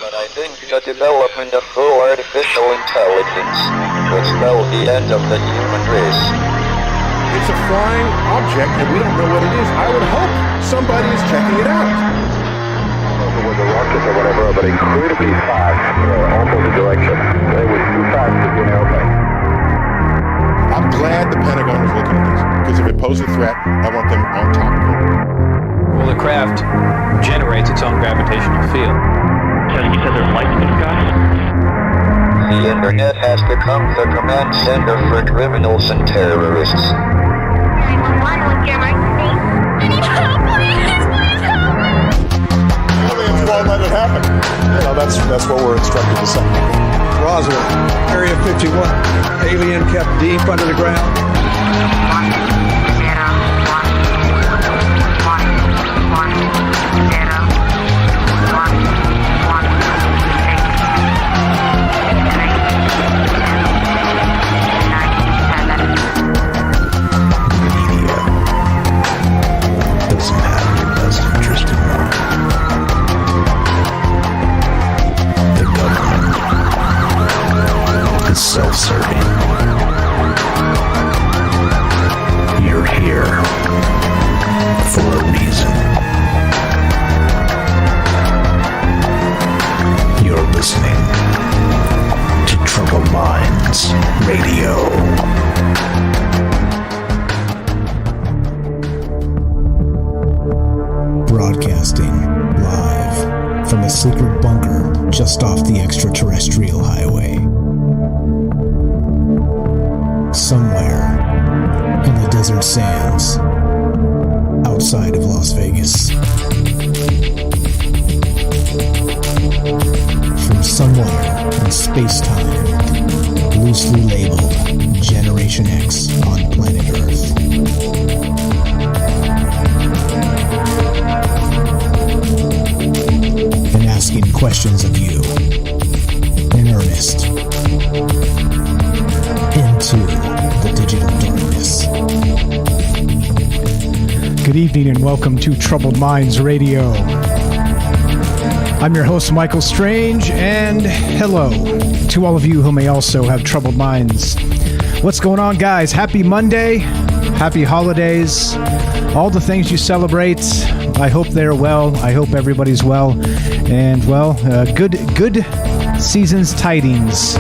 but I think the development of full artificial intelligence could spell the end of the human race. It's a flying object, and we don't know what it is. I would hope somebody is checking it out. It was a rocket or whatever, but incredibly fast, opposite direction. It was too fast to be an airplane. I'm glad the Pentagon is looking at this, because if it poses a threat, I want them on top of it. Well, the craft generates its own gravitational field. You said there's lights in the sky? The internet has become the command center for criminals and terrorists. 911, what's your emergency? I need help, please help me! Aliens won't let it happen. That's what we're instructed to say. Roswell, Area 51. Alien kept deep under the ground. 1, 0, self-serving. You're here for a reason. You're listening to Troubled Minds Radio. Broadcasting live from a secret bunker just off the extraterrestrial highway. Somewhere in the desert sands outside of Las Vegas. From somewhere in space-time, loosely labeled Generation X on planet Earth. And asking questions of you in earnest into the digital darkness. Good evening and welcome to Troubled Minds Radio. I'm your host, Michael Strange, and hello to all of you who may also have troubled minds. What's going on, guys? Happy Monday, happy holidays, all the things you celebrate. I hope they're well. I hope everybody's well. And, well, good season's tidings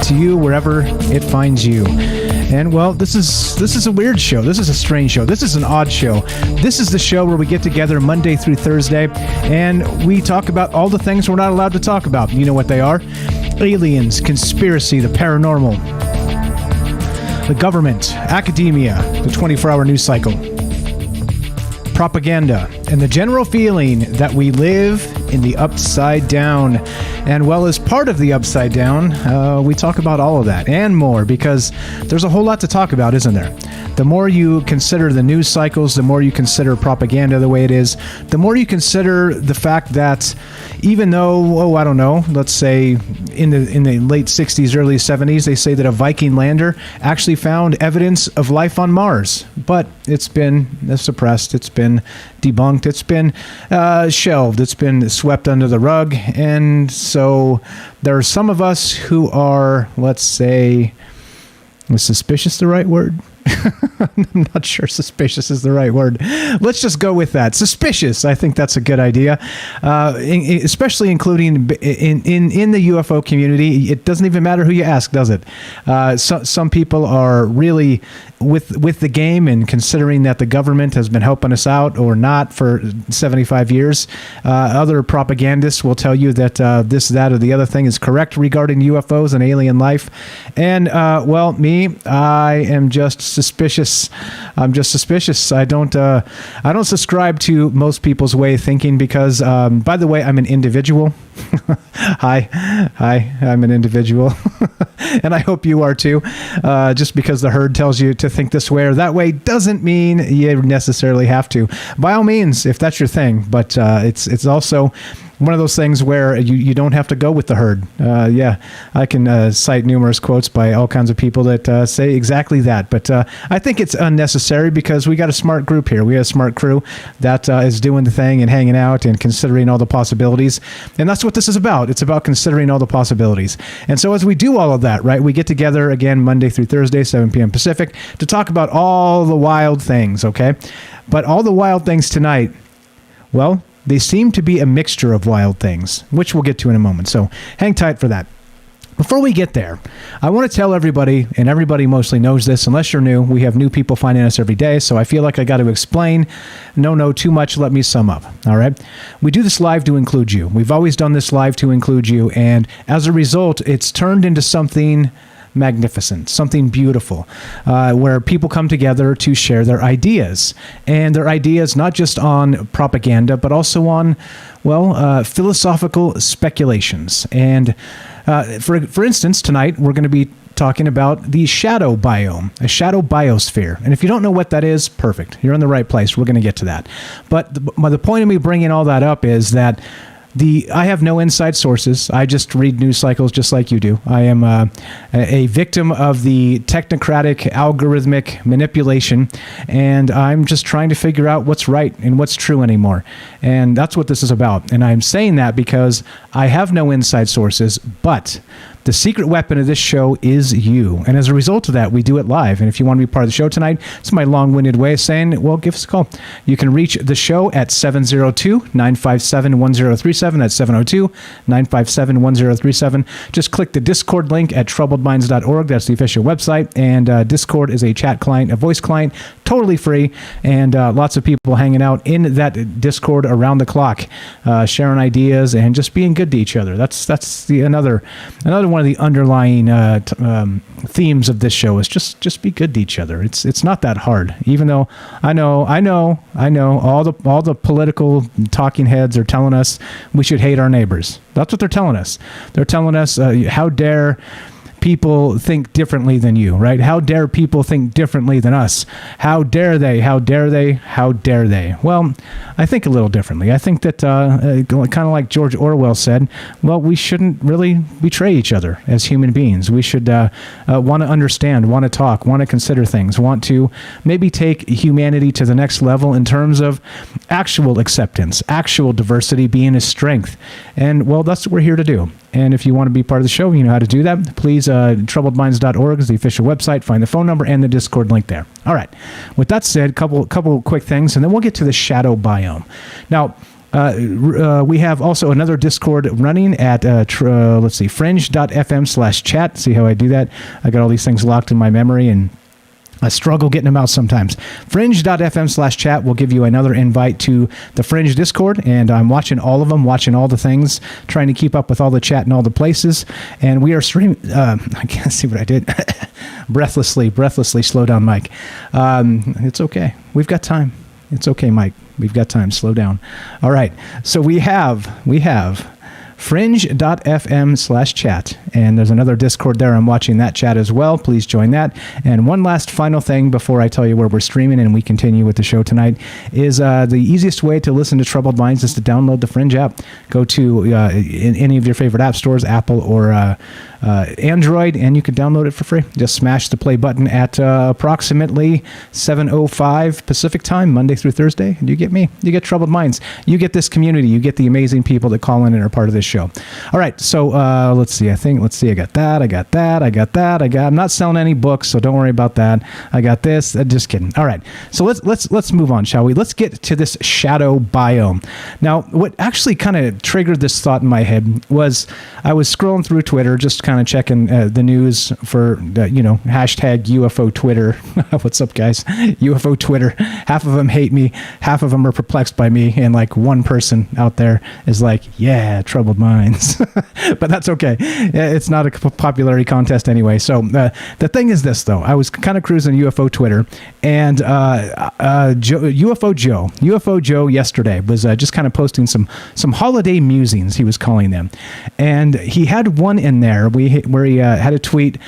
to you wherever it finds you. And well, this is a weird show. This is a strange show. This is an odd show. This is the show where we get together Monday through Thursday and we talk about all the things we're not allowed to talk about. You know what they are? Aliens, conspiracy, the paranormal, the government, academia, the 24-hour news cycle, propaganda, and the general feeling that we live in the upside down. And well, as part of the upside down, we talk about all of that and more because there's a whole lot to talk about, isn't there? The more you consider the news cycles, the more you consider propaganda the way it is, the more you consider the fact that even though, I don't know, let's say in the late 60s, early 70s, they say that a Viking lander actually found evidence of life on Mars. But it's been suppressed, it's been debunked, it's been shelved, it's been swept under the rug. And so there are some of us who are, let's say, is suspicious the right word? I'm not sure suspicious is the right word. Let's just go with that. Suspicious. I think that's a good idea, especially including in the UFO community. It doesn't even matter who you ask, does it? Some people are really with the game and considering that the government has been helping us out or not for 75 years. Other propagandists will tell you that this, that, or the other thing is correct regarding UFOs and alien life. And well, me, I am just suspicious. I'm just suspicious. I don't subscribe to most people's way of thinking because, by the way, I'm an individual. Hi, I'm an individual. And I hope you are too. Just because the herd tells you to think this way or that way doesn't mean you necessarily have to. By all means, if that's your thing. But it's also one of those things where you don't have to go with the herd. Yeah, I can cite numerous quotes by all kinds of people that say exactly that. But I think it's unnecessary because we got a smart group here. We have a smart crew that is doing the thing and hanging out and considering all the possibilities. And that's what this is about. It's about considering all the possibilities. And so as we do all of that, right, we get together again Monday through Thursday, 7 p.m. Pacific, to talk about all the wild things, okay? But all the wild things tonight, well, they seem to be a mixture of wild things, which we'll get to in a moment. So hang tight for that. Before we get there, I want to tell everybody, and everybody mostly knows this, unless you're new, we have new people finding us every day, so I feel like I got to explain. No, too much, let me sum up, all right? We do this live to include you. We've always done this live to include you, and as a result, it's turned into something magnificent, something beautiful, where people come together to share their ideas, and their ideas not just on propaganda, but also on, well, philosophical speculations. And for instance, tonight we're going to be talking about the shadow biome, a shadow biosphere. And if you don't know what that is, perfect. You're in the right place. We're going to get to that. But the point of me bringing all that up is that I have no inside sources. I just read news cycles just like you do. I am a victim of the technocratic algorithmic manipulation, and I'm just trying to figure out what's right and what's true anymore. And that's what this is about. And I'm saying that because I have no inside sources, but the secret weapon of this show is you. And as a result of that, we do it live. And if you want to be part of the show tonight, it's my long-winded way of saying, well, give us a call. You can reach the show at 702-957-1037. That's 702-957-1037. Just click the Discord link at troubledminds.org. That's the official website. And Discord is a chat client, a voice client, totally free. And lots of people hanging out in that Discord around the clock, sharing ideas and just being good to each other. That's another one of the underlying themes of this show is just be good to each other. It's not that hard, even though I know all the political talking heads are telling us we should hate our neighbors. That's what they're telling us. They're telling us how dare people think differently than you, right? How dare people think differently than us? How dare they? How dare they? How dare they? Well, I think a little differently. I think that kind of like George Orwell said, well, we shouldn't really betray each other as human beings. We should want to understand, want to talk, want to consider things, want to maybe take humanity to the next level in terms of actual acceptance, actual diversity being a strength. And, well, that's what we're here to do. And if you want to be part of the show, you know how to do that. Please, troubledminds.org is the official website. Find the phone number and the Discord link there. All right. With that said, couple quick things, and then we'll get to the shadow biome. Now, we have also another Discord running at, fringe.fm/chat. See how I do that? I got all these things locked in my memory, and I struggle getting them out sometimes. Fringe.fm/chat will give you another invite to the Fringe Discord, and I'm watching all of them, watching all the things, trying to keep up with all the chat in all the places. And we are streaming. I can't see what I did. breathlessly, slow down, Mike. It's okay. We've got time. It's okay, Mike. We've got time. Slow down. All right. So we have fringe.fm/chat, and there's another Discord there. I'm watching that chat as well. Please join that. And one last final thing before I tell you where we're streaming and we continue with the show tonight is the easiest way to listen to Troubled Minds is to download the Fringe app. Go to in any of your favorite app stores, Apple or Android, and you can download it for free. Just smash the play button at approximately 7:05 Pacific time, Monday through Thursday, and you get me. You get Troubled Minds. You get this community. You get the amazing people that call in and are part of this show. All right, so let's see. I got that. I'm not selling any books, so don't worry about that. I got this. Just kidding. All right, so let's move on, shall we? Let's get to this shadow biome. Now, what actually kind of triggered this thought in my head was I was scrolling through Twitter, just kind of checking the news for hashtag UFO Twitter. What's up, guys? UFO Twitter. Half of them hate me, half of them are perplexed by me, and like one person out there is like, yeah, troubled minds. But that's okay. it's not a popularity contest anyway. So the thing is this, though. I was kind of cruising UFO Twitter, and UFO Joe yesterday was just kind of posting some holiday musings, he was calling them. And he had one in there where he had a tweet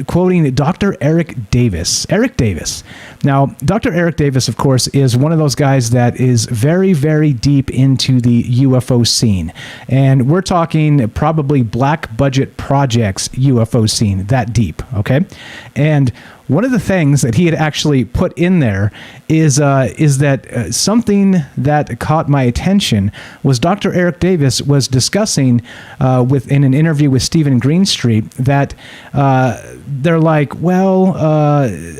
quoting Dr. Eric Davis. Eric Davis. Now, Dr. Eric Davis, of course, is one of those guys that is very, very deep into the UFO scene. And we're talking probably black budget projects UFO scene, that deep, okay? And one of the things that he had actually put in there is that something that caught my attention was Dr. Eric Davis was discussing in an interview with Stephen Greenstreet that they're like, well,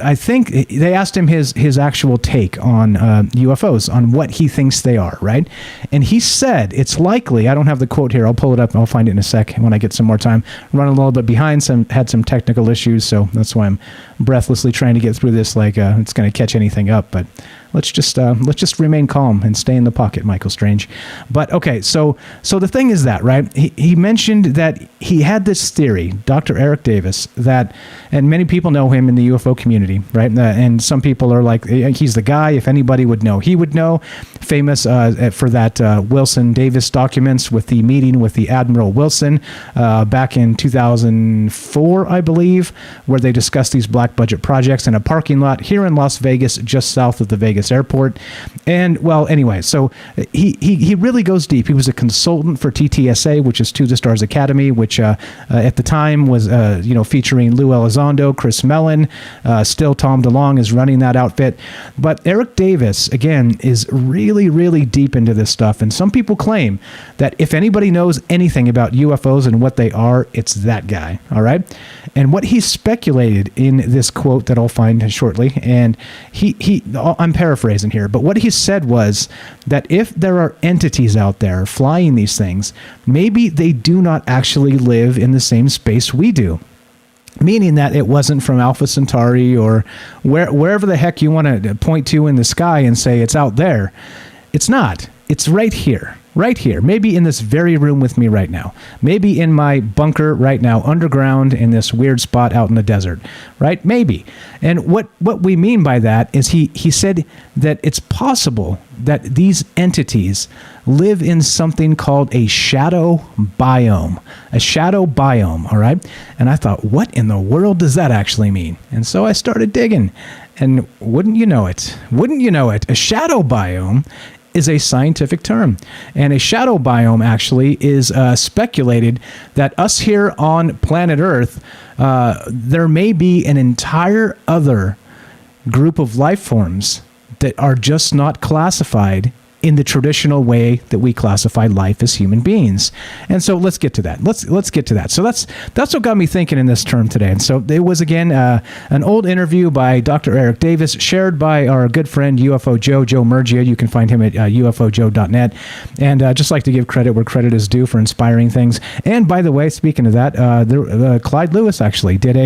I think they asked him his actual take on UFOs, on what he thinks they are, right? And he said it's likely, I don't have the quote here, I'll pull it up and I'll find it in a sec when I get some more time. Running a little bit behind, had some technical issues, so that's why I'm breathlessly trying to get through this like it's going to catch anything up, but let's just remain calm and stay in the pocket, Michael Strange. But okay, so the thing is that, right, he mentioned that he had this theory, Dr. Eric Davis, that, and many people know him in the UFO community, right, and some people are like, he's the guy, if anybody would know, he would know, famous for that Wilson Davis documents with the meeting with the Admiral Wilson back in 2004, I believe, where they discussed these black budget projects in a parking lot here in Las Vegas, just south of the Vegas airport. And well, anyway, so he really goes deep. He was a consultant for TTSA, which is To the Stars Academy, which at the time was featuring Lou Elizondo, Chris Mellon, still Tom DeLonge is running that outfit. But Eric Davis, again, is really, really deep into this stuff. And some people claim that if anybody knows anything about UFOs and what they are, it's that guy. All right. And what he speculated in this quote that I'll find shortly, and I'm paraphrasing here, but what he said was that if there are entities out there flying these things, maybe they do not actually live in the same space we do. Meaning that it wasn't from Alpha Centauri or wherever the heck you want to point to in the sky and say it's out there. It's not. It's right here. Right here, maybe in this very room with me right now, maybe in my bunker right now, underground in this weird spot out in the desert, right? Maybe. And what we mean by that is he said that it's possible that these entities live in something called a shadow biome. A shadow biome, all right? And I thought, what in the world does that actually mean? And so I started digging, and wouldn't you know it, a shadow biome is a scientific term. And a shadow biome actually is speculated that us here on planet Earth, there may be an entire other group of life forms that are just not classified in the traditional way that we classify life as human beings. And so let's get to that. Let's get to that. So that's what got me thinking in this term today. And so there was, again, an old interview by Dr. Eric Davis, shared by our good friend UFO Joe Murgia. You can find him at ufojoe.net. And just like to give credit where credit is due for inspiring things. And by the way, speaking of that, Clyde Lewis actually did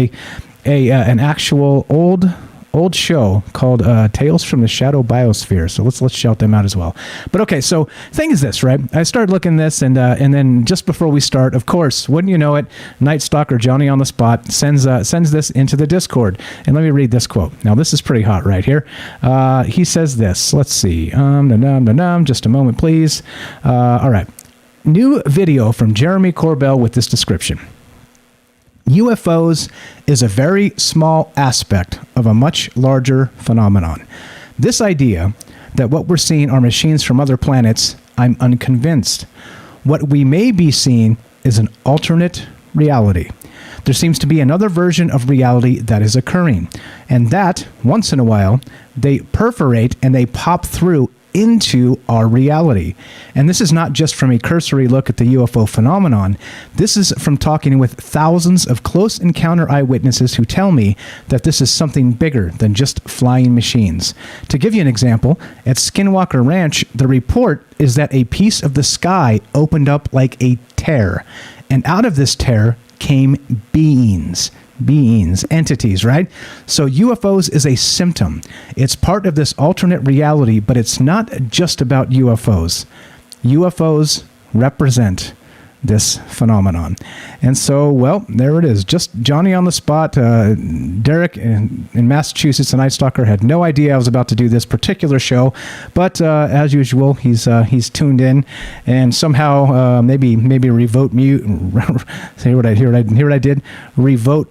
an actual old show called Tales from the Shadow Biosphere. So let's shout them out as well. But okay, so thing is this, right? I started looking at this, and then just before we start, of course, wouldn't you know it, Night Stalker Johnny on the spot sends this into the Discord. And let me read this quote. Now, this is pretty hot right here. He says this. Let's see. Just a moment, please. All right. New video from Jeremy Corbell with this description. UFOs is a very small aspect of a much larger phenomenon. This idea that what we're seeing are machines from other planets, I'm unconvinced. What we may be seeing is an alternate reality. There seems to be another version of reality that is occurring, and that, once in a while, they perforate and they pop through into our reality. And this is not just from a cursory look at the UFO phenomenon. This is from talking with thousands of close encounter eyewitnesses who tell me that this is something bigger than just flying machines. To give you an example, at Skinwalker Ranch, the report is that a piece of the sky opened up like a tear. And out of this tear came beings, entities, right? So UFOs is a symptom. It's part of this alternate reality, but it's not just about UFOs. UFOs represent this phenomenon. And so, well, there it is. Just Johnny on the spot. Derek in Massachusetts, the Night Stalker, had no idea I was about to do this particular show, but as usual, he's tuned in, and somehow maybe remote mute. Hear what I did? Remote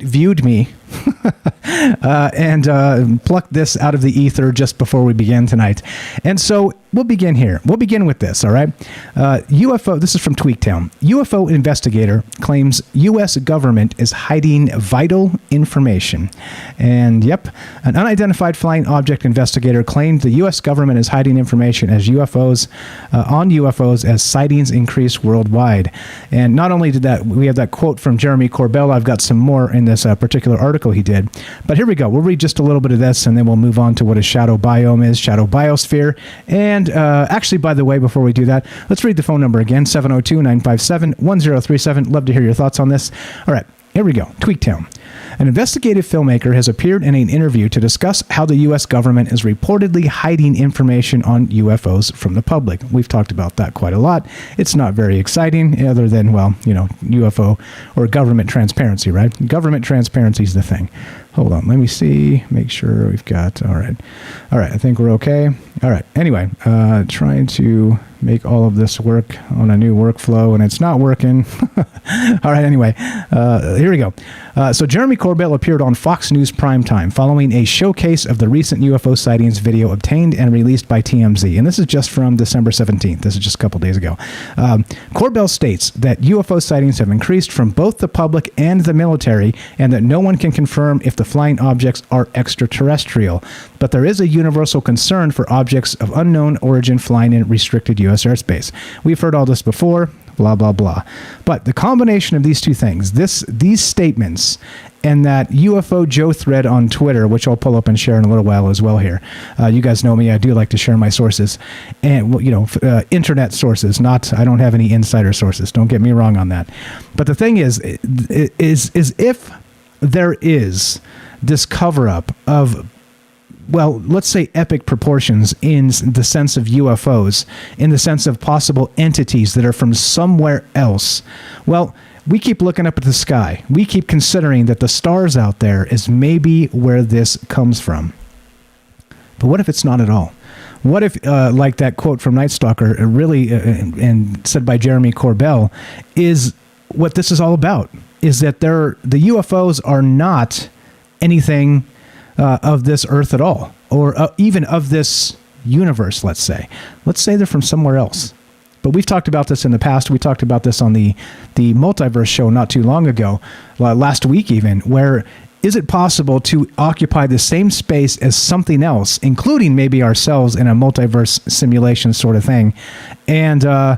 viewed me. And pluck this out of the ether just before we begin tonight. And so we'll begin here. We'll begin with this, all right? UFO, this is from Tweaktown. UFO investigator claims U.S. government is hiding vital information. And yep, an unidentified flying object investigator claimed the U.S. government is hiding information as on UFOs as sightings increase worldwide. And not only did that, we have that quote from Jeremy Corbell. I've got some more in this particular article he did. But here we go. We'll read just a little bit of this, and then we'll move on to what a shadow biome is, shadow biosphere. And actually, by the way, before we do that, let's read the phone number again, 702-957-1037. Love to hear your thoughts on this. All right, here we go. Tweaktown. An investigative filmmaker has appeared in an interview to discuss how the U.S. government is reportedly hiding information on UFOs from the public. We've talked about that quite a lot. It's not very exciting, other than, well, UFO or government transparency, right? Government transparency is the thing. Hold on, let me see, make sure we've got, all right, I think we're okay. All right, anyway, trying to make all of this work on a new workflow, and it's not working. All right, anyway, here we go. So Jeremy Corbell appeared on Fox News Primetime following a showcase of the recent UFO sightings video obtained and released by TMZ. And this is just from December 17th. This is just a couple days ago. Corbell states that UFO sightings have increased from both the public and the military, and that no one can confirm if the flying objects are extraterrestrial. But there is a universal concern for objects of unknown origin flying in restricted U.S. airspace. We've heard all this before. Blah, blah, blah. But the combination of these two things, these statements, and that UFO Joe thread on Twitter, which I'll pull up and share in a little while as well here. You guys know me. I do like to share my sources. And, internet sources, I don't have any insider sources. Don't get me wrong on that. But the thing is if there is this cover-up of, well, let's say epic proportions in the sense of UFOs, in the sense of possible entities that are from somewhere else. Well, we keep looking up at the sky. We keep considering that the stars out there is maybe where this comes from. But what if it's not at all? What if, like that quote from Night Stalker, really, and said by Jeremy Corbell, is what this is all about? Is that the UFOs are not anything of this earth at all, or even of this universe, let's say. Let's say they're from somewhere else. But we've talked about this in the past. We talked about this on the Multiverse show not too long ago, last week even, where is it possible to occupy the same space as something else, including maybe ourselves in a multiverse simulation sort of thing? And, and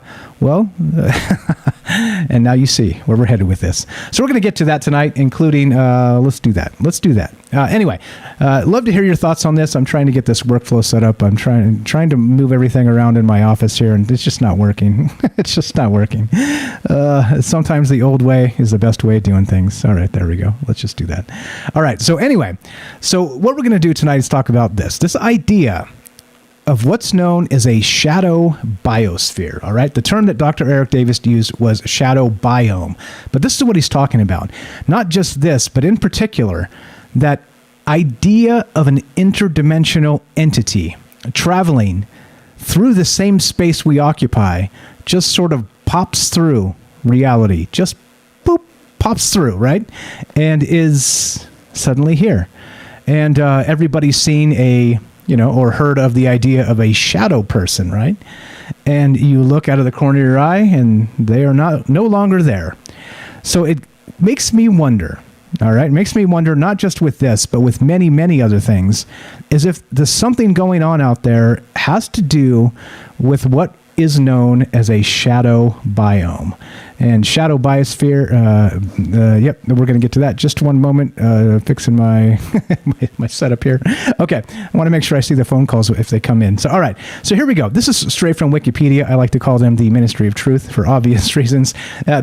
now you see where we're headed with this. So we're going to get to that tonight, including, let's do that. Anyway, love to hear your thoughts on this. I'm trying to get this workflow set up. I'm trying to move everything around in my office here, and it's just not working. It's just not working. Sometimes the old way is the best way of doing things. All right, there we go. Let's just do that. All right, so anyway, what we're going to do tonight is talk about this idea of what's known as a shadow biosphere, all right? The term that Dr. Eric Davis used was shadow biome. But this is what he's talking about. Not just this, but in particular, that idea of an interdimensional entity traveling through the same space we occupy just sort of pops through reality. Just boop, pops through, right? And is suddenly here. And everybody's seen or heard of the idea of a shadow person, right? And you look out of the corner of your eye and they are no longer there. So it makes me wonder, all right? It makes me wonder, not just with this, but with many, many other things, is if there's something going on out there has to do with what is known as a shadow biome. And Shadow Biosphere, yep, we're going to get to that. Just one moment, fixing my my setup here. Okay, I want to make sure I see the phone calls if they come in. So, all right, so here we go. This is straight from Wikipedia. I like to call them the Ministry of Truth for obvious reasons,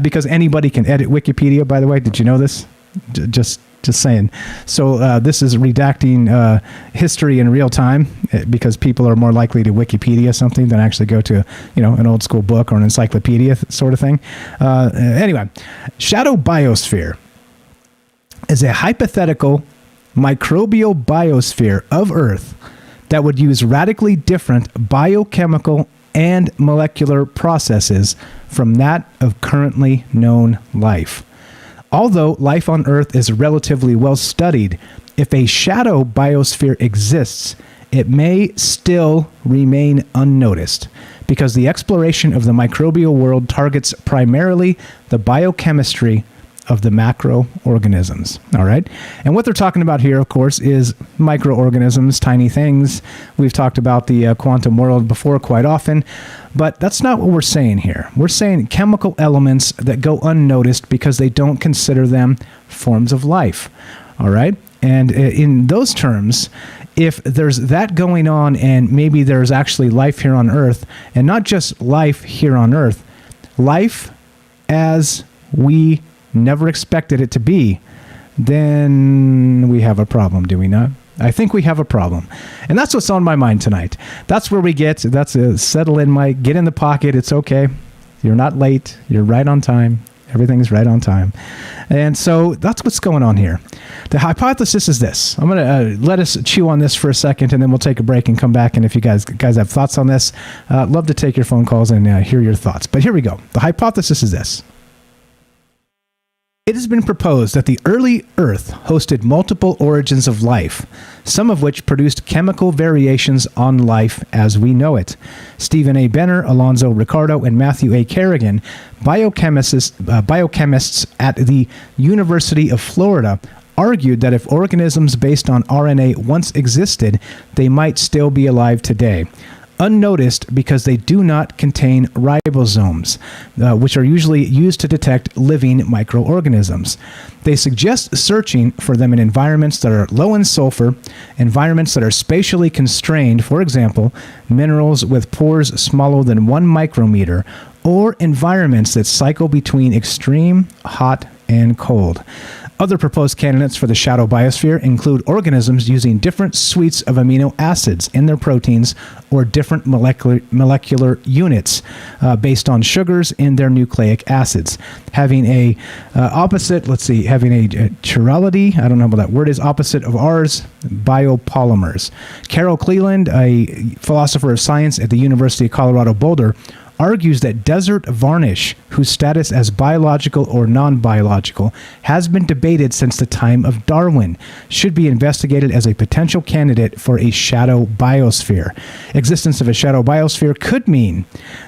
because anybody can edit Wikipedia, by the way. Did you know this? Just Just saying. So this is redacting history in real time because people are more likely to Wikipedia something than actually go to, an old school book or an encyclopedia sort of thing. Anyway, Shadow Biosphere is a hypothetical microbial biosphere of Earth that would use radically different biochemical and molecular processes from that of currently known life. Although life on Earth is relatively well studied, if a shadow biosphere exists, it may still remain unnoticed because the exploration of the microbial world targets primarily the biochemistry of the macroorganisms. All right. And what they're talking about here, of course, is microorganisms, tiny things. We've talked about the quantum world before quite often, but that's not what we're saying here. We're saying chemical elements that go unnoticed because they don't consider them forms of life. All right. And in those terms, if there's that going on and maybe there's actually life here on Earth, and not just life here on Earth, life as we never expected it to be, then we have a problem, do we not? I think we have a problem. And that's what's on my mind tonight. That's where we get, that's a settle in, Mike, get in the pocket, it's okay. You're not late, you're right on time. Everything's right on time. And so that's what's going on here. The hypothesis is this. I'm going to let us chew on this for a second, and then we'll take a break and come back. And if you guys have thoughts on this, love to take your phone calls and hear your thoughts. But here we go. The hypothesis is this. It has been proposed that the early Earth hosted multiple origins of life, some of which produced chemical variations on life as we know it. Stephen A. Benner, Alonzo Ricardo, and Matthew A. Kerrigan, biochemists at the University of Florida, argued that if organisms based on RNA once existed, they might still be alive today. Unnoticed because they do not contain ribosomes, which are usually used to detect living microorganisms. They suggest searching for them in environments that are low in sulfur, environments that are spatially constrained, for example, minerals with pores smaller than 1 micrometer, or environments that cycle between extreme hot and cold. Other proposed candidates for the shadow biosphere include organisms using different suites of amino acids in their proteins or different molecular units based on sugars in their nucleic acids. Having a having a chirality, I don't know what that word is, opposite of ours, biopolymers. Carol Cleland, a philosopher of science at the University of Colorado Boulder, argues that desert varnish, whose status as biological or non-biological has been debated since the time of Darwin, should be investigated as a potential candidate for a shadow biosphere. Existence of a shadow biosphere could mean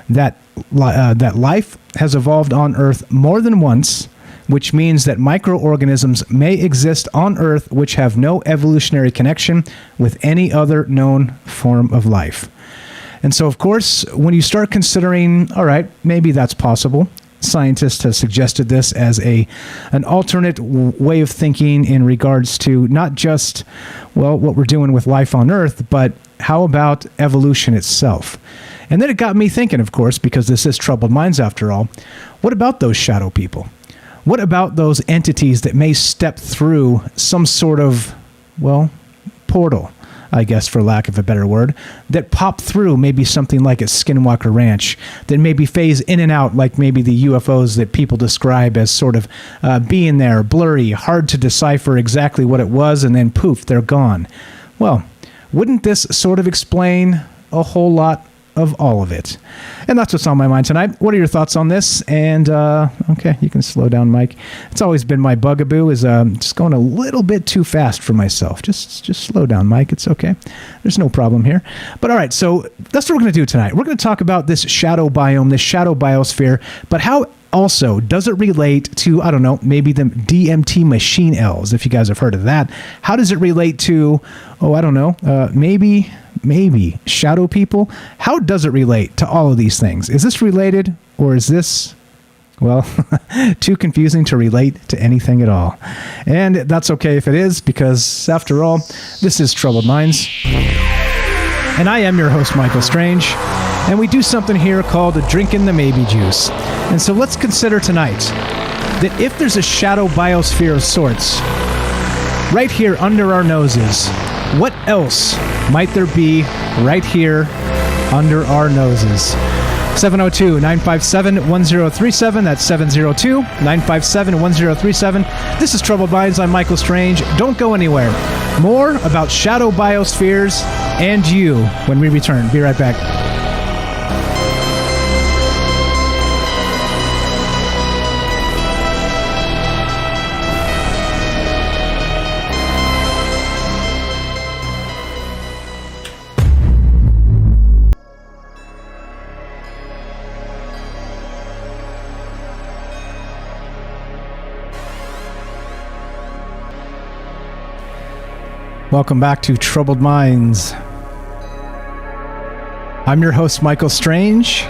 that that life has evolved on Earth more than once, which means that microorganisms may exist on Earth which have no evolutionary connection with any other known form of life. And so, of course, when you start considering, all right, maybe that's possible. Scientists have suggested this as an alternate way of thinking in regards to not just, well, what we're doing with life on Earth, but how about evolution itself? And then it got me thinking, of course, because this is Troubled Minds after all, what about those shadow people? What about those entities that may step through some sort of, well, portal, I guess, for lack of a better word, that pop through maybe something like at Skinwalker Ranch, that maybe phase in and out like maybe the UFOs that people describe as sort of being there, blurry, hard to decipher exactly what it was, and then poof, they're gone. Well, wouldn't this sort of explain a whole lot of all of it? And that's what's on my mind tonight. What are your thoughts on this? And okay, you can slow down, Mike. It's always been my bugaboo, is just going a little bit too fast for myself. Just slow down, Mike. It's okay. There's no problem here. But all right, so that's what we're going to do tonight. We're going to talk about this shadow biome, this shadow biosphere, but how also does it relate to, I don't know, maybe the DMT machine elves, if you guys have heard of that. How does it relate to, I don't know, maybe shadow people? How does it relate to all of these things? Is this related, or is this, well, too confusing to relate to anything at all? And that's okay if it is, because after all, this is Troubled Minds. And I am your host, Michael Strange. And we do something here called Drinking the Maybe Juice. And so let's consider tonight that if there's a shadow biosphere of sorts, right here under our noses. What else might there be right here under our noses? 702-957-1037. That's 702-957-1037. This is Troubled Minds. I'm Michael Strange. Don't go anywhere. More about shadow biospheres and you when we return. Be right back. Welcome back to Troubled Minds. I'm your host, Michael Strange,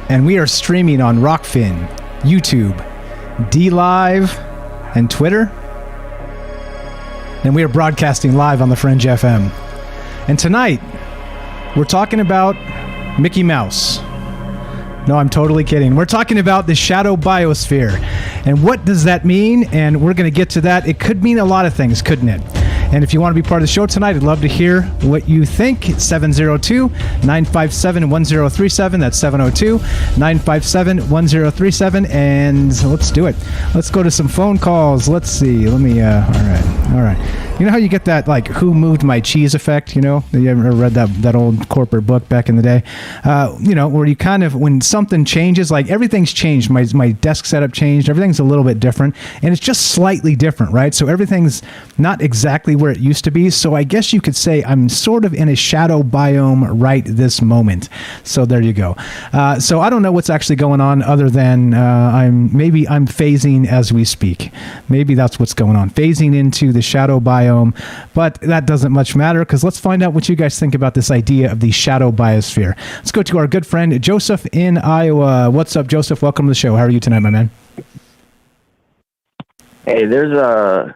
and we are streaming on Rockfin, YouTube, DLive, and Twitter. And we are broadcasting live on the Fringe FM. And tonight, we're talking about Mickey Mouse. No, I'm totally kidding. We're talking about the Shadow Biosphere. And what does that mean? And we're going to get to that. It could mean a lot of things, couldn't it? And if you want to be part of the show tonight, I'd love to hear what you think. It's 702-957-1037. That's 702-957-1037. And let's do it. Let's go to some phone calls. Let's see. All right. You know how you get that, like, who moved my cheese effect, you know? You ever read that old corporate book back in the day? Where you kind of, when something changes, like everything's changed. My desk setup changed. Everything's a little bit different. And it's just slightly different, right? So everything's not exactly where it used to be. So I guess you could say I'm sort of in a shadow biome right this moment. So there you go. So I don't know what's actually going on other than I'm phasing as we speak. Maybe that's what's going on. Phasing into the shadow biome. But that doesn't much matter because let's find out what you guys think about this idea of the shadow biosphere. Let's go to our good friend Joseph in Iowa. What's up, Joseph? Welcome to the show. How are you tonight, my man? Hey, there's a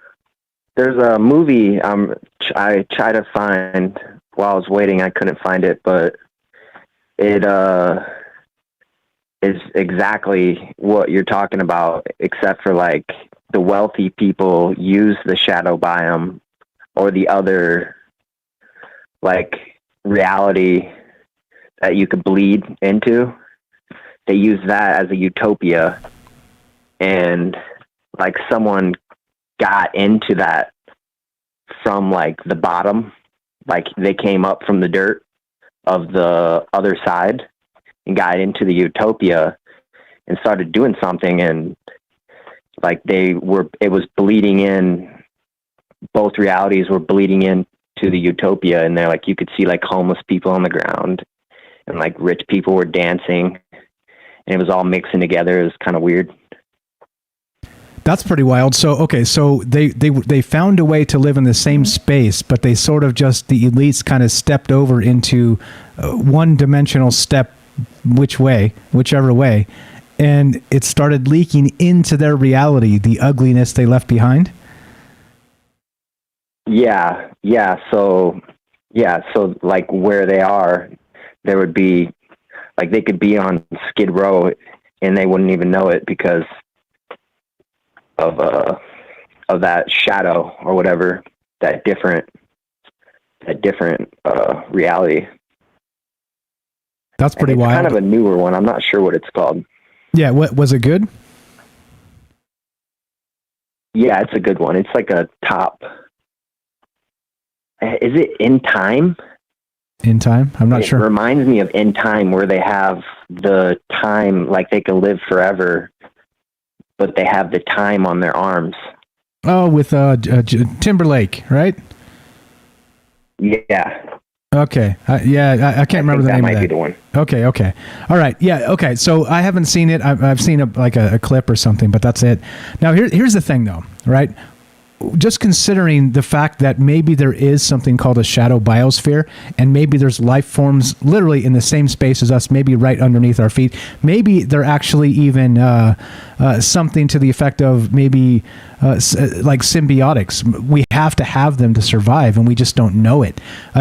movie I tried to find while I was waiting. I couldn't find it, but it is exactly what you're talking about, except for like the wealthy people use the shadow biome or the other like reality that you could bleed into. They use that as a utopia, and like someone got into that from like the bottom, like they came up from the dirt of the other side and got into the utopia and started doing something, and like it was bleeding in, both realities were bleeding in to the utopia, and they're like, you could see like homeless people on the ground and like rich people were dancing, and it was all mixing together. It was kind of weird. That's pretty wild. So, okay, so they found a way to live in the same space, but they sort of just, the elites kind of stepped over into one-dimensional step, whichever way, and it started leaking into their reality, the ugliness they left behind? Yeah. So like where they are, there would be, like they could be on Skid Row and they wouldn't even know it because of that shadow or whatever, that different reality. That's pretty wild. Kind of a newer one. I'm not sure what it's called. Yeah, what was it good? Yeah, it's a good one. It's like a top. Is it In Time? In Time? I'm not sure. It reminds me of In Time, where they have the time, like they can live forever, but they have the time on their arms. Oh, with Timberlake, right? Yeah. Okay. I can't remember the name of that. That might be the one. Okay. All right. Yeah. Okay. So I haven't seen it. I've seen a clip or something, but that's it. Now here's the thing though, right? Just considering the fact that maybe there is something called a shadow biosphere, and maybe there's life forms literally in the same space as us, maybe right underneath our feet. Maybe they're actually even something to the effect of maybe like symbiotics. We have to have them to survive, and we just don't know it.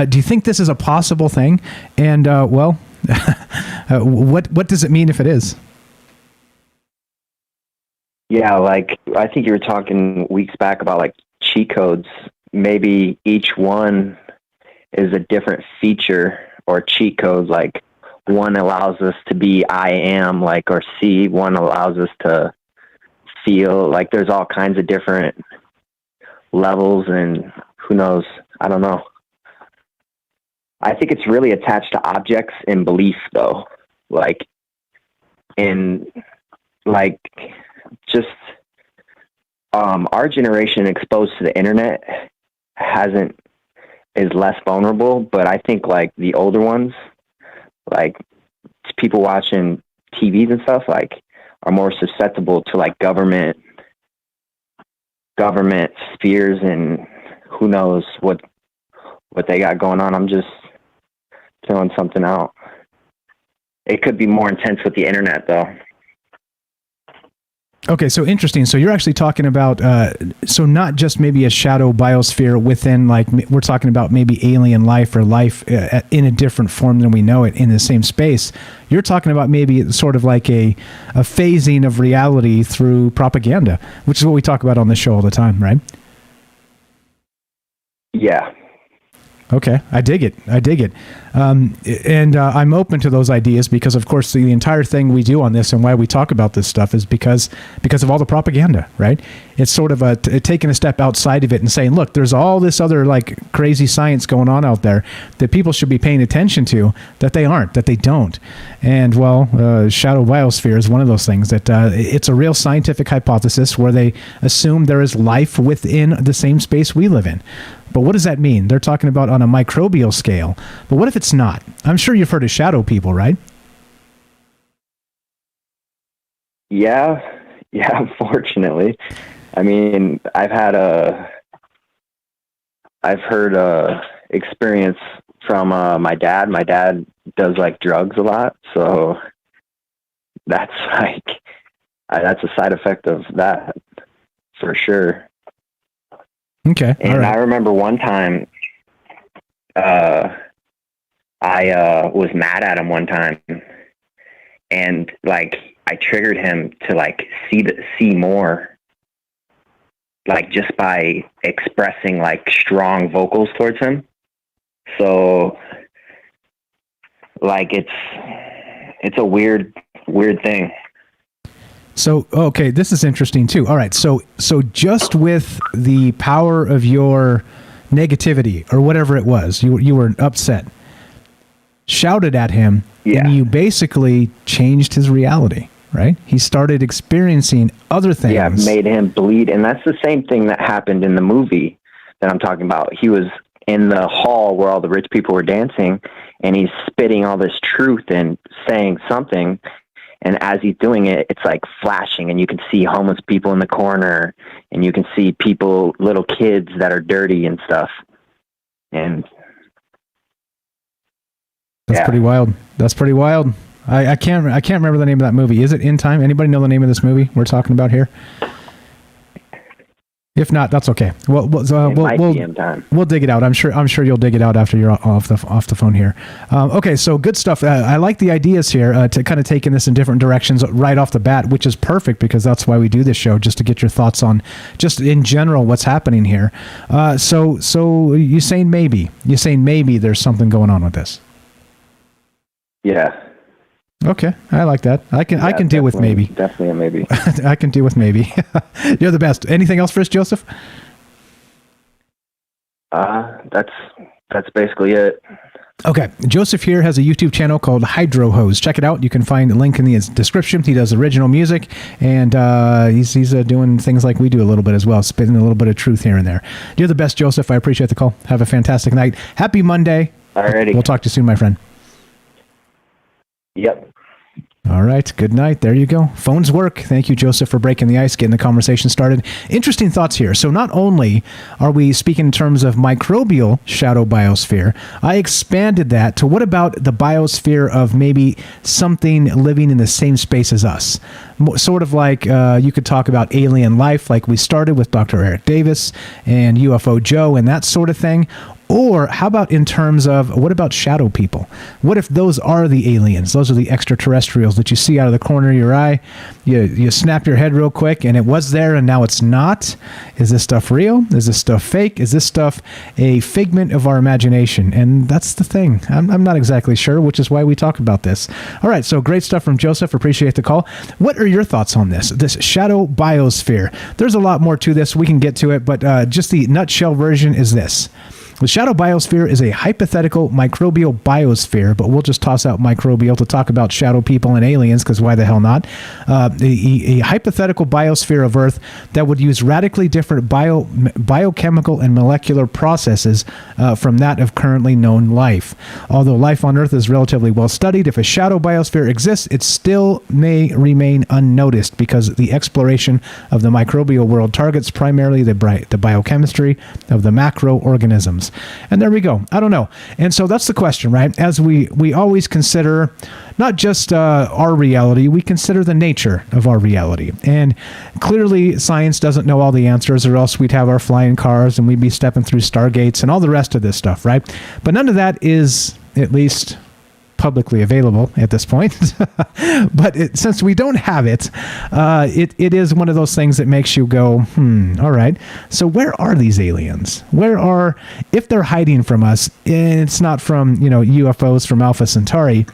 Do you think this is a possible thing? And what does it mean if it is? Yeah, like I think you were talking weeks back about like cheat codes, maybe each one is a different feature or cheat code. Like one allows us to be I am, like, or see. One allows us to feel. Like there's all kinds of different levels, and who knows? I don't know. I think it's really attached to objects and belief, though. Like, in like just our generation exposed to the internet is less vulnerable, but I think like the older ones, like people watching TVs and stuff, like are more susceptible to like government spheres, and who knows what they got going on. I'm just throwing something out. It could be more intense with the internet, though. Okay, so interesting. So you're actually talking about, so not just maybe a shadow biosphere within, like, we're talking about maybe alien life or life in a different form than we know it in the same space. You're talking about maybe sort of like a phasing of reality through propaganda, which is what we talk about on the show all the time, right? Yeah. Okay, I dig it. And I'm open to those ideas because, of course, the entire thing we do on this and why we talk about this stuff is because of all the propaganda, right? It's sort of taking a step outside of it and saying, look, there's all this other like crazy science going on out there that people should be paying attention to that they don't. And, well, Shadow Biosphere is one of those things that it's a real scientific hypothesis where they assume there is life within the same space we live in. But what does that mean? They're talking about on a microbial scale. But what if it's not? I'm sure you've heard of shadow people, right? Yeah, unfortunately. I mean, I've heard experience from my dad. My dad does like drugs a lot, so that's that's a side effect of that for sure. Okay. And I remember one time, I was mad at him one time, and like I triggered him to like see more, like just by expressing like strong vocals towards him. So, like it's a weird thing. So, okay, this is interesting too. All right, so just with the power of your negativity or whatever it was, you were upset, shouted at him, and you basically changed his reality, right? He started experiencing other things. Yeah, made him bleed, and that's the same thing that happened in the movie that I'm talking about. He was in the hall where all the rich people were dancing, and he's spitting all this truth and saying something. And as he's doing it, it's like flashing, and you can see homeless people in the corner, and you can see people, little kids that are dirty and stuff. And that's pretty wild. That's pretty wild. I can't remember the name of that movie. Is it In Time? Anybody know the name of this movie we're talking about here? If not, that's okay. We'll dig it out. I'm sure you'll dig it out after you're off the phone here. Okay, so good stuff. I like the ideas here to kind of taking this in different directions right off the bat, which is perfect because that's why we do this show, just to get your thoughts on just in general what's happening here. So you're saying maybe there's something going on with this. Yeah. Okay, I like that. I can deal with maybe. Definitely a maybe. I can deal with maybe. You're the best. Anything else for us, Joseph? That's basically it. Okay, Joseph here has a YouTube channel called Hydro Hose. Check it out. You can find the link in the description. He does original music, and he's doing things like we do a little bit as well, spitting a little bit of truth here and there. You're the best, Joseph. I appreciate the call. Have a fantastic night. Happy Monday. Alrighty. We'll talk to you soon, my friend. Yep. All right. Good night. There you go. Phones work. Thank you, Joseph, for breaking the ice, getting the conversation started. Interesting thoughts here. So not only are we speaking in terms of microbial shadow biosphere, I expanded that to what about the biosphere of maybe something living in the same space as us? Sort of like you could talk about alien life, like we started with Dr. Eric Davis and UFO Joe and that sort of thing. Or how about in terms of, what about shadow people? What if those are the aliens? Those are the extraterrestrials that you see out of the corner of your eye. You snap your head real quick and it was there and now it's not. Is this stuff real? Is this stuff fake? Is this stuff a figment of our imagination? And that's the thing. I'm not exactly sure, which is why we talk about this. All right, so great stuff from Joseph. Appreciate the call. What are your thoughts on this Shadow Biosphere? There's a lot more to this. We can get to it, but just the nutshell version is this. The Shadow Biosphere is a hypothetical microbial biosphere, but we'll just toss out microbial to talk about shadow people and aliens, because why the hell not? A hypothetical biosphere of Earth that would use radically different biochemical and molecular processes from that of currently known life. Although life on Earth is relatively well studied, if a shadow biosphere exists, it still may remain unnoticed because the exploration of the microbial world targets primarily the biochemistry of the macroorganisms. And there we go. I don't know. And so that's the question, right? As we always consider not just our reality, we consider the nature of our reality. And clearly science doesn't know all the answers, or else we'd have our flying cars and we'd be stepping through stargates and all the rest of this stuff, right? But none of that is, at least publicly available at this point. But since we don't have it, it is one of those things that makes you go, all right, so where are these aliens? If they're hiding from us, it's not from, UFOs from Alpha Centauri,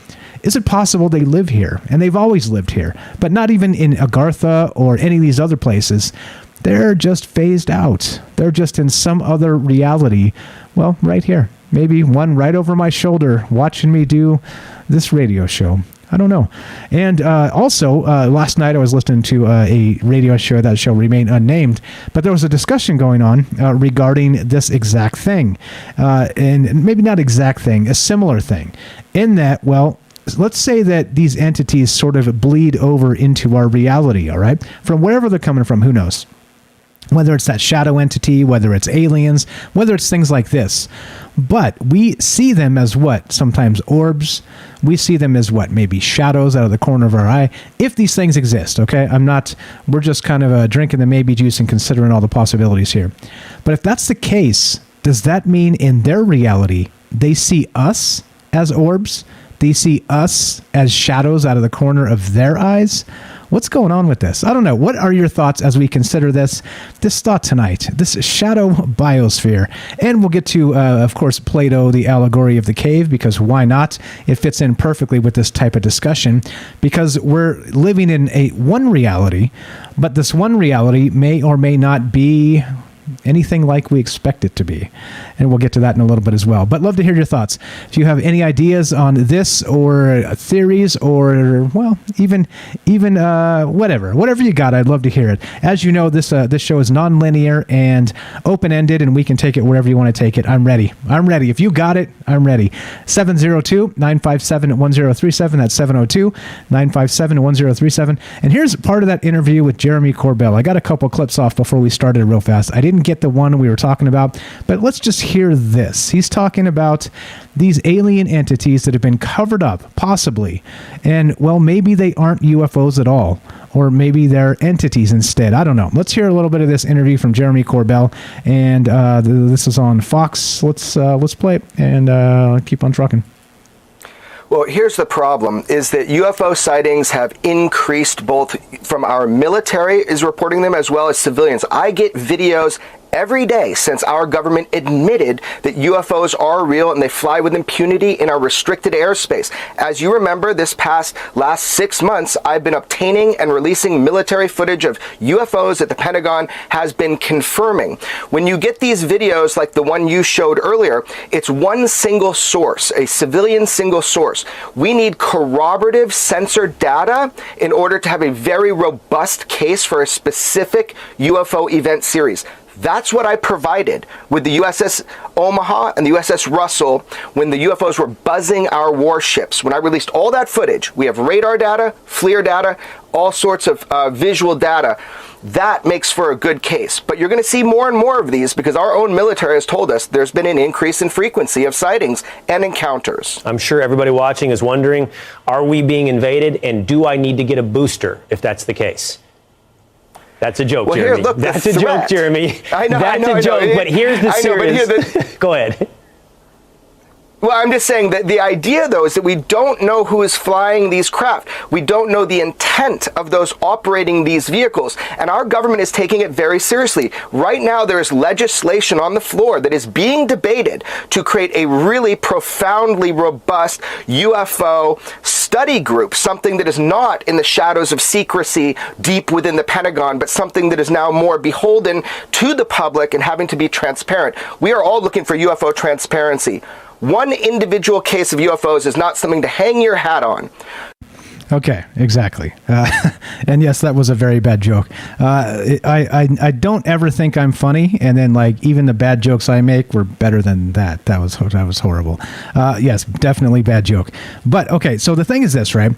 is it possible they live here? And they've always lived here, but not even in Agartha or any of these other places. They're just phased out. They're just in some other reality. Well, right here. Maybe one right over my shoulder watching me do this radio show. I don't know. And also, last night I was listening to a radio show that shall remain unnamed, but there was a discussion going on regarding this exact thing. And maybe not exact thing, a similar thing. In that, well, let's say that these entities sort of bleed over into our reality, all right? From wherever they're coming from, who knows? Whether it's that shadow entity, whether it's aliens, whether it's things like this. But we see them as what? Sometimes orbs. We see them as what? Maybe shadows out of the corner of our eye. If these things exist, okay? We're just kind of drinking the maybe juice and considering all the possibilities here. But if that's the case, does that mean in their reality, they see us as orbs? They see us as shadows out of the corner of their eyes? What's going on with this? I don't know. What are your thoughts as we consider this thought tonight, this Shadow Biosphere? And we'll get to, of course, Plato, the Allegory of the Cave, because why not? It fits in perfectly with this type of discussion, because we're living in one reality, but this one reality may or may not be anything like we expect it to be. And we'll get to that in a little bit as well. But love to hear your thoughts. If you have any ideas on this or theories or, well, even whatever you got, I'd love to hear it. As you know, this show is non-linear and open-ended, and we can take it wherever you want to take it. I'm ready. If you got it, I'm ready. 702-957-1037. That's 702-957-1037. And here's part of that interview with Jeremy Corbell. I got a couple clips off before we started real fast. I didn't get the one we were talking about, but let's just hear this. He's talking about these alien entities that have been covered up, possibly, and, well, maybe they aren't UFOs at all, or maybe they're entities instead. I don't know. Let's hear a little bit of this interview from Jeremy Corbell, and this is on Fox. Let's play it and keep on trucking. Well, here's the problem, is that UFO sightings have increased both from our military is reporting them as well as civilians. I get videos every day since our government admitted that UFOs are real and they fly with impunity in our restricted airspace. As you remember, this last 6 months, I've been obtaining and releasing military footage of UFOs that the Pentagon has been confirming. When you get these videos like the one you showed earlier, it's one single source, a civilian single source. We need corroborative sensor data in order to have a very robust case for a specific UFO event series. That's what I provided with the USS Omaha and the USS Russell when the UFOs were buzzing our warships. When I released all that footage, we have radar data, FLIR data, all sorts of visual data. That makes for a good case. But you're going to see more and more of these because our own military has told us there's been an increase in frequency of sightings and encounters. I'm sure everybody watching is wondering, are we being invaded, and do I need to get a booster if that's the case? That's a joke, Jeremy. That's a joke, Jeremy. I know. That's a joke, but here's the serious... Go ahead. Well, I'm just saying that the idea, though, is that we don't know who is flying these craft. We don't know the intent of those operating these vehicles. And our government is taking it very seriously. Right now, there is legislation on the floor that is being debated to create a really profoundly robust UFO study group, something that is not in the shadows of secrecy deep within the Pentagon, but something that is now more beholden to the public and having to be transparent. We are all looking for UFO transparency. One individual case of UFOs is not something to hang your hat on. Okay, exactly. And yes, that was a very bad joke. I don't ever think I'm funny, and then like even the bad jokes I make were better than that. That was horrible. Yes, definitely bad joke. But okay, so the thing is this, right?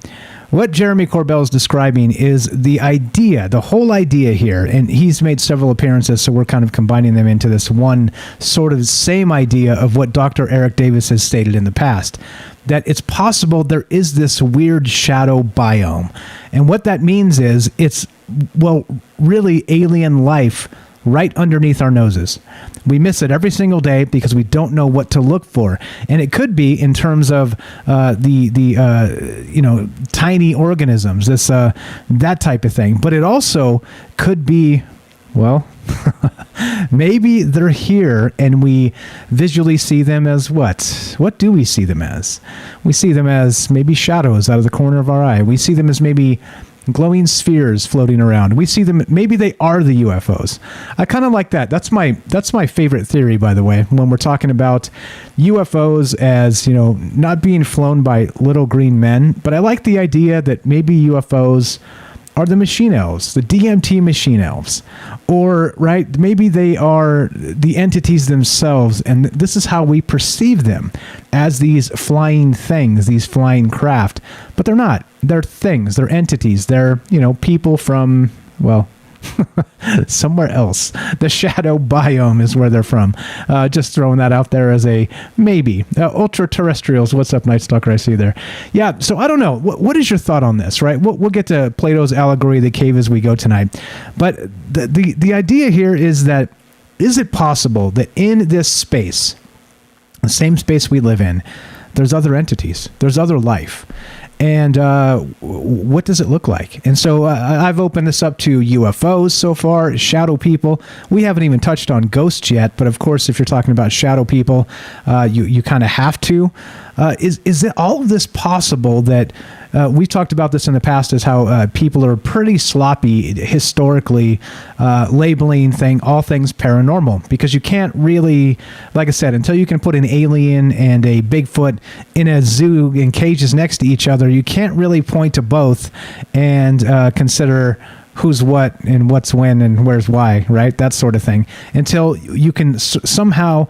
What Jeremy Corbell is describing is the idea, the whole idea here, and he's made several appearances, so we're kind of combining them into this one sort of same idea of what Dr. Eric Davis has stated in the past, that it's possible there is this weird shadow biome. And what that means is it's, well, really alien life right underneath our noses. We miss it every single day because we don't know what to look for. And it could be in terms of the tiny organisms, this that type of thing. But it also could be, well, maybe they're here and we visually see them as what? What do we see them as? We see them as maybe shadows out of the corner of our eye. We see them as maybe glowing spheres floating around. We see them, maybe they are the UFOs. I kind of like that. That's my favorite theory, by the way, when we're talking about UFOs as, you know, not being flown by little green men, but I like the idea that maybe UFOs are the machine elves, the DMT machine elves, or right, maybe they are the entities themselves, and this is how we perceive them, as these flying things, these flying craft, but they're not. They're things, they're entities, they're, you know, people from, well, somewhere else. The Shadow Biome is where they're from. Just throwing that out there as a maybe. Ultra-terrestrials, what's up, Night Stalker? I see you there. Yeah, so I don't know. What is your thought on this, right? We'll get to Plato's Allegory of the Cave as we go tonight. But the idea here is that, is it possible that in this space, the same space we live in, there's other entities, there's other life? And what does it look like? And so I've opened this up to UFOs so far, shadow people. We haven't even touched on ghosts yet, but of course, if you're talking about shadow people, you kind of have to. Is it all of this possible that we've talked about this in the past, is how people are pretty sloppy historically labeling all things paranormal, because you can't really, like I said, until you can put an alien and a Bigfoot in a zoo in cages next to each other, you can't really point to both and consider who's what and what's when and where's why, right? That sort of thing, until you can somehow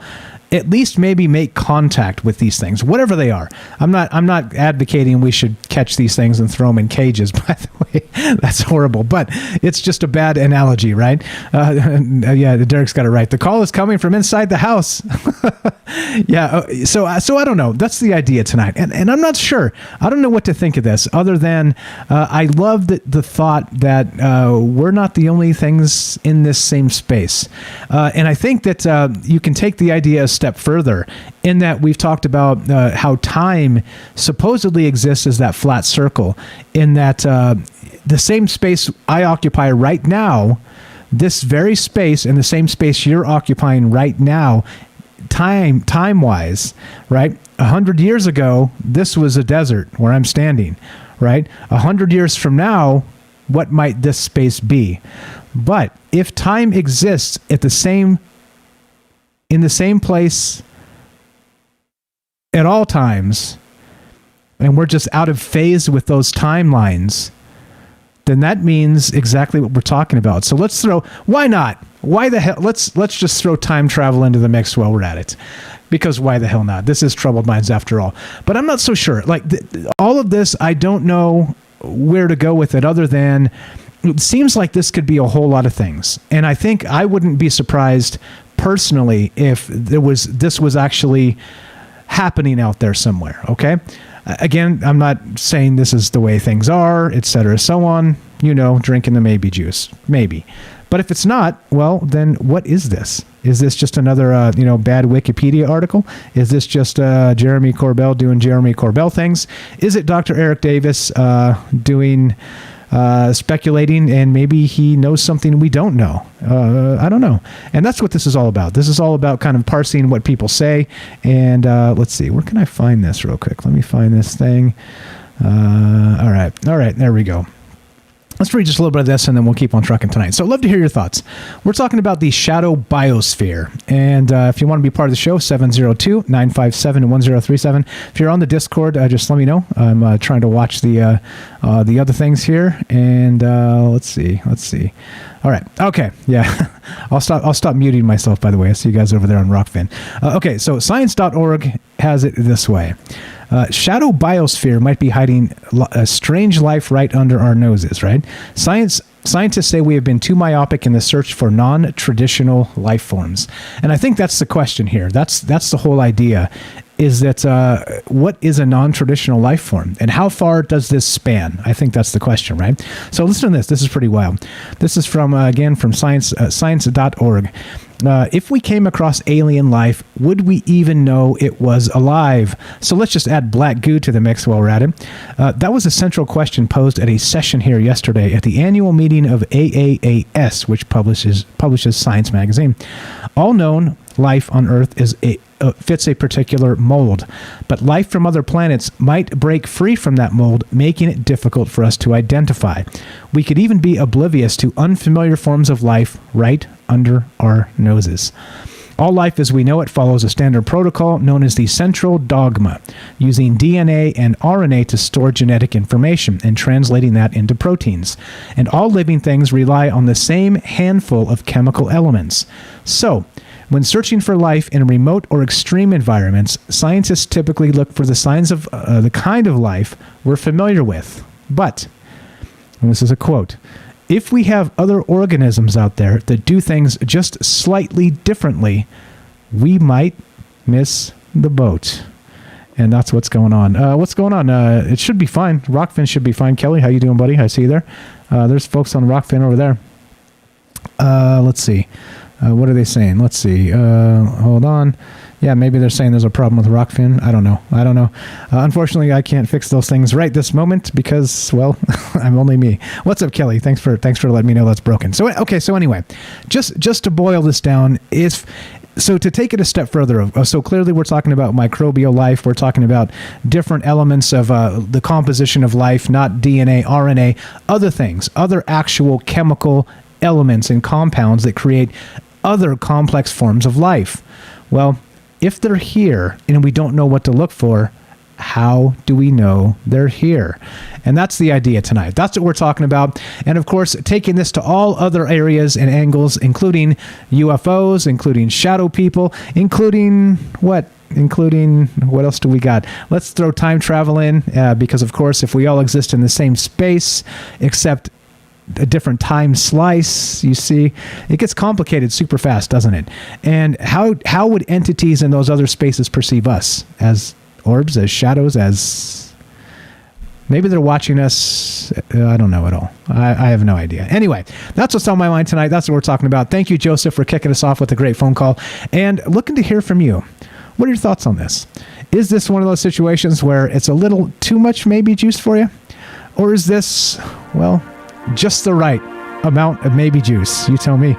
at least maybe make contact with these things, whatever they are. I'm not advocating we should catch these things and throw them in cages, by the way. That's horrible, but it's just a bad analogy, right? Yeah, Derek's got it right. The call is coming from inside the house. Yeah, so I don't know. That's the idea tonight. And I'm not sure. I don't know what to think of this, other than I love the thought that we're not the only things in this same space. And I think that you can take the idea a step further, in that we've talked about how time supposedly exists as that flat circle, in that the same space I occupy right now, this very space and the same space you're occupying right now, time-wise, right? 100 years ago, this was a desert where I'm standing, right? 100 years from now, what might this space be? But if time exists in the same place at all times, and we're just out of phase with those timelines, then that means exactly what we're talking about. So why not? Why the hell? Let's just throw time travel into the mix while we're at it. Because why the hell not? This is Troubled Minds after all. But I'm not so sure. Like all of this, I don't know where to go with it, other than it seems like this could be a whole lot of things. And I think I wouldn't be surprised personally if this was actually happening out there somewhere. Okay. Again, I'm not saying this is the way things are, etc., so on, drinking the maybe juice, maybe. But if it's not, well, then what is this? Is this just another, bad Wikipedia article? Is this just Jeremy Corbell doing Jeremy Corbell things? Is it Dr. Eric Davis doing speculating, and maybe he knows something we don't know? I don't know. And that's what this is all about. This is all about kind of parsing what people say. And let's see, where can I find this real quick? Let me find this thing. All right, there we go. Let's read just a little bit of this, and then we'll keep on trucking tonight. So I'd love to hear your thoughts. We're talking about the Shadow Biosphere. And if you want to be part of the show, 702-957-1037. If you're on the Discord, just let me know. I'm trying to watch the other things here. And let's see. All right. Okay. Yeah. I'll stop muting myself, by the way. I see you guys over there on Rockfin. Okay. So science.org has it this way. Shadow Biosphere might be hiding a strange life right under our noses, right? Scientists say we have been too myopic in the search for non-traditional life forms. And I think that's the question here. That's the whole idea, is that what is a non-traditional life form? And how far does this span? I think that's the question, right? So listen to this. This is pretty wild. This is from science.org. If we came across alien life, would we even know it was alive? So let's just add black goo to the mix while we're at it. That was a central question posed at a session here yesterday at the annual meeting of AAAS, which publishes Science magazine. All known life on Earth fits a particular mold, but life from other planets might break free from that mold, making it difficult for us to identify. We could even be oblivious to unfamiliar forms of life right under our noses. All life as we know it follows a standard protocol known as the central dogma, using DNA and RNA to store genetic information and translating that into proteins. And all living things rely on the same handful of chemical elements. So, when searching for life in remote or extreme environments, scientists typically look for the signs of the kind of life we're familiar with. But, and this is a quote, if we have other organisms out there that do things just slightly differently, we might miss the boat. And that's what's going on. What's going on? It should be fine. Rockfin should be fine. Kelly, how you doing, buddy? I see you there. There's folks on Rockfin over there. Let's see. What are they saying? Let's see. Hold on. Yeah, maybe they're saying there's a problem with Rockfin. I don't know. Unfortunately, I can't fix those things right this moment because, well, I'm only me. What's up, Kelly? Thanks for letting me know that's broken. So, okay. So anyway, just to boil this down, so to take it a step further, so clearly we're talking about microbial life. We're talking about different elements of the composition of life, not DNA, RNA, other things, other actual chemical elements and compounds that create other complex forms of life. Well, if they're here and we don't know what to look for, how do we know they're here? And that's the idea tonight. That's what we're talking about. And of course, taking this to all other areas and angles, including UFOs, including shadow people, including what else do we got? Let's throw time travel in, because of course, if we all exist in the same space, except a different time slice, you see, it gets complicated super fast, doesn't it? And how would entities in those other spaces perceive us? As orbs, as shadows, as maybe they're watching us? I don't know at all. I have no idea. Anyway, that's what's on my mind tonight. That's what we're talking about. Thank you, Joseph, for kicking us off with a great phone call, and looking to hear from you. What are your thoughts on this? Is this one of those situations where it's a little too much maybe juice for you? Or is this, well, just the right amount of maybe juice? You tell me.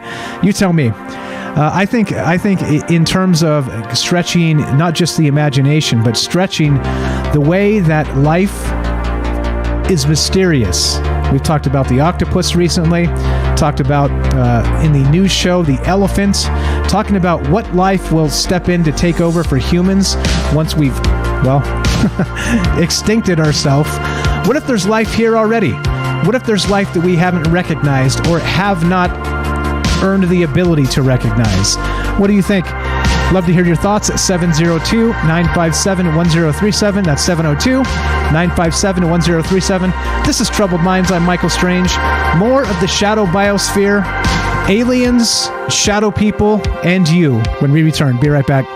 I think in terms of stretching not just the imagination, but stretching the way that life is mysterious. We've talked about the octopus recently, talked about in the news show the elephant, talking about what life will step in to take over for humans once we've, well, extincted ourselves. What if there's life here already? What if there's life that we haven't recognized or have not earned the ability to recognize? What do you think? Love to hear your thoughts at 702-957-1037. That's 702-957-1037. This is Troubled Minds. I'm Michael Strange. More of the Shadow Biosphere, aliens, shadow people, and you when we return. Be right back.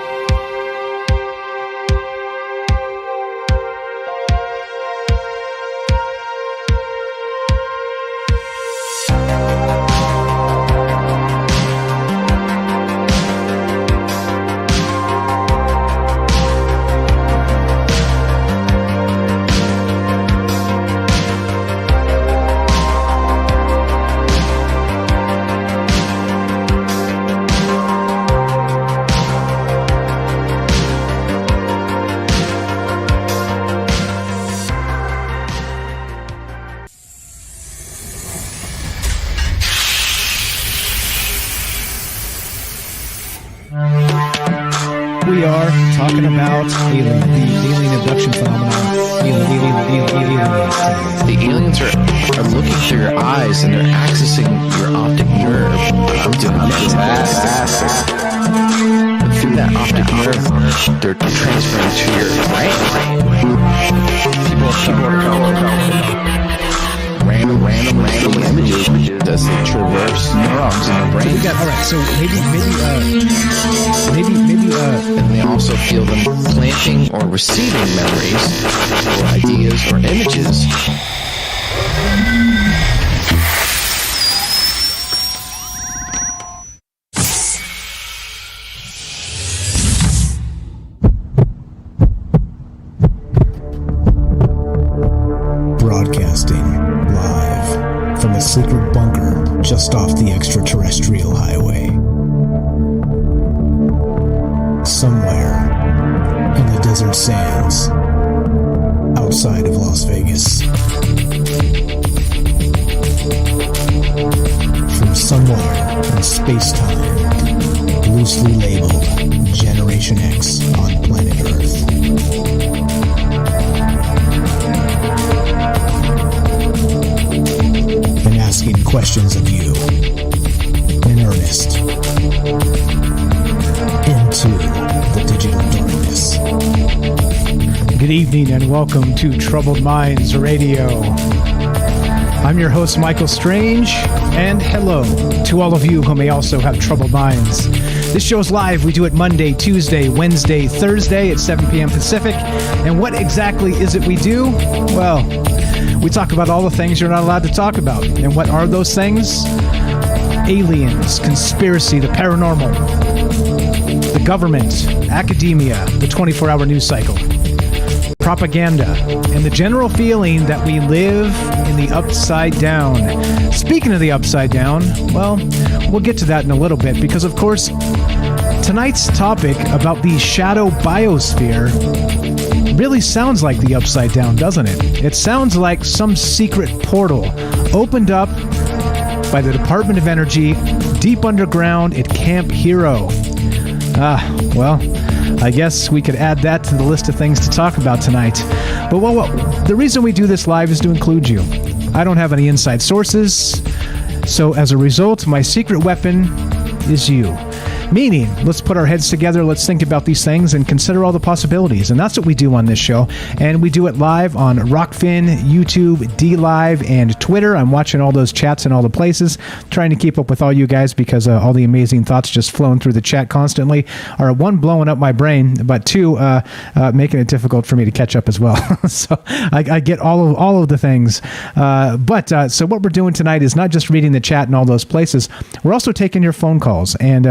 we are talking about the alien abduction phenomenon. Aliens. The aliens are looking through your eyes and they're accessing your optic nerve. I'm doing that. Through that optic nerve, they're transferring to your brain. People are random images as they traverse neurons in the brain. All right, so maybe, and they also feel them planting or receiving memories or ideas or images. Broadcasting live from a secret bunker just off the extraterrestrial highway. Somewhere in the desert sands outside of Las Vegas. From somewhere in space-time, loosely labeled Generation X on planet Earth. And asking questions of you in earnest into the digital darkness. good evening and welcome to Troubled Minds Radio. I'm your host, Michael Strange, and hello to all of you who may also have troubled minds. This show is live. We do it Monday, Tuesday, Wednesday, Thursday at 7 p.m. Pacific. And what exactly is it we do? Well, we talk about all the things you're not allowed to talk about. And what are those things? Aliens, conspiracy, the paranormal, the government, academia, the 24-hour news cycle, propaganda, and the general feeling that we live in the upside down. Speaking of the upside down, well, we'll get to that in a little bit because, of course, tonight's topic about the Shadow Biosphere really sounds like the upside down, doesn't it? It sounds like some secret portal opened up by the Department of Energy deep underground at Camp Hero. Well, I guess we could add that to the list of things to talk about tonight. But the reason we do this live is to include you. I don't have any inside sources, so as a result, my secret weapon is you. Meaning, let's put our heads together, let's think about these things and consider all the possibilities. And that's what we do on this show. And we do it live on Rockfin, YouTube, DLive, and Twitter. I'm watching all those chats in all the places, trying to keep up with all you guys because all the amazing thoughts just flowing through the chat constantly are, one, blowing up my brain, but two, making it difficult for me to catch up as well. So I get all of the things. So what we're doing tonight is not just reading the chat in all those places. We're also taking your phone calls and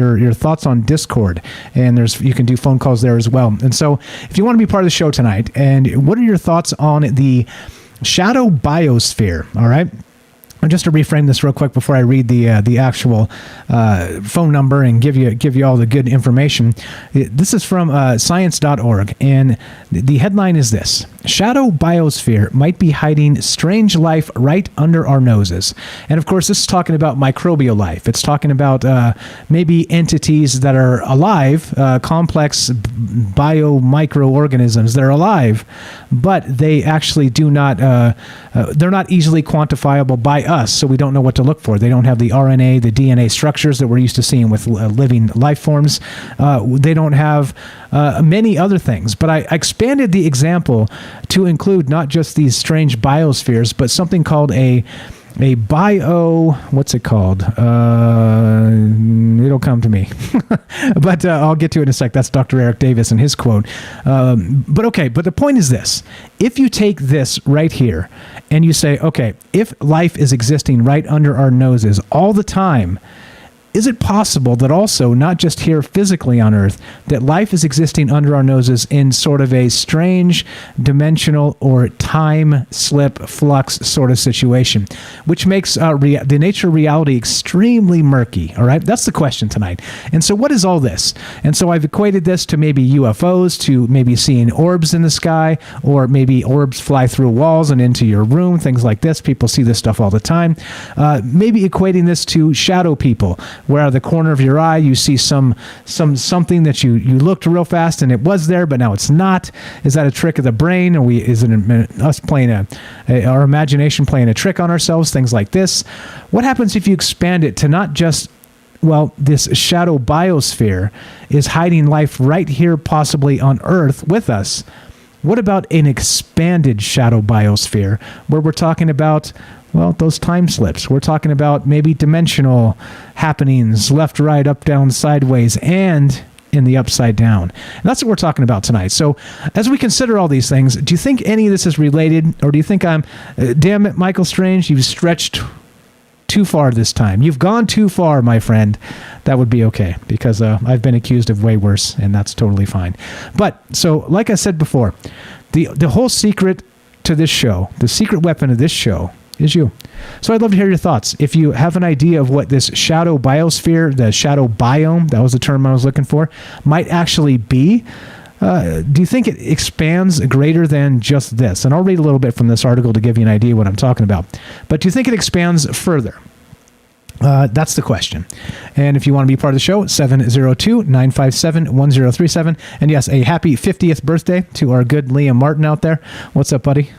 your thoughts on Discord, and you can do phone calls there as well. And so if you want to be part of the show tonight, and what are your thoughts on the Shadow Biosphere? All right. And just to reframe this real quick before I read the actual phone number and give you all the good information, this is from science.org, and the headline is this: Shadow Biosphere might be hiding strange life right under our noses. And of course, this is talking about microbial life. It's talking about maybe entities that are alive, complex biomicroorganisms that are alive, but they actually do not, they're not easily quantifiable by us, so we don't know what to look for. They don't have the RNA, the DNA structures that we're used to seeing with living life forms. They don't have many other things. But I expanded the example to include not just these strange biospheres, but something called a what's it called? It'll come to me. But I'll get to it in a sec. That's Dr. Eric Davis and his quote. But the point is this. If you take this right here and you say, okay, if life is existing right under our noses all the time, is it possible that also, not just here physically on Earth, that life is existing under our noses in sort of a strange dimensional or time slip flux sort of situation, which makes the nature of reality extremely murky, all right? That's the question tonight. And so what is all this? And so I've equated this to maybe UFOs, to maybe seeing orbs in the sky, or maybe orbs fly through walls and into your room, things like this. People see this stuff all the time. Maybe equating this to shadow people. where out of the corner of your eye you see something that you looked real fast and it was there, but now it's not? Is that a trick of the brain? Is it us playing our imagination playing a trick on ourselves? Things like this. What happens if you expand it to not just, well, this shadow biosphere is hiding life right here, possibly on Earth with us? What about an expanded shadow biosphere where we're talking about, well, those time slips? We're talking about maybe dimensional happenings, left, right, up, down, sideways, and in the upside down. And that's what we're talking about tonight. So as we consider all these things, do you think any of this is related? Or do you think damn it, Michael Strange, you've stretched too far this time. You've gone too far, my friend. That would be okay, because I've been accused of way worse, and that's totally fine. But, so, like I said before, the whole secret to this show, the secret weapon of this show, is you. So I'd love to hear your thoughts. If you have an idea of what this shadow biosphere, the shadow biome, that was the term I was looking for, might actually be, do you think it expands greater than just this? And I'll read a little bit from this article to give you an idea what I'm talking about. But do you think it expands further? That's the question. And if you want to be part of the show, 702-957-1037. And yes, a happy 50th birthday to our good Liam Martin out there. What's up, buddy?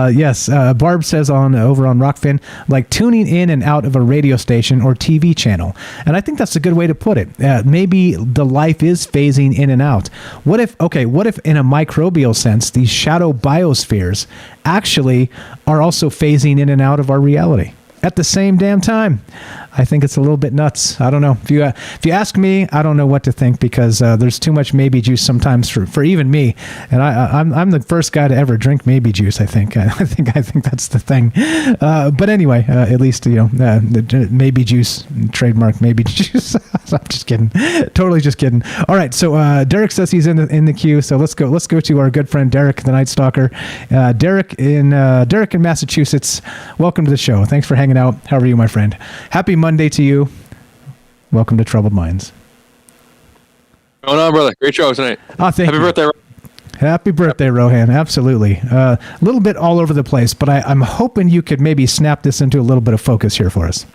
Yes, Barb says over on Rockfin, like tuning in and out of a radio station or TV channel. And I think that's a good way to put it. Maybe the life is phasing in and out. What if in a microbial sense, these shadow biospheres actually are also phasing in and out of our reality at the same damn time? I think it's a little bit nuts. I don't know. If you ask me, I don't know what to think, because there's too much maybe juice sometimes for even me. And I'm the first guy to ever drink maybe juice. I think that's the thing. But anyway, at least the maybe juice trademark maybe juice. I'm just kidding. Totally just kidding. All right. So Derek says he's in the queue. So let's go to our good friend Derek, the Night Stalker. Derek in Massachusetts. Welcome to the show. Thanks for hanging out. How are you, my friend? Happy Monday to you. Welcome to Troubled Minds. What's going on, brother? Great show tonight. Oh, thank you. Happy birthday. Happy birthday, Rohan. Absolutely. A little bit all over the place, but I'm hoping you could maybe snap this into a little bit of focus here for us.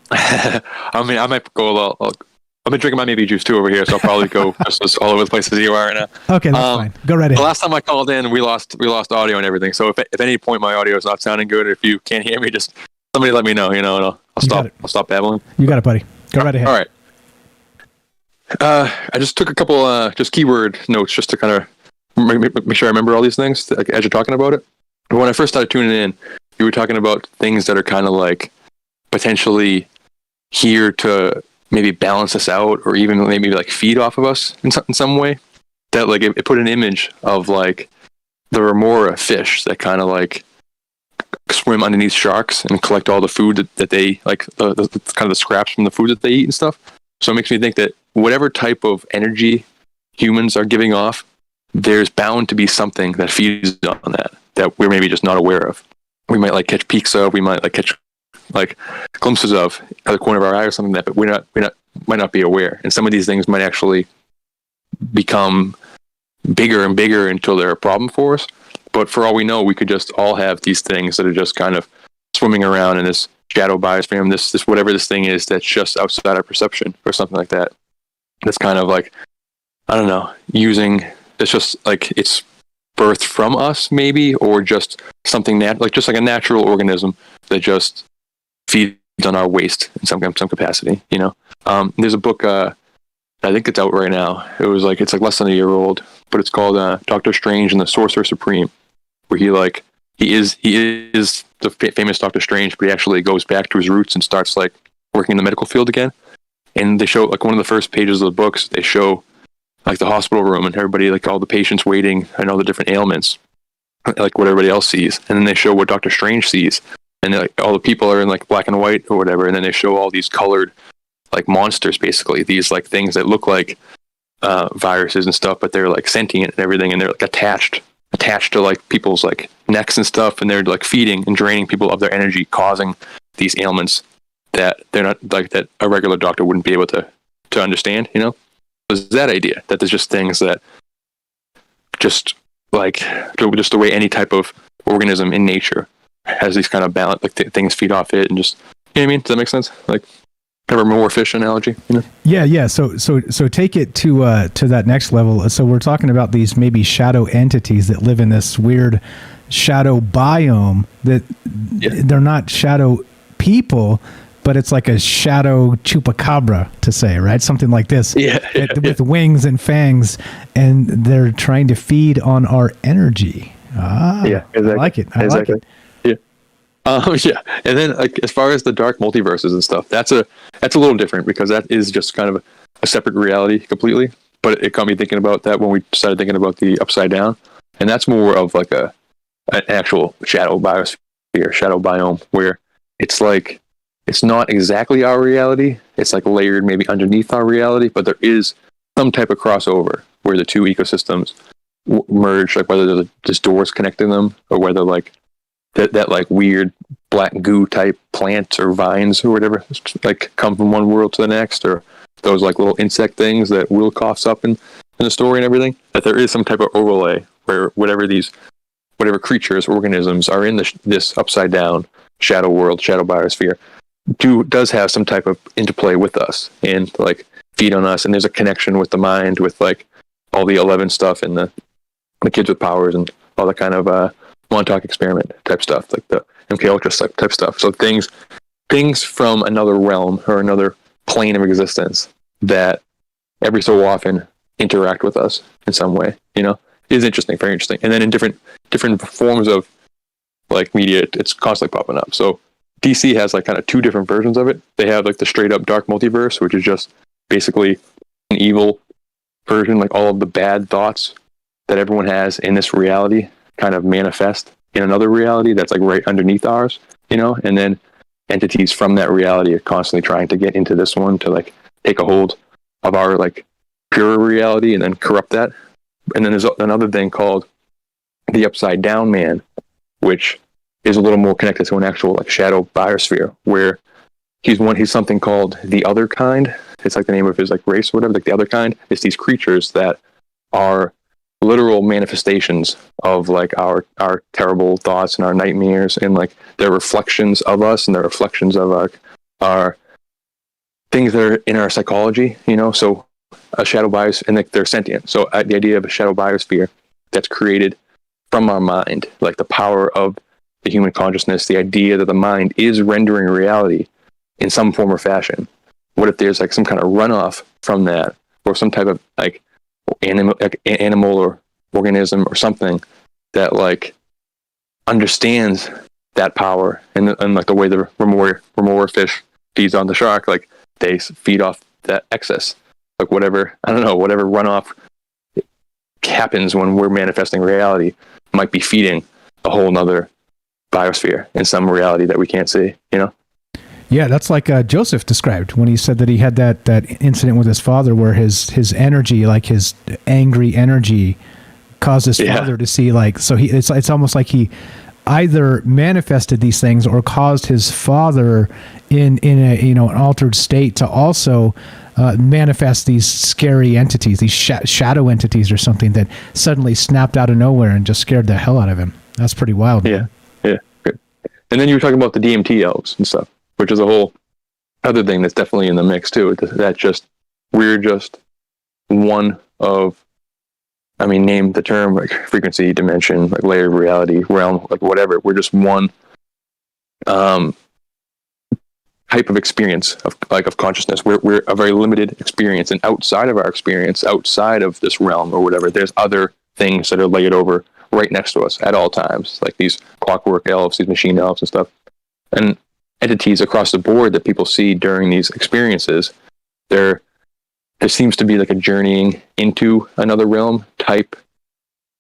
I mean, I might go a little. I've been drinking my maybe juice too over here, so I'll probably go just all over the place as you are right now. Okay, that's fine. Go right ahead. The last time I called in, we lost audio and everything. So if at any point my audio is not sounding good, or if you can't hear me, just somebody let me know. And I'll stop babbling. You got it, buddy. Go right ahead. All right. I just took a couple just keyword notes just to kind of make sure I remember all these things as you're talking about it. But when I first started tuning in, you were talking about things that are kind of like potentially here to maybe balance us out, or even maybe like feed off of us in some way. That like it put an image of like the remora fish that kind of like swim underneath sharks and collect all the food that they like, the kind of the scraps from the food that they eat and stuff. So it makes me think that whatever type of energy humans are giving off, there's bound to be something that feeds on that we're maybe just not aware of. We might like catch peeks of, we might like catch like glimpses of at the corner of our eye or something like that, but might not be aware. And some of these things might actually become bigger and bigger until they're a problem for us. But for all we know, we could just all have these things that are just kind of swimming around in this shadow biosphere, this whatever this thing is that's just outside our perception or something like that. That's kind of like, I don't know, it's just like it's birthed from us maybe, or just something just like a natural organism that just feeds on our waste in some capacity. There's a book, I think it's out right now. It's like less than a year old, but it's called Doctor Strange and the Sorcerer Supreme, where he is the famous Doctor Strange, but he actually goes back to his roots and starts like working in the medical field again. And they show like one of the first pages of the books, they show like the hospital room and everybody, like all the patients waiting and all the different ailments, like what everybody else sees. And then they show what Doctor Strange sees. And like all the people are in like black and white or whatever. And then they show all these colored like monsters, basically these like things that look like viruses and stuff, but they're like sentient and everything. And they're like attached to like people's like necks and stuff. And they're like feeding and draining people of their energy, causing these ailments that they're not like, that a regular doctor wouldn't be able to understand, There's that idea that there's just things that just like, just the way any type of organism in nature has these kind of balance, like things feed off it, and just, what I mean? Does that make sense? Like, kind of a more fish analogy, you know? Yeah. So take it to that next level. So we're talking about these maybe shadow entities that live in this weird shadow biome that they're not shadow people, but it's like a shadow chupacabra, to say, right? Something like this. With wings and fangs, and they're trying to feed on our energy. Exactly. I like it. I like it. Yeah, and then like as far as the dark multiverses and stuff, that's a little different because that is just kind of a separate reality completely. But it got me thinking about that when we started thinking about the upside down, and that's more of like an actual shadow biosphere, shadow biome, where it's like it's not exactly our reality. It's like layered maybe underneath our reality, but there is some type of crossover where the two ecosystems merge, like whether there's doors connecting them or whether like that like weird black goo type plants or vines or whatever like come from one world to the next, or those like little insect things that Will coughs up in the story and everything, that there is some type of overlay where whatever creatures, organisms are in this upside down shadow world, shadow biosphere, does have some type of interplay with us and like feed on us, and there's a connection with the mind, with like all the 11 stuff and the kids with powers and all that kind of Montauk experiment type stuff, like the MK Ultra type stuff. So things from another realm or another plane of existence that every so often interact with us in some way, you know, is interesting, very interesting. And then in different forms of like media, it's constantly popping up. So DC has like kind of two different versions of it. They have like the straight up dark multiverse, which is just basically an evil version, like all of the bad thoughts that everyone has in this reality kind of manifest in another reality that's like right underneath ours, you know, and then entities from that reality are constantly trying to get into this one to like take a hold of our like pure reality and then corrupt that. And then there's another thing called the upside down man, which is a little more connected to an actual like shadow biosphere, where he's something called the other kind. It's like the name of his like race or whatever, like the other kind. It's these creatures that are literal manifestations of like our terrible thoughts and our nightmares, and like they're reflections of us and they're reflections of our things that are in our psychology, you know. So a shadow biosphere, and like they're sentient. So the idea of a shadow biosphere that's created from our mind, like the power of the human consciousness, the idea that the mind is rendering reality in some form or fashion. What if there's like some kind of runoff from that, or some type of like animal or organism or something that like understands that power, and like the way the remora fish feeds on the shark, like they feed off that excess, like whatever runoff happens when we're manifesting reality might be feeding a whole nother biosphere in some reality that we can't see, you know? Yeah, that's like Joseph described when he said that he had that incident with his father where his energy, like his angry energy, caused his father to see like, so it's almost like he either manifested these things or caused his father in a an altered state to also manifest these scary entities, these shadow entities or something that suddenly snapped out of nowhere and just scared the hell out of him. That's pretty wild. Yeah. Good. And then you were talking about the DMT elves and stuff, which is a whole other thing that's definitely in the mix too. We're just one of, I mean, name the term, like frequency, dimension, like layer of reality, realm, like whatever. We're just one type of experience of consciousness. We're a very limited experience, and outside of our experience, outside of this realm or whatever, there's other things that are layered over right next to us at all times, like these clockwork elves, these machine elves and stuff, and entities across the board that people see during these experiences. There seems to be like a journeying into another realm type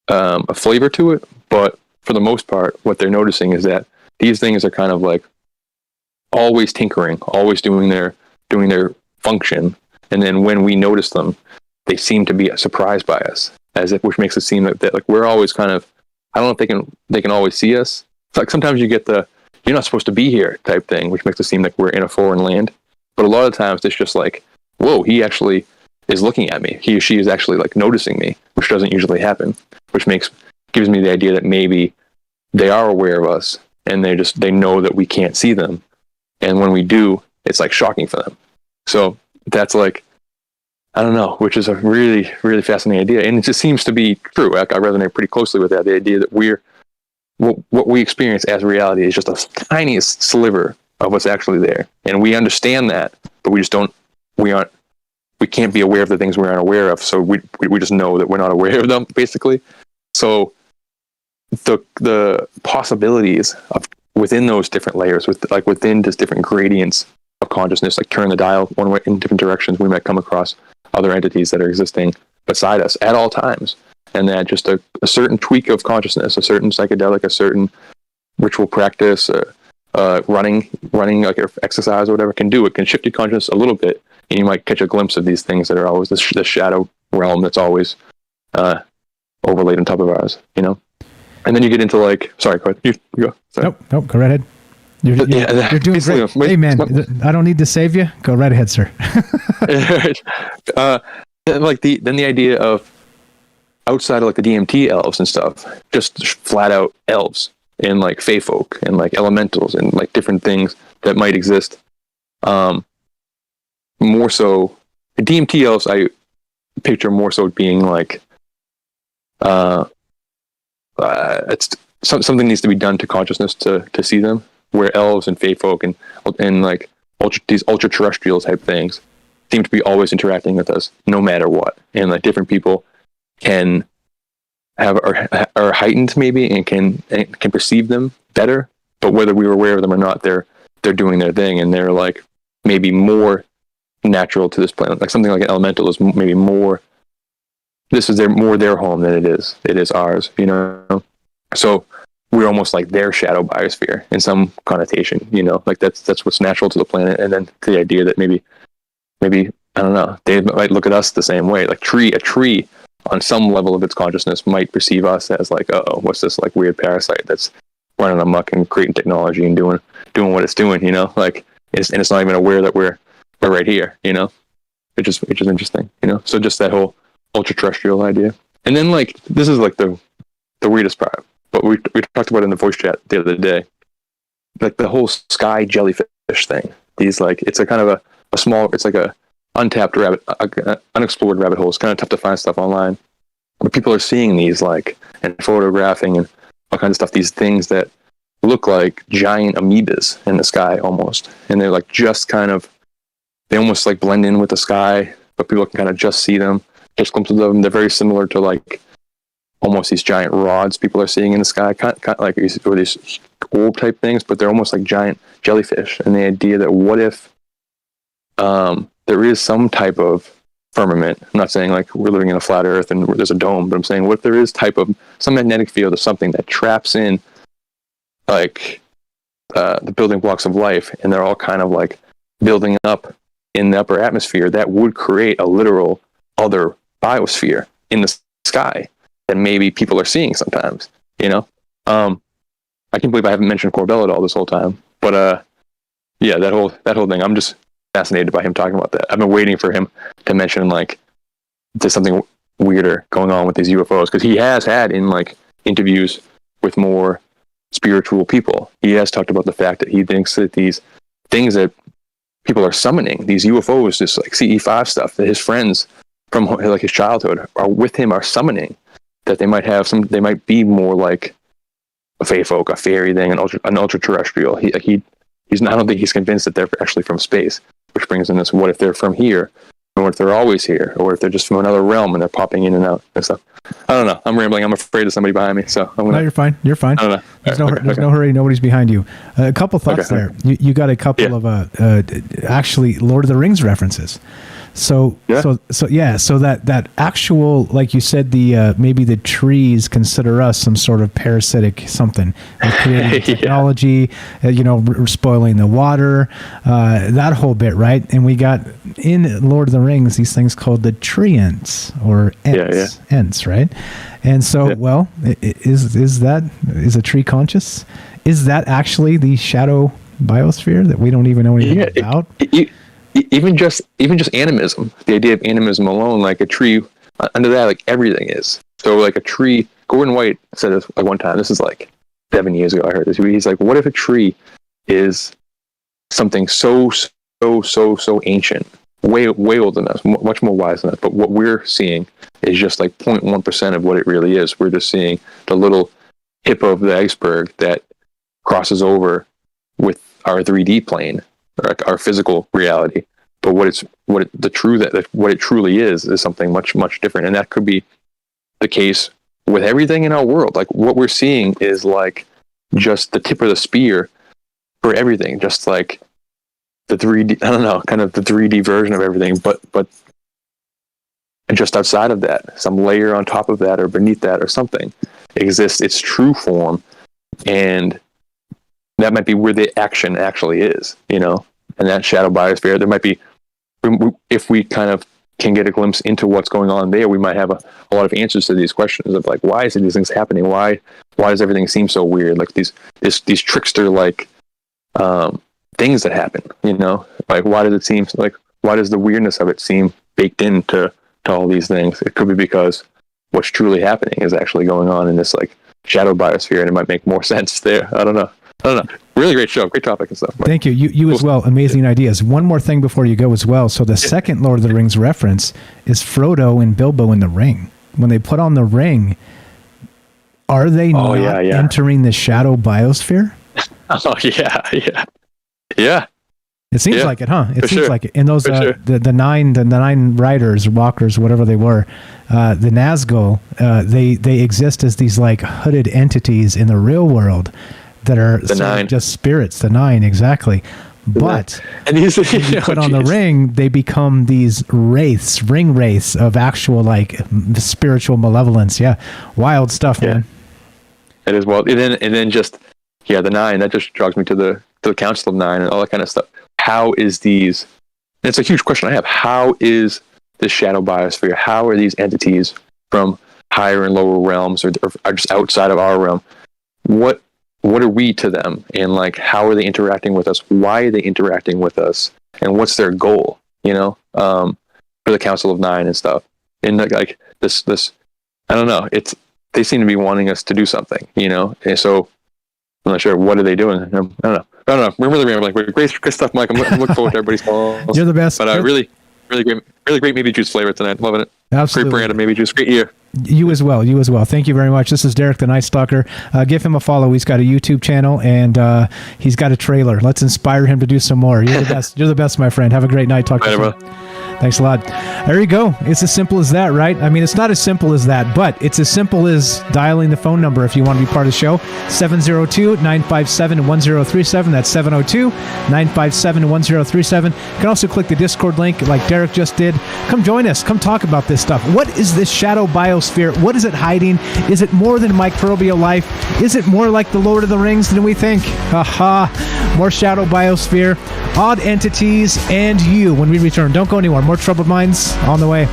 a flavor to it, but for the most part, what they're noticing is that these things are kind of like always tinkering, always doing their function, and then when we notice them, they seem to be surprised by us, which makes it seem that like we're always kind of, I don't know if they can always see us. It's like sometimes you get the "you're not supposed to be here" type thing, which makes it seem like we're in a foreign land. But a lot of times it's just like, whoa, he actually is looking at me. He or she is actually like noticing me, which doesn't usually happen, which gives me the idea that maybe they are aware of us and they know that we can't see them. and when we do, it's like shocking for them. So that's like, I don't know, which is a really, really fascinating idea, and it just seems to be true. I resonate pretty closely with that. The idea that what we experience as reality is just a tiniest sliver of what's actually there, and we understand that, but we can't be aware of the things we're unaware of. So we just know that we're not aware of them, basically. So the possibilities of within those different layers, within just different gradients of consciousness, like turn the dial one way in different directions, we might come across other entities that are existing beside us at all times, and that just a certain tweak of consciousness, a certain psychedelic, a certain ritual practice, running like exercise or whatever can do. It can shift your consciousness a little bit, and you might catch a glimpse of these things that are always the shadow realm that's always overlaid on top of ours, you know. And then you get into like, sorry, go ahead. You go. Sorry. Nope, go right ahead. You're doing great. Hey, man, I don't need to save you. Go right ahead, sir. Then the idea of outside of like the DMT elves and stuff, just flat out elves and like fae folk and like elementals and like different things that might exist. More so, DMT elves, I picture more so being like, it's something needs to be done to consciousness to see them. Where elves and fae folk and like these ultra terrestrial type things seem to be always interacting with us no matter what, and like different people can are heightened maybe and can perceive them better, but whether we were aware of them or not, they're doing their thing, and they're like maybe more natural to this planet. Like something like an elemental is maybe more. This is their home than it is ours, you know. So we're almost like their shadow biosphere in some connotation, you know, like that's what's natural to the planet. And then the idea that maybe I don't know, they might look at us the same way. Like a tree on some level of its consciousness might perceive us as like, oh, what's this like weird parasite that's running amok and creating technology and doing what it's doing, you know, like it's not even aware that we're right here, you know, which is interesting, you know. So just that whole ultra terrestrial idea. And then like this is like the weirdest part. But we talked about it in the voice chat the other day, like the whole sky jellyfish thing. These like, it's a kind of a small, it's like a untapped unexplored rabbit hole. It's kind of tough to find stuff online, but people are seeing these like and photographing and all kinds of stuff. These things that look like giant amoebas in the sky almost, and they're like just kind of, they almost like blend in with the sky, but people can kind of just see them, catch glimpses of them. They're very similar to like almost these giant rods people are seeing in the sky, kind of like these orb type things, but they're almost like giant jellyfish. And the idea that what if there is some type of firmament. I'm not saying like we're living in a flat earth and there's a dome, but I'm saying what if there is type of some magnetic field or something that traps in like the building blocks of life, and they're all kind of like building up in the upper atmosphere that would create a literal other biosphere in the sky that maybe people are seeing sometimes, you know? I can't believe I haven't mentioned Corbell at all this whole time, but yeah, that whole thing, I'm just fascinated by him talking about that. I've been waiting for him to mention like there's something weirder going on with these UFOs, because he has had in like interviews with more spiritual people, he has talked about the fact that he thinks that these things that people are summoning, these UFOs, this like CE5 stuff that his friends from like his childhood are with him are summoning, that they might have some, they might be more like a fae folk, a fairy thing, an ultra terrestrial. He's not, I don't think he's convinced that they're actually from space, which brings in this: what if they're from here, or what if they're always here, or if they're just from another realm and they're popping in and out and stuff. I don't know. I'm rambling. I'm afraid of somebody behind me, so I'm gonna. No, you're fine. You're fine. I don't know. There's no hurry. Nobody's behind you. A couple thoughts there. You got a couple of actually Lord of the Rings references. So that actual, like you said, the maybe the trees consider us some sort of parasitic something, like creating technology, spoiling the water, that whole bit, right? And we got in Lord of the Rings these things called the treants or ents, right? And so, well, is a tree conscious? Is that actually the shadow biosphere that we don't even know anything about? Even just animism, the idea of animism alone, like a tree, under that, like everything is. So like a tree, Gordon White said this like one time, this is like 7 years ago I heard this, he's like, what if a tree is something so ancient, way older than us, much more wise than us. But what we're seeing is just like 0.1% of what it really is. We're just seeing the little tip of the iceberg that crosses over with our 3D plane, or our physical reality. But what it truly is something much different. And that could be the case with everything in our world. Like what we're seeing is like just the tip of the spear for everything, just like the 3D, I don't know, kind of the 3D version of everything, but just outside of that, some layer on top of that or beneath that or something exists its true form, and that might be where the action actually is, and that shadow biosphere, there might be, if we kind of can get a glimpse into what's going on there, we might have a lot of answers to these questions of like, why is these things happening? Why does everything seem so weird? Like these trickster like things that happen, like why does the weirdness of it seem baked into all these things? It could be because what's truly happening is actually going on in this like shadow biosphere, and it might make more sense there. I don't know. Really great show, great topic and stuff. Thank you. You as well. Amazing ideas. One more thing before you go as well. So the second Lord of the Rings reference is Frodo and Bilbo in the ring. When they put on the ring, are they entering the shadow biosphere? Oh yeah. It seems like it, huh? It seems like it. And those the nine riders, walkers, whatever they were, the Nazgul, they exist as these like hooded entities in the real world that are just spirits. The nine, exactly. But when you put on the ring, they become these ring wraiths of actual like spiritual malevolence. Yeah, wild stuff, man. It is wild. And then just the nine, that just drags me to the Council of Nine and all that kind of stuff. How is these? And it's a huge question I have. How is this shadow biosphere? How are these entities from higher and lower realms, or are just outside of our realm? What are we to them? And like, how are they interacting with us? Why are they interacting with us? And what's their goal? For the Council of Nine and stuff. And like this, I don't know. They seem to be wanting us to do something, And so I'm not sure. What are they doing? I don't know. We're really rambling. Great stuff, Mike. I'm looking forward to everybody's calls. You're the best. But really great Maybe Juice flavor tonight. Loving it. Absolutely. Great brand of Maybe Juice. Great year. You as well. Thank you very much. This is Derek the Night Stalker. Give him a follow. He's got a YouTube channel, and he's got a trailer. Let's inspire him to do some more. You're the best. You're the best, my friend. Have a great night. Talk to you soon. Thanks a lot. There you go. It's as simple as that, right? I mean, it's not as simple as that, but it's as simple as dialing the phone number if you want to be part of the show. 702-957-1037. That's 702-957-1037. You can also click the Discord link like Derek just did. Come join us. Come talk about this stuff. What is this shadow biosphere? What is it hiding? Is it more than microbial life? Is it more like the Lord of the Rings than we think? More shadow biosphere, odd entities, and you when we return. Don't go anywhere. More Troubled Minds on the way.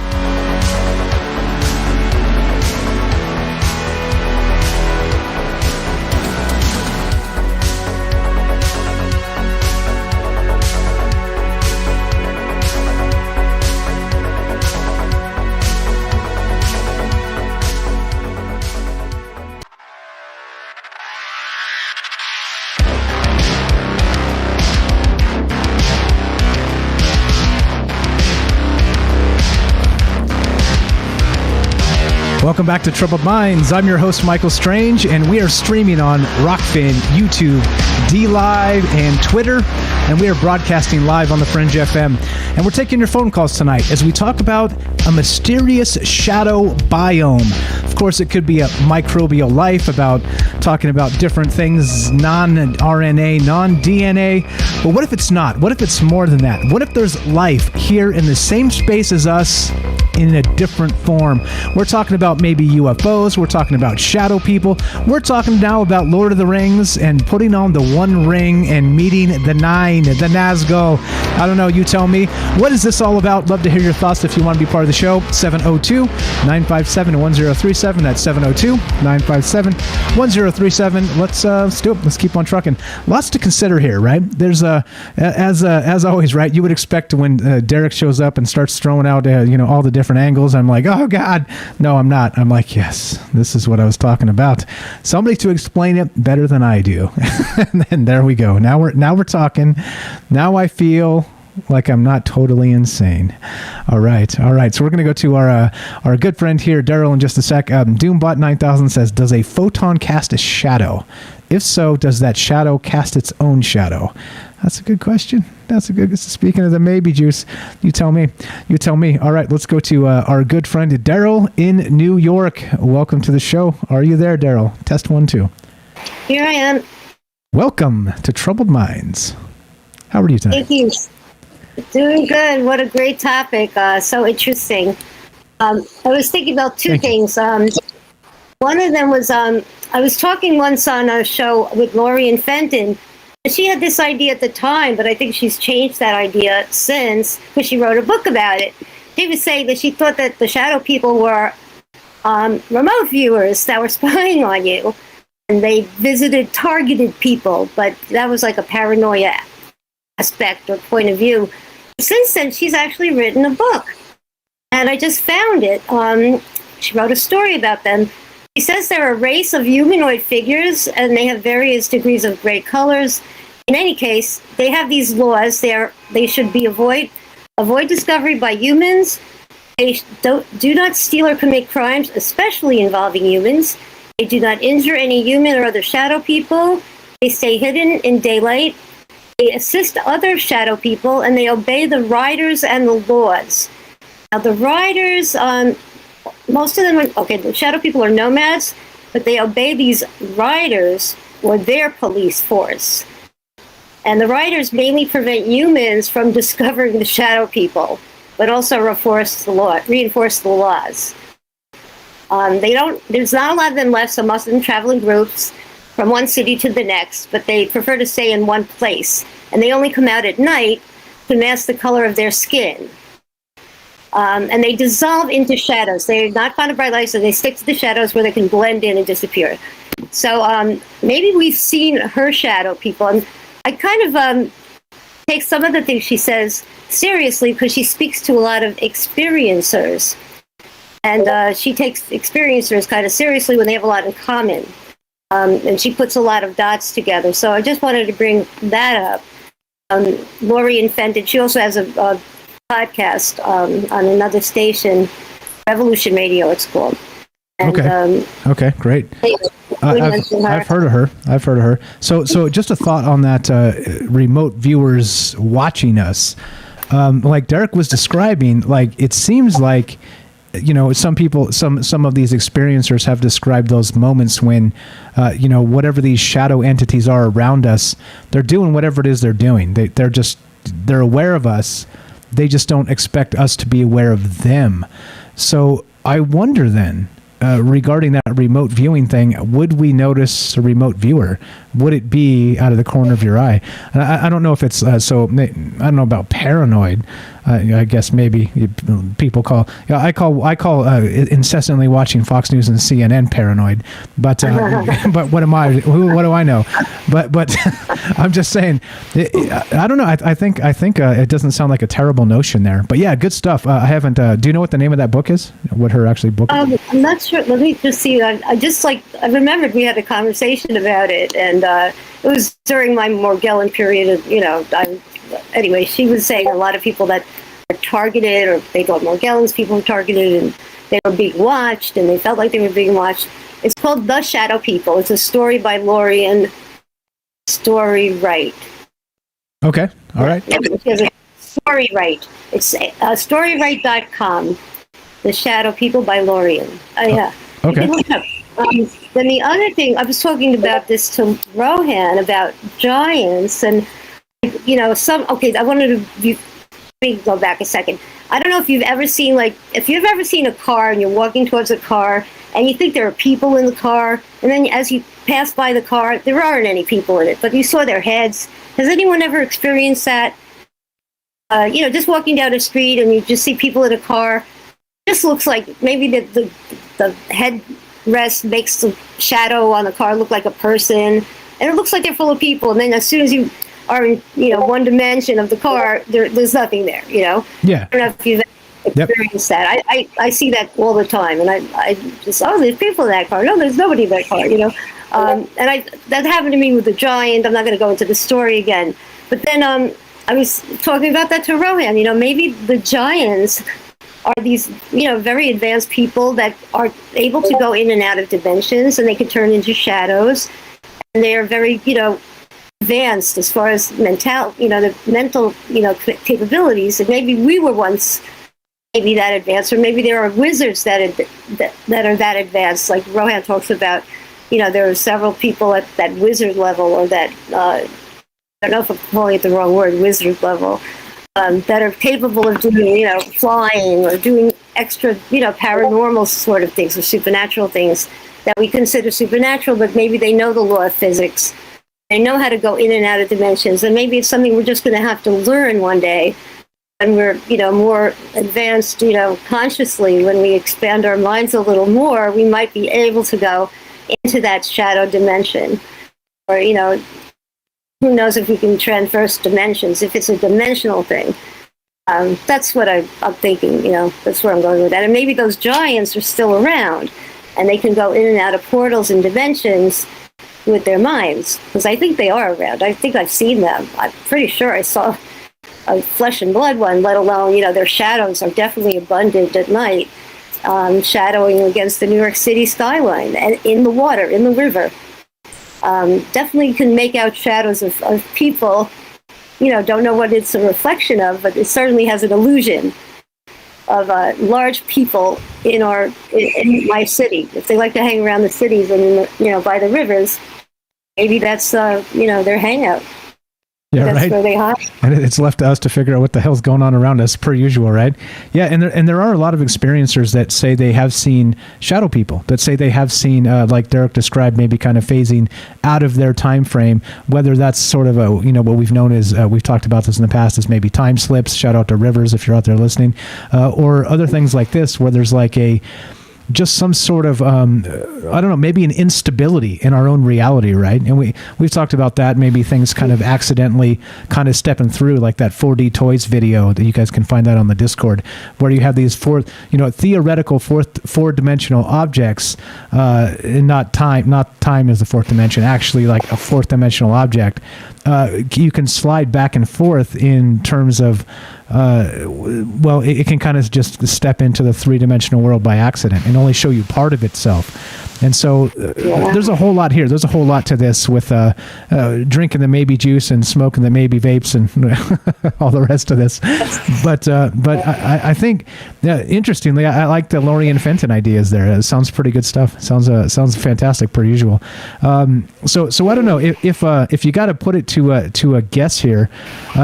Welcome back to Troubled Minds. I'm your host, Michael Strange, and we are streaming on Rockfin, YouTube, DLive, and Twitter, and we are broadcasting live on the Fringe FM. And we're taking your phone calls tonight as we talk about a mysterious shadow biome. Of course, it could be a microbial life, about talking about different things, non-RNA, non-DNA. But what if it's not? What if it's more than that? What if there's life here in the same space as us in a different form? We're talking about maybe UFOs. We're talking about shadow people. We're talking now about Lord of the Rings and putting on the one ring and meeting the nine, the Nazgul. I don't know. You tell me. What is this all about? Love to hear your thoughts if you want to be part of the show. 702-957-1037. That's 702-957-1037. Let's do it. Let's keep on trucking. Lots to consider here, right? There's as always, right? You would expect when Derek shows up and starts throwing out all the different different angles. I'm like, oh God, no, I'm not. I'm like, yes, this is what I was talking about. Somebody to explain it better than I do. And then there we go. Now we're talking. Now I feel like I'm not totally insane. All right. So we're going to go to our good friend here, Daryl, in just a sec. Doombot 9000 says, does a photon cast a shadow? If so, does that shadow cast its own shadow? That's a good question. Speaking of the maybe juice, you tell me. All right, let's go to our good friend Daryl in New York. Welcome to the show. Are you there, Daryl? Test 1, 2. Here I am. Welcome to Troubled Minds. How are you tonight? Thank you. Doing good. What a great topic. So interesting. I was thinking about two things. One of them was I was talking once on a show with Lori and Fenton. She had this idea at the time, but I think she's changed that idea since, because she wrote a book about it. She was saying that she thought that the shadow people were remote viewers that were spying on you, and they visited targeted people, but that was like a paranoia aspect or point of view. Since then, she's actually written a book, and I just found it. She wrote a story about them. She says they're a race of humanoid figures, and they have various degrees of gray colors. In any case, they have these laws. They should be avoid discovery by humans. They do not steal or commit crimes, especially involving humans. They do not injure any human or other shadow people. They stay hidden in daylight. They assist other shadow people, and they obey the riders and the laws. Now, the riders, most of them the shadow people are nomads, but they obey these riders or their police force. And the riders mainly prevent humans from discovering the shadow people, but also reinforce the laws. There's not a lot of them left, so most of them travel in groups from one city to the next, but they prefer to stay in one place. And they only come out at night to mask the color of their skin. And they dissolve into shadows. They're not fond of bright light, so they stick to the shadows where they can blend in and disappear. So maybe we've seen her shadow people. And I kind of take some of the things she says seriously because she speaks to a lot of experiencers. And she takes experiencers kind of seriously when they have a lot in common. And she puts a lot of dots together. So I just wanted to bring that up. Lori and Fenton, she also has a podcast on another station, Revolution Radio, it's called. And, okay, great. I've heard of her. So just a thought on that remote viewers watching us. Like Derek was describing, like it seems like, some people, some of these experiencers have described those moments when, whatever these shadow entities are around us, they're doing whatever it is they're doing. They're aware of us. They just don't expect us to be aware of them. So I wonder then, regarding that remote viewing thing, would we notice a remote viewer? Would it be out of the corner of your eye? I don't know if it's I don't know about paranoid. I guess maybe people call. I call incessantly watching Fox News and CNN paranoid. But but what am I? What do I know? But I'm just saying. I don't know. I think it doesn't sound like a terrible notion there. But yeah, good stuff. I haven't. Do you know what the name of that book is? What her actually book is? I'm not sure. Let me just see. I remembered we had a conversation about it, and it was during my Morgellon period. Anyway, she was saying a lot of people that are targeted, or they thought Morgellons people were targeted, and they were being watched, and they felt like they were being watched. It's called The Shadow People. It's a story by Lori and Story Wright. Okay, all right. Story Wright. It's storywright.com. The Shadow People by Lorian. Yeah. Okay. Then the other thing, I was talking about this to Rohan about giants, and I wanted to go back a second. I don't know if you've ever seen a car and you're walking towards a car and you think there are people in the car, and then as you pass by the car, there aren't any people in it, but you saw their heads. Has anyone ever experienced that? Just walking down the street and you just see people in a car. It just looks like maybe the headrest makes the shadow on the car look like a person, and it looks like they're full of people. And then as soon as you are in one dimension of the car, there's nothing there. Yeah. I don't know if you've experienced that. I see that all the time, and I just, oh, there's people in that car. No, there's nobody in that car, you know. And that happened to me with the giant. I'm not going to go into the story again. But then I was talking about that to Rohan. You know, maybe the giants are these, you know, very advanced people that are able to go in and out of dimensions, and they can turn into shadows. And they are very, you know, advanced as far as the mental, you know, capabilities. And maybe we were once maybe that advanced, or maybe there are wizards that are that advanced. Like Rohan talks about, you know, there are several people at that wizard level, or that, I don't know if I'm calling it the wrong word, wizard level, that are capable of doing, you know, flying or doing extra, you know, paranormal sort of things or supernatural things that we consider supernatural, but maybe they know the law of physics. They know how to go in and out of dimensions, and maybe it's something we're just going to have to learn one day. And we're, you know, more advanced, you know, consciously, when we expand our minds a little more, we might be able to go into that shadow dimension. Or, you know, who knows if we can traverse dimensions, if it's a dimensional thing. That's what I'm thinking, you know, that's where I'm going with that. And maybe those giants are still around, and they can go in and out of portals and dimensions with their minds, because I think they are around. I think I've seen them. I'm pretty sure I saw a flesh and blood one, let alone, you know, their shadows are definitely abundant at night, shadowing against the New York City skyline and in the water, in the river. Definitely can make out shadows of people, you know, don't know what it's a reflection of, but it certainly has an illusion of large people in my city. If they like to hang around the cities and, you know, by the rivers, maybe that's, you know, their hangout. Yeah, that's right. where they hide. And it's left to us to figure out what the hell's going on around us, per usual, right? Yeah, and there are a lot of experiencers that say they have seen shadow people, that say they have seen, like Derek described, maybe kind of phasing out of their time frame, whether that's sort of a, you know, what we've known as, we've talked about this in the past, as maybe time slips, shout out to Rivers if you're out there listening, or other things like this, where there's like just some sort of, I don't know, maybe an instability in our own reality, right? And we've talked about that, maybe things kind of accidentally kind of stepping through, like that 4D Toys video that you guys can find that on the Discord, where you have these theoretical four-dimensional objects, and not time as the fourth dimension, actually like a fourth dimensional object. You can slide back and forth in terms of, it can kind of just step into the three-dimensional world by accident and only show you part of itself. And so there's a whole lot here. There's a whole lot to this with drinking the maybe juice and smoking the maybe vapes and all the rest of this. But I think, interestingly, I like the Lorien Fenton ideas there. It sounds pretty good stuff. Sounds fantastic per usual. So I don't know if you got to put it to a guess here.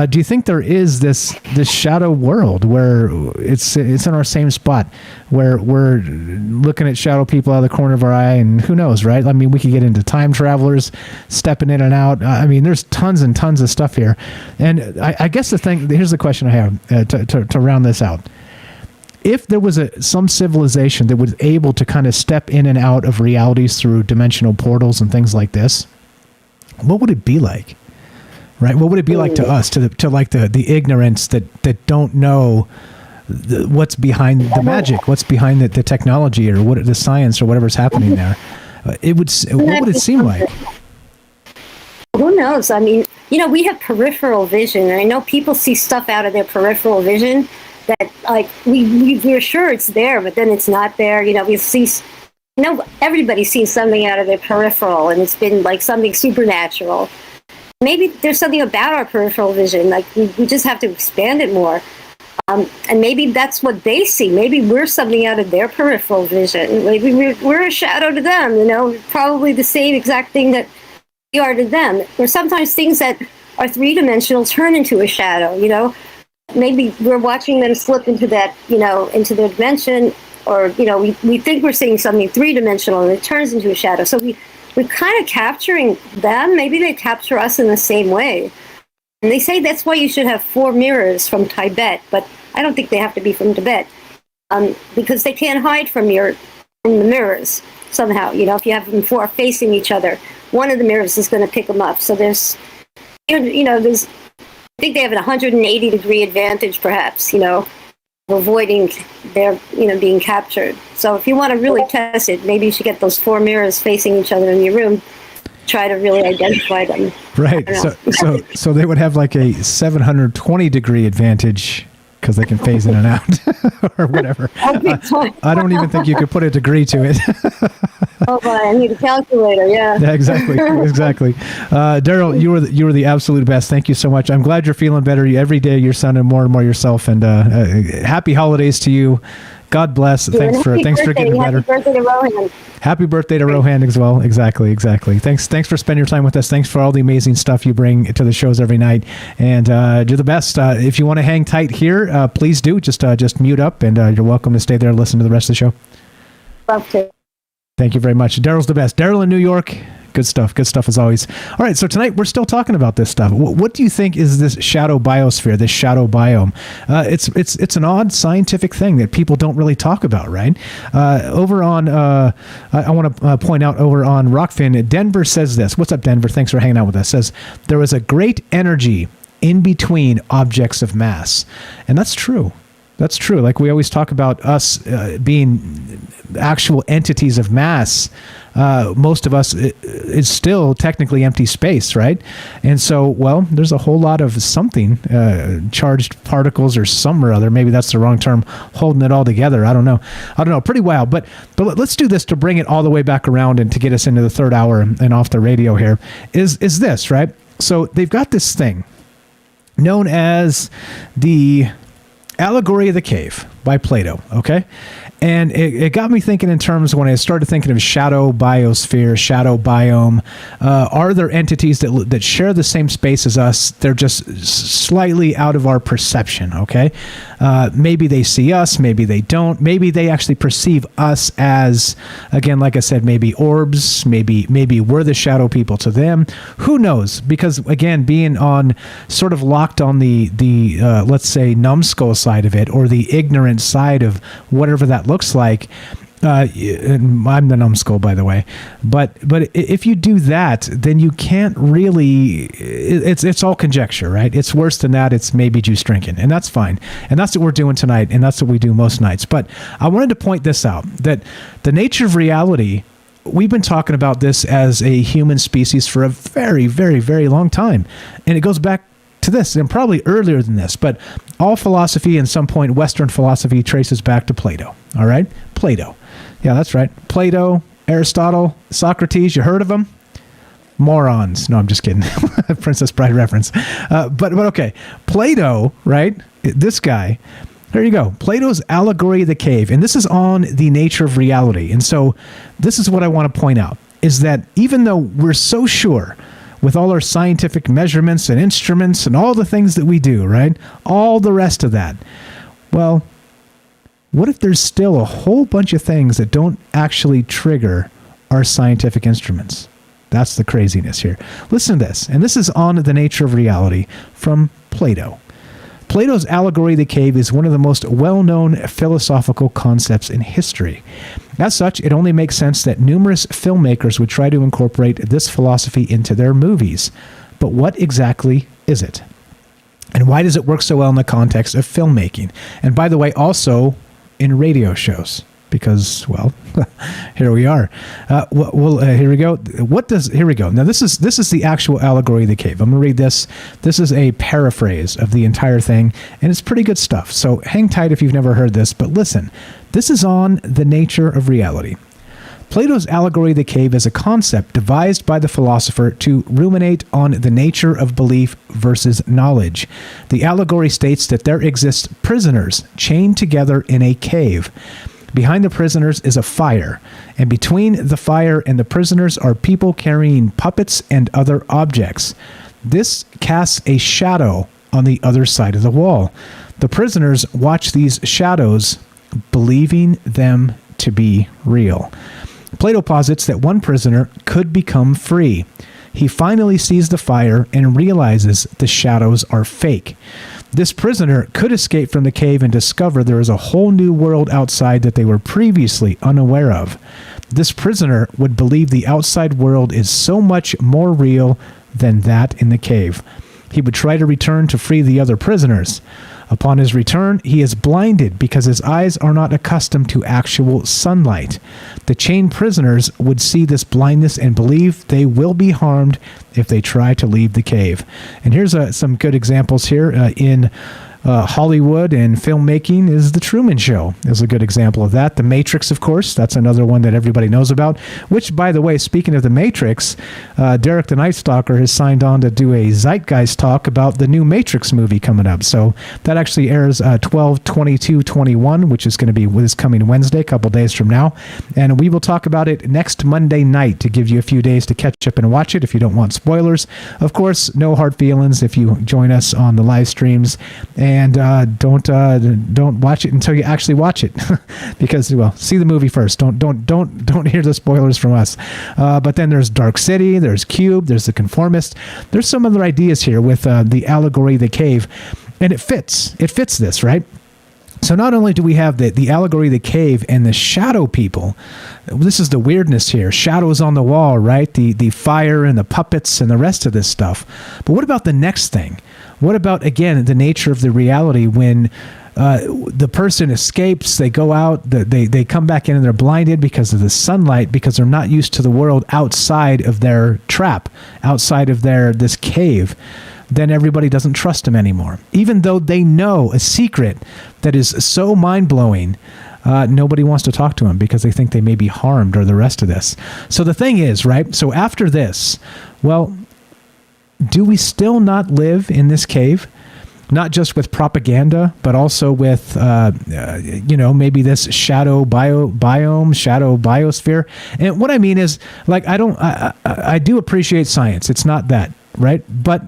Do you think there is this shadow world where it's in our same spot, where we're looking at shadow people out of the corner of our eye, and who knows, right? I mean, we could get into time travelers stepping in and out. I mean, there's tons and tons of stuff here. And I guess here's the question I have to round this out. If there was some civilization that was able to kind of step in and out of realities through dimensional portals and things like this, what would it be like? Right? What would it be like to us, to like the ignorance that don't know what's behind the magic, what's behind the technology, or what the science, or whatever's happening there? What would it seem like? Who knows? I mean, you know, we have peripheral vision, and I know people see stuff out of their peripheral vision that, like, we're sure it's there, but then it's not there. You know, everybody sees something out of their peripheral, and it's been like something supernatural. Maybe there's something about our peripheral vision, like we just have to expand it more. And maybe that's what they see. Maybe we're something out of their peripheral vision. Maybe we're a shadow to them, you know, probably the same exact thing that we are to them. Or sometimes things that are three-dimensional turn into a shadow, you know. Maybe we're watching them slip into that, you know, into their dimension, or, you know, we think we're seeing something three-dimensional and it turns into a shadow. So we're kind of capturing them. Maybe they capture us in the same way. And they say that's why you should have 4 mirrors from Tibet, but I don't think they have to be from Tibet, because they can't hide from the mirrors somehow. You know, if you have them 4 facing each other, one of the mirrors is going to pick them up. So there's, you know, I think they have an 180-degree advantage, perhaps, you know. avoiding their, being captured. So if you want to really test it, maybe you should get those 4 mirrors facing each other in your room. Try to really identify them. Right. So they would have like a 720 degree advantage because they can phase in and out or whatever. I don't even think you could put a degree to it. Oh, but I need a calculator. Yeah. Yeah, exactly. Daryl, you were the absolute best. Thank you so much. I'm glad you're feeling better. Every day you're sounding more and more yourself. And happy holidays to you. God bless. Thanks for getting better. Happy birthday to Rohan. Happy birthday to Rohan as well. Exactly. Thanks for spending your time with us. Thanks for all the amazing stuff you bring to the shows every night. And you're the best. If you want to hang tight here, please do. Just mute up, and you're welcome to stay there and listen to the rest of the show. Love to. Thank you very much. Daryl's the best. Daryl in New York. Good stuff as always. All right, so tonight we're still talking about this stuff. What do you think is this shadow biosphere, this shadow biome? It's an odd scientific thing that people don't really talk about, right? Over on, I want to point out over on Rockfin, Denver says this. What's up, Denver? Thanks for hanging out with us. Says there was a great energy in between objects of mass, and that's true. That's true. Like we always talk about us being actual entities of mass. Most of us is still technically empty space, right? And so, well, there's a whole lot of something, charged particles or some or other. Maybe that's the wrong term, holding it all together. I don't know. Pretty wild. But let's do this to bring it all the way back around and to get us into the third hour and off the radio here. Is this, right? So they've got this thing known as the Allegory of the Cave by Plato, okay? And it got me thinking in terms when I started thinking of shadow biosphere, shadow biome. Are there entities that share the same space as us? They're just slightly out of our perception, okay? Maybe they see us, maybe they don't. Maybe they actually perceive us as, again, like I said, maybe orbs, maybe we're the shadow people to them. Who knows? Because, again, being on sort of locked on the let's say, numbskull side of it or the ignorant side of whatever that looks like. I'm the numbskull, by the way. But if you do that, then you can't really. It's all conjecture, right? It's worse than that. It's maybe juice drinking, and that's fine. And that's what we're doing tonight, and that's what we do most nights. But I wanted to point this out: that the nature of reality. We've been talking about this as a human species for a very, very, very long time, and it goes back to this, and probably earlier than this, but all philosophy, in some point, Western philosophy traces back to Plato. All right? Plato. Yeah, that's right. Plato, Aristotle, Socrates, you heard of them? Morons. No, I'm just kidding. Princess Bride reference. But okay. Plato, right? This guy. There you go. Plato's Allegory of the Cave. And this is on the nature of reality. And so this is what I want to point out, is that even though we're so sure with all our scientific measurements and instruments and all the things that we do, right? All the rest of that. Well, what if there's still a whole bunch of things that don't actually trigger our scientific instruments? That's the craziness here. Listen to this, and this is on the nature of reality from Plato. Plato's Allegory of the Cave is one of the most well-known philosophical concepts in history. As such, it only makes sense that numerous filmmakers would try to incorporate this philosophy into their movies. But what exactly is it? And why does it work so well in the context of filmmaking? And by the way, also in radio shows. Because, well, here we are. Here we go. Here we go. Now, this is the actual Allegory of the Cave. I'm going to read this. This is a paraphrase of the entire thing, and it's pretty good stuff. So hang tight if you've never heard this, but listen. This is on the nature of reality. Plato's Allegory of the Cave is a concept devised by the philosopher to ruminate on the nature of belief versus knowledge. The allegory states that there exist prisoners chained together in a cave. Behind the prisoners is a fire, and between the fire and the prisoners are people carrying puppets and other objects. This casts a shadow on the other side of the wall. The prisoners watch these shadows, believing them to be real. Plato posits that one prisoner could become free. He finally sees the fire and realizes the shadows are fake. This prisoner could escape from the cave and discover there is a whole new world outside that they were previously unaware of. This prisoner would believe the outside world is so much more real than that in the cave. he would try to return to free the other prisoners. Upon his return, he is blinded because his eyes are not accustomed to actual sunlight. The chained prisoners would see this blindness and believe they will be harmed if they try to leave the cave. And here's some good examples here in Hollywood and filmmaking. Is The Truman Show is a good example of that. The Matrix, of course, that's another one that everybody knows about, which, by the way, speaking of The Matrix, Derek the Night Stalker has signed on to do a Zeitgeist talk about the new Matrix movie coming up. So that actually airs 12/22/21, which is going to be this coming Wednesday, a couple days from now. And we will talk about it next Monday night to give you a few days to catch up and watch it if you don't want spoilers. Of course, no hard feelings if you join us on the live streams. And don't watch it until you actually watch it, because, well, see the movie first. Don't hear the spoilers from us. But then there's Dark City, there's Cube, there's The Conformist. There's some other ideas here with the Allegory, the cave, and it fits this, right? So not only do we have the Allegory, the cave, and the shadow people. This is the weirdness here. Shadows on the wall, right? The fire and the puppets and the rest of this stuff. But what about the next thing? What about, again, the nature of the reality when the person escapes, they go out, they come back in and they're blinded because of the sunlight, because they're not used to the world outside of their trap, outside of this cave. Then everybody doesn't trust them anymore. Even though they know a secret that is so mind-blowing, nobody wants to talk to them because they think they may be harmed or the rest of this. So the thing is, right, so after this, well, do we still not live in this cave? Not just with propaganda, but also with, maybe this shadow biome, shadow biosphere. And what I mean is, like, I do appreciate science. It's not that, right? But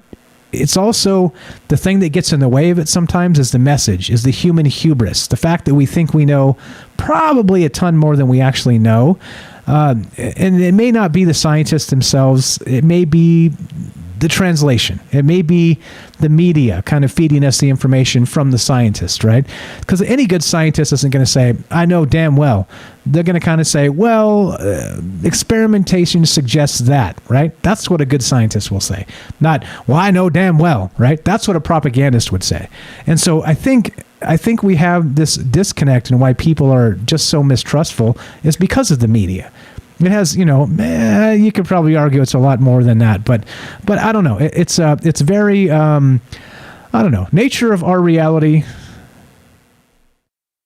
it's also the thing that gets in the way of it sometimes is the message, is the human hubris, the fact that we think we know probably a ton more than we actually know. And it may not be the scientists themselves. It may be the translation. It may be the media kind of feeding us the information from the scientist, right? Because any good scientist isn't going to say, I know damn well. They're going to kind of say, well, experimentation suggests that, right? That's what a good scientist will say. Not, well, I know damn well, right? That's what a propagandist would say. And so I think we have this disconnect, and why people are just so mistrustful is because of the media. It has, you could probably argue it's a lot more than that, but I don't know. It's very, I don't know. Nature of our reality,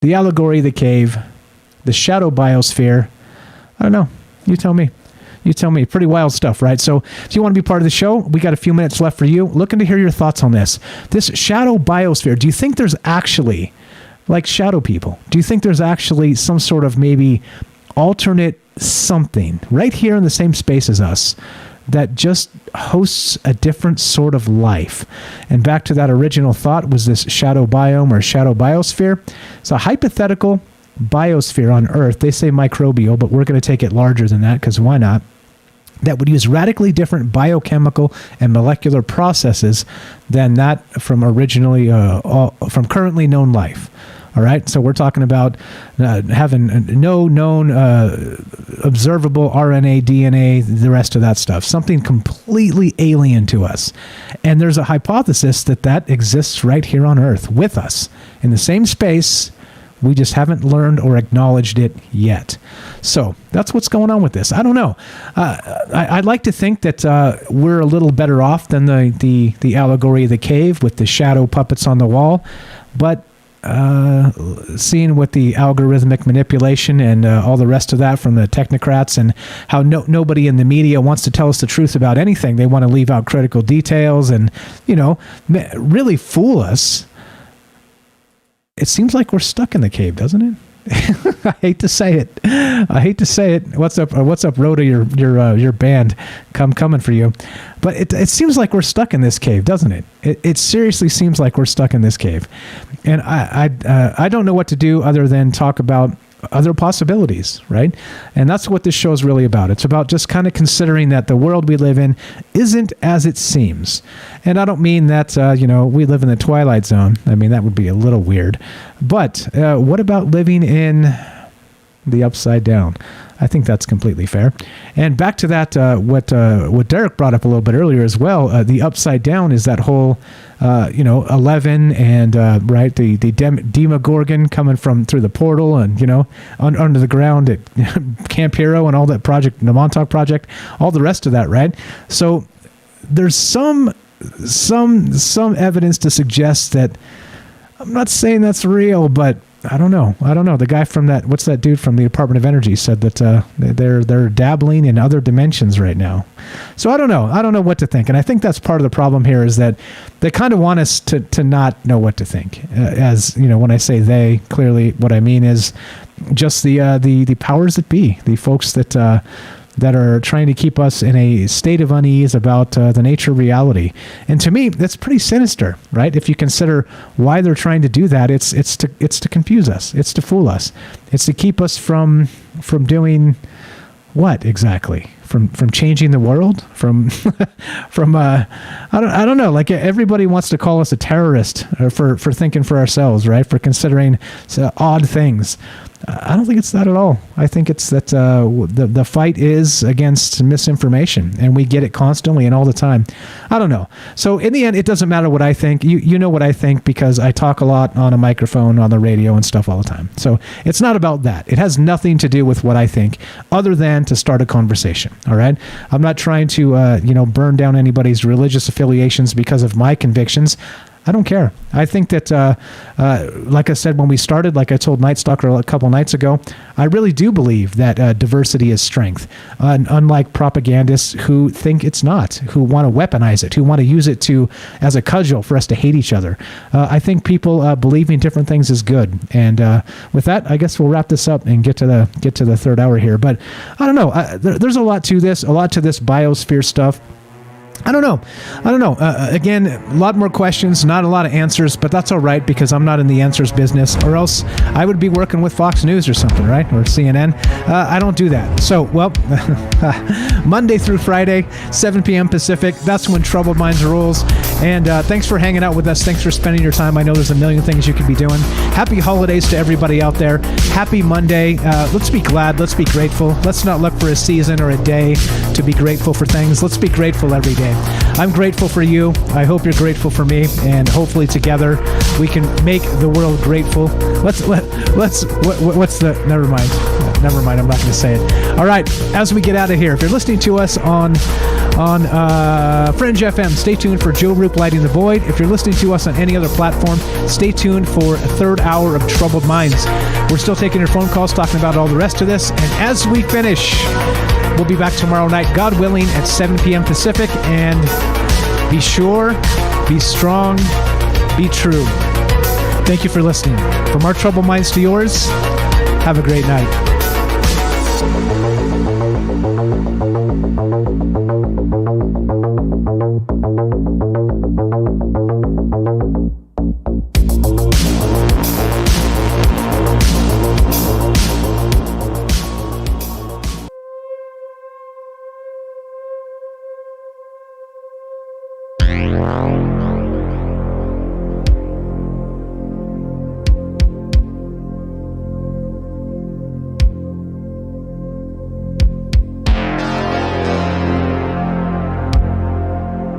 the Allegory, the cave, the Shadow Biosphere. I don't know. You tell me. Pretty wild stuff, right? So if you want to be part of the show, we got a few minutes left for you. Looking to hear your thoughts on this. This Shadow Biosphere, do you think there's actually, like shadow people, do you think there's actually some sort of maybe alternate something right here in the same space as us that just hosts a different sort of life? And back to that original thought, was this shadow biome or shadow biosphere? It's a hypothetical biosphere on Earth. They say microbial, but we're going to take it larger than that, because why not? That would use radically different biochemical and molecular processes than that from from currently known life. All right, so we're talking about having no known observable RNA, DNA, the rest of that stuff, something completely alien to us. And there's a hypothesis that exists right here on Earth with us in the same space. We just haven't learned or acknowledged it yet. So that's what's going on with this. I don't know. I'd like to think that we're a little better off than the Allegory of the cave with the shadow puppets on the wall, but seeing with the algorithmic manipulation and all the rest of that from the technocrats, and how nobody in the media wants to tell us the truth about anything. They want to leave out critical details and, really fool us. It seems like we're stuck in the cave, doesn't it? I hate to say it. What's up, Rhoda? Your band coming for you. But it seems like we're stuck in this cave, doesn't it? It seriously seems like we're stuck in this cave, and I don't know what to do other than talk about other possibilities, right? And that's what this show is really about. It's about just kind of considering that the world we live in isn't as it seems. And I don't mean that, we live in the Twilight Zone. I mean, that would be a little weird. But what about living in the Upside Down? I think that's completely fair. And back to that, what Derek brought up a little bit earlier as well, the upside down is that whole, 11 and, right, the Demogorgon coming from through the portal and, under the ground at Camp Hero and all that project, the Montauk Project, all the rest of that, right? So there's some evidence to suggest that, I'm not saying that's real, but I don't know. The guy from what's that dude from the Department of Energy said that they're dabbling in other dimensions right now. So I don't know. I don't know what to think. And I think that's part of the problem here is that they kind of want us to not know what to think. As, when I say they, clearly what I mean is just the powers that be, the folks that are trying to keep us in a state of unease about the nature of reality. And to me, that's pretty sinister, right? If you consider why they're trying to do that, it's to confuse us. It's to fool us. It's to keep us from doing what exactly? From changing the world? From I don't know. Like everybody wants to call us a terrorist for thinking for ourselves, right? For considering odd things. I don't think it's that at all. I think it's that the fight is against misinformation, and we get it constantly and all the time. I don't know. So in the end, it doesn't matter what I think. You know what I think because I talk a lot on a microphone, on the radio and stuff all the time. So it's not about that. It has nothing to do with what I think other than to start a conversation. All right? I'm not trying to burn down anybody's religious affiliations because of my convictions. I don't care. I think that, like I said when we started, like I told Night Stalker a couple nights ago, I really do believe that diversity is strength. Unlike propagandists who think it's not, who want to weaponize it, who want to use it as a cudgel for us to hate each other. I think people believing different things is good. And with that, I guess we'll wrap this up and get to the third hour here. But I don't know. There's a lot to this biosphere stuff. I don't know. Again, a lot more questions, not a lot of answers, but that's all right because I'm not in the answers business, or else I would be working with Fox News or something, right? Or CNN. I don't do that. So, well, Monday through Friday, 7 p.m. Pacific, that's when Troubled Minds rules. And thanks for hanging out with us. Thanks for spending your time. I know there's a million things you could be doing. Happy holidays to everybody out there. Happy Monday. Let's be glad. Let's be grateful. Let's not look for a season or a day to be grateful for things. Let's be grateful every day. I'm grateful for you. I hope you're grateful for me, and hopefully together we can make the world grateful. Never mind. I'm not going to say it. All right. As we get out of here, if you're listening to us on Fringe FM, stay tuned for Joe Roop Lighting the Void. If you're listening to us on any other platform, stay tuned for a third hour of Troubled Minds. We're still taking your phone calls, talking about all the rest of this. And as we finish, we'll be back tomorrow night, God willing, at 7 p.m. Pacific. And be sure, be strong, be true. Thank you for listening. From our Troubled Minds to yours, have a great night.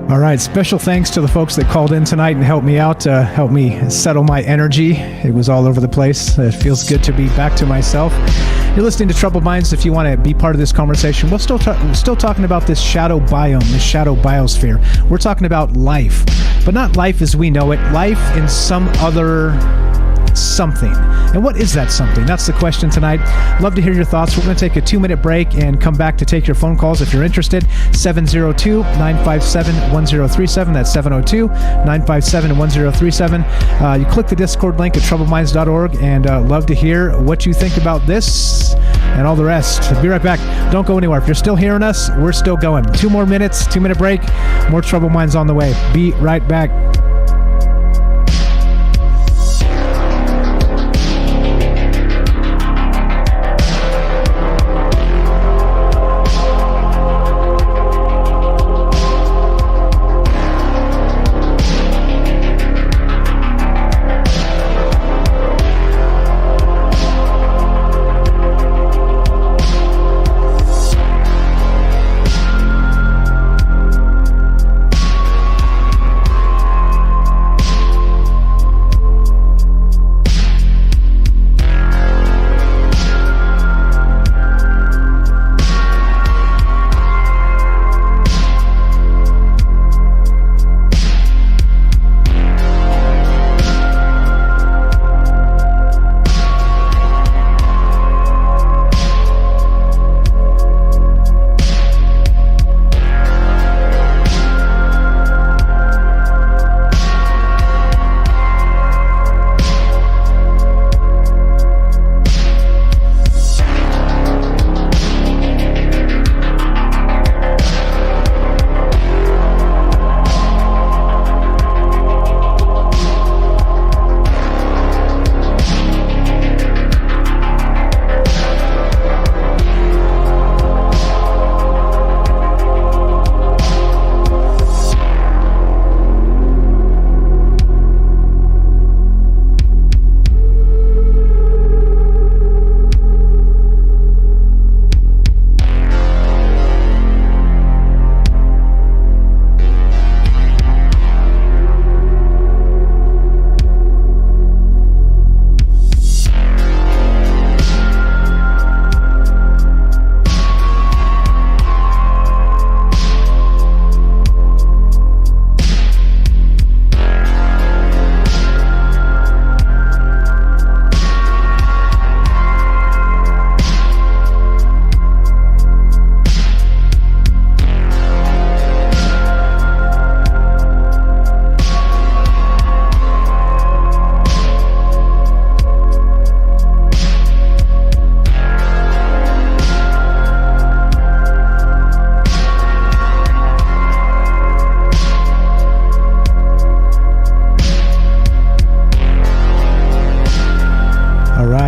All right, special thanks to the folks that called in tonight and helped me out, helped me settle my energy. It was all over the place. It feels good to be back to myself. You're listening to Troubled Minds. If you want to be part of this conversation, we're still talking about this shadow biome, this shadow biosphere. We're talking about life, but not life as we know it, life in some other something. And what is that something? That's the question tonight. Love to hear your thoughts. We're going to take a 2-minute break and come back to take your phone calls if you're interested. 702-957-1037. That's 702-957-1037. You click the Discord link at troubledminds.org, and love to hear what you think about this and all the rest. Be right back. Don't go anywhere. If you're still hearing us, we're still going. 2 more minutes, 2-minute break. More Troubled Minds on the way. Be right back.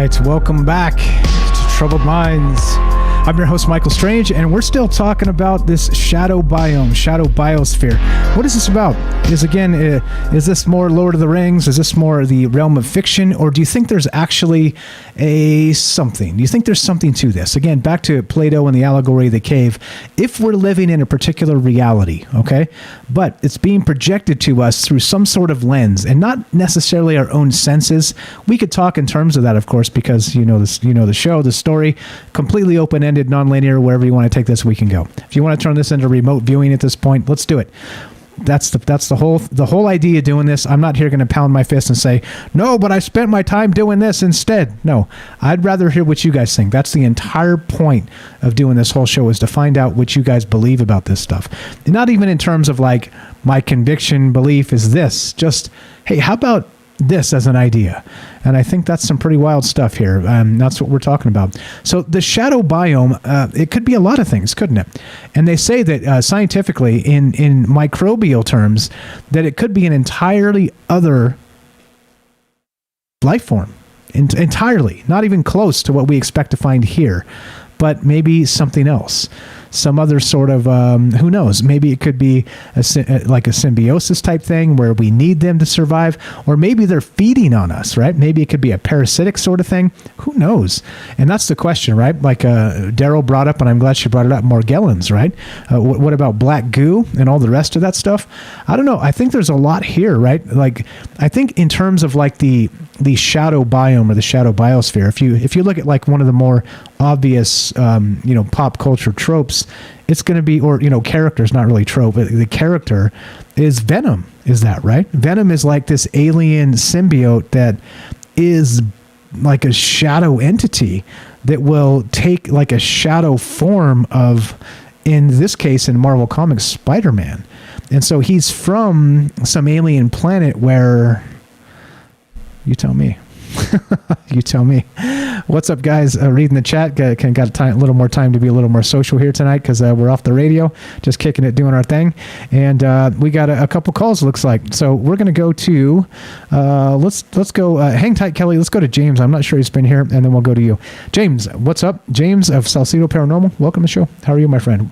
right, welcome back to Troubled Minds. I'm your host, Michael Strange, and we're still talking about this shadow biome, shadow biosphere. What is this about? Is this more Lord of the Rings? Is this more the realm of fiction? Or do you think there's actually something? Do you think there's something to this? Again, back to Plato and the Allegory of the cave. If we're living in a particular reality, okay, but it's being projected to us through some sort of lens and not necessarily our own senses, we could talk in terms of that, of course, because the show, the story, completely open-ended, non-linear. Wherever you want to take this, we can go. If you want to turn this into remote viewing at this point, let's do it. That's the whole idea of doing this. I'm not here going to pound my fist and say, no, but I spent my time doing this instead. No, I'd rather hear what you guys think. That's the entire point of doing this whole show, is to find out what you guys believe about this stuff. And not even in terms of like, my conviction belief is this. Just, hey, how about this as an idea? And I think that's some pretty wild stuff here. That's what we're talking about. So the shadow biome, it could be a lot of things, couldn't it? And they say that scientifically, in microbial terms, that it could be an entirely other life form. Entirely. Not even close to what we expect to find here. But maybe something else. Some other sort of, who knows, maybe it could be like a symbiosis type thing where we need them to survive, or maybe they're feeding on us, right? Maybe it could be a parasitic sort of thing. Who knows? And that's the question, right? Like Daryl brought up, and I'm glad she brought it up, Morgellons, right? What about black goo and all the rest of that stuff? I don't know. I think there's a lot here, right? Like, I think in terms of like the shadow biome or the shadow biosphere, if you look at like one of the more obvious, pop culture tropes, it's going to be, or, characters, not really trope, but the character is Venom. Is that right? Venom is like this alien symbiote that is like a shadow entity that will take like a shadow form of, in this case, in Marvel Comics, Spider-Man. And so he's from some alien planet where, you tell me. You tell me. What's up, guys? Reading the chat. Got a little more time to be a little more social here tonight because we're off the radio, just kicking it, doing our thing. And we got a couple calls, looks like. So we're going to go to, let's go, hang tight, Kelly. Let's go to James. I'm not sure he's been here, and then we'll go to you. James, what's up? James of Salcedo Paranormal. Welcome to the show. How are you, my friend?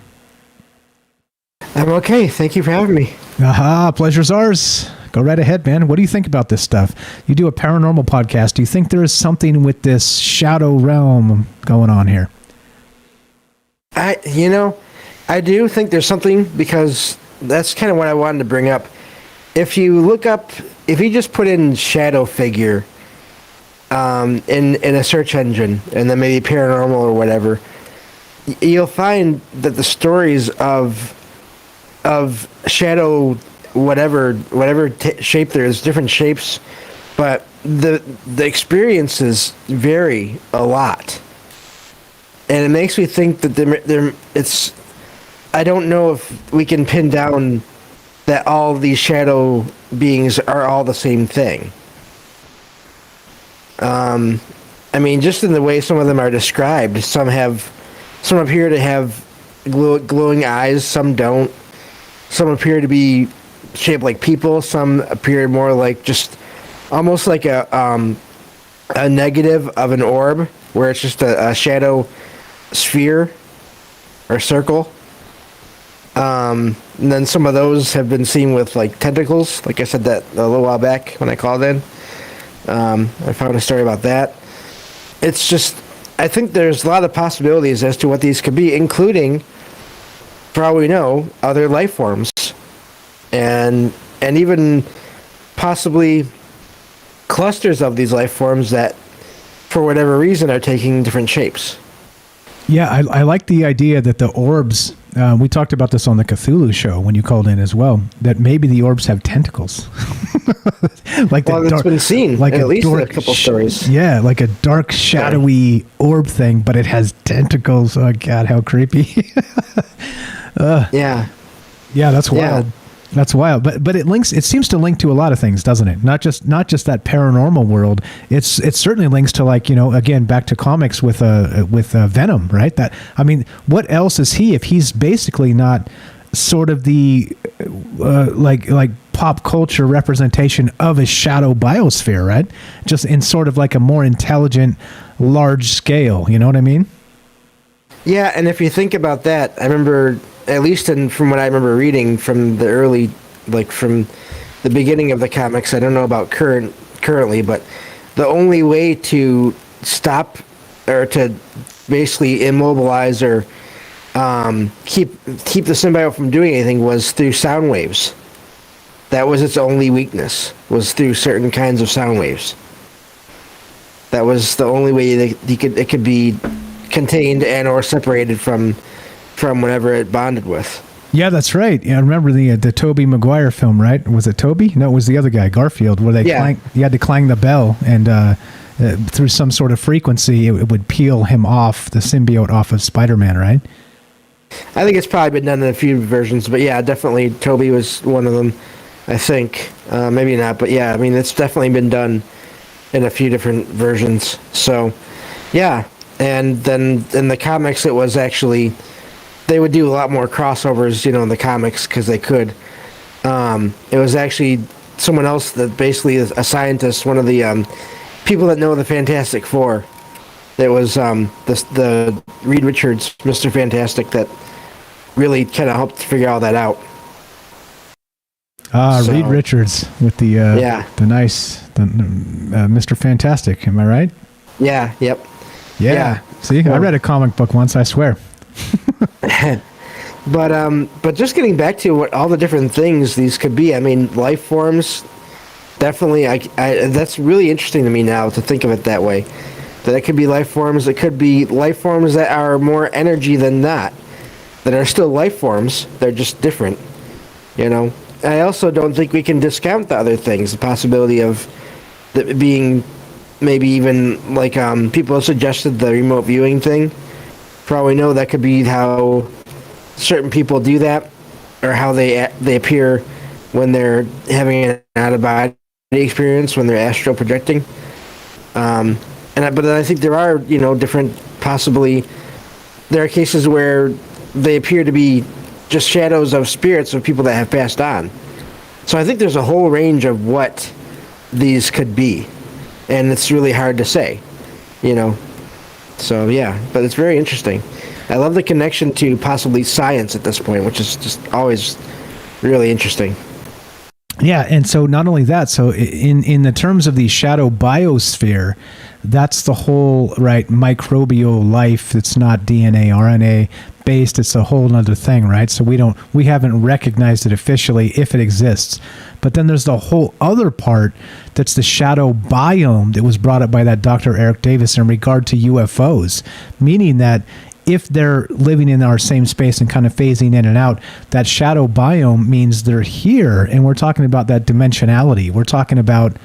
I'm okay. Thank you for having me. Aha, pleasure's ours. Go right ahead, man. What do you think about this stuff? You do a paranormal podcast. Do you think there is something with this shadow realm going on here? I do think there's something, because that's kind of what I wanted to bring up. If you just put in shadow figure in a search engine, and then maybe paranormal or whatever, you'll find that the stories of shadow, whatever shape there is, different shapes, but the experiences vary a lot, and it makes me think that I don't know if we can pin down that all these shadow beings are all the same thing. I mean, just in the way some of them are described, some appear to have glowing eyes, some don't. Some appear to be shaped like people. Some appear more like just almost like a negative of an orb, where it's just a shadow sphere or circle. And then some of those have been seen with like tentacles, like I said that a little while back when I called in. I found a story about that. It's just, I think there's a lot of possibilities as to what these could be, including, for all we know, other life forms, and even possibly clusters of these life forms that, for whatever reason, are taking different shapes. Yeah, I like the idea that the orbs, we talked about this on the Cthulhu show when you called in as well, that maybe the orbs have tentacles. It's been seen, like at least in a couple stories. Yeah, like a dark, shadowy orb thing, but it has tentacles. Oh, God, how creepy. Yeah, that's wild. Yeah. That's wild, but it seems to link to a lot of things, doesn't it? Not just that paranormal world. It certainly links to, like, again, back to comics with Venom, right? That, I mean, what else is he if he's basically not sort of the like pop culture representation of a shadow biosphere, right? Just in sort of like a more intelligent, large scale. You know what I mean? Yeah, and if you think about that, I remember, at least from what I remember reading from the early, like from the beginning of the comics, I don't know about currently, but the only way to stop or to basically immobilize or keep the symbiote from doing anything was through sound waves. That was its only weakness, was through certain kinds of sound waves. That was the only way that it could be contained and or separated from whatever it bonded with. Yeah, that's right. Yeah, I remember the Tobey Maguire film, right? Was it Tobey? No, it was the other guy, Garfield, where you had to clang the bell, and through some sort of frequency, it would peel him off, the symbiote off of Spider-Man, right? I think it's probably been done in a few versions, but yeah, definitely Tobey was one of them, I think. Maybe not, but yeah, I mean, it's definitely been done in a few different versions. So, yeah. And then in the comics, it was actually, they would do a lot more crossovers, in the comics, because they could. It was actually someone else that basically is a scientist, one of the people that know the Fantastic Four. It was the Reed Richards, Mr. Fantastic, that really kind of helped figure all that out. Reed Richards with the Mr. Fantastic. Am I right? Yeah. Yep. Yeah. See, I read a comic book once, I swear. But just getting back to what all the different things these could be. I mean, life forms. Definitely, that's really interesting to me now to think of it that way. That it could be life forms. It could be life forms that are more energy than not. That are still life forms. They're just different. I also don't think we can discount the other things. The possibility of being maybe even like people suggested the remote viewing thing. For all we know, that could be how certain people do that, or how they appear when they're having an out-of-body experience, when they're astral projecting. But I think there are, different, possibly, there are cases where they appear to be just shadows of spirits of people that have passed on. So I think there's a whole range of what these could be, and it's really hard to say, So yeah, but it's very interesting. I love the connection to possibly science at this point, which is just always really interesting. Yeah, and so not only that, so in the terms of the Shadow Biosphere, that's the whole, right, microbial life. It's not DNA, RNA based. It's a whole other thing, right? So we haven't recognized it officially if it exists. But then there's the whole other part that's the shadow biome that was brought up by that Dr. Eric Davis in regard to UFOs, meaning that if they're living in our same space and kind of phasing in and out, that shadow biome means they're here, and we're talking about that dimensionality. We're talking about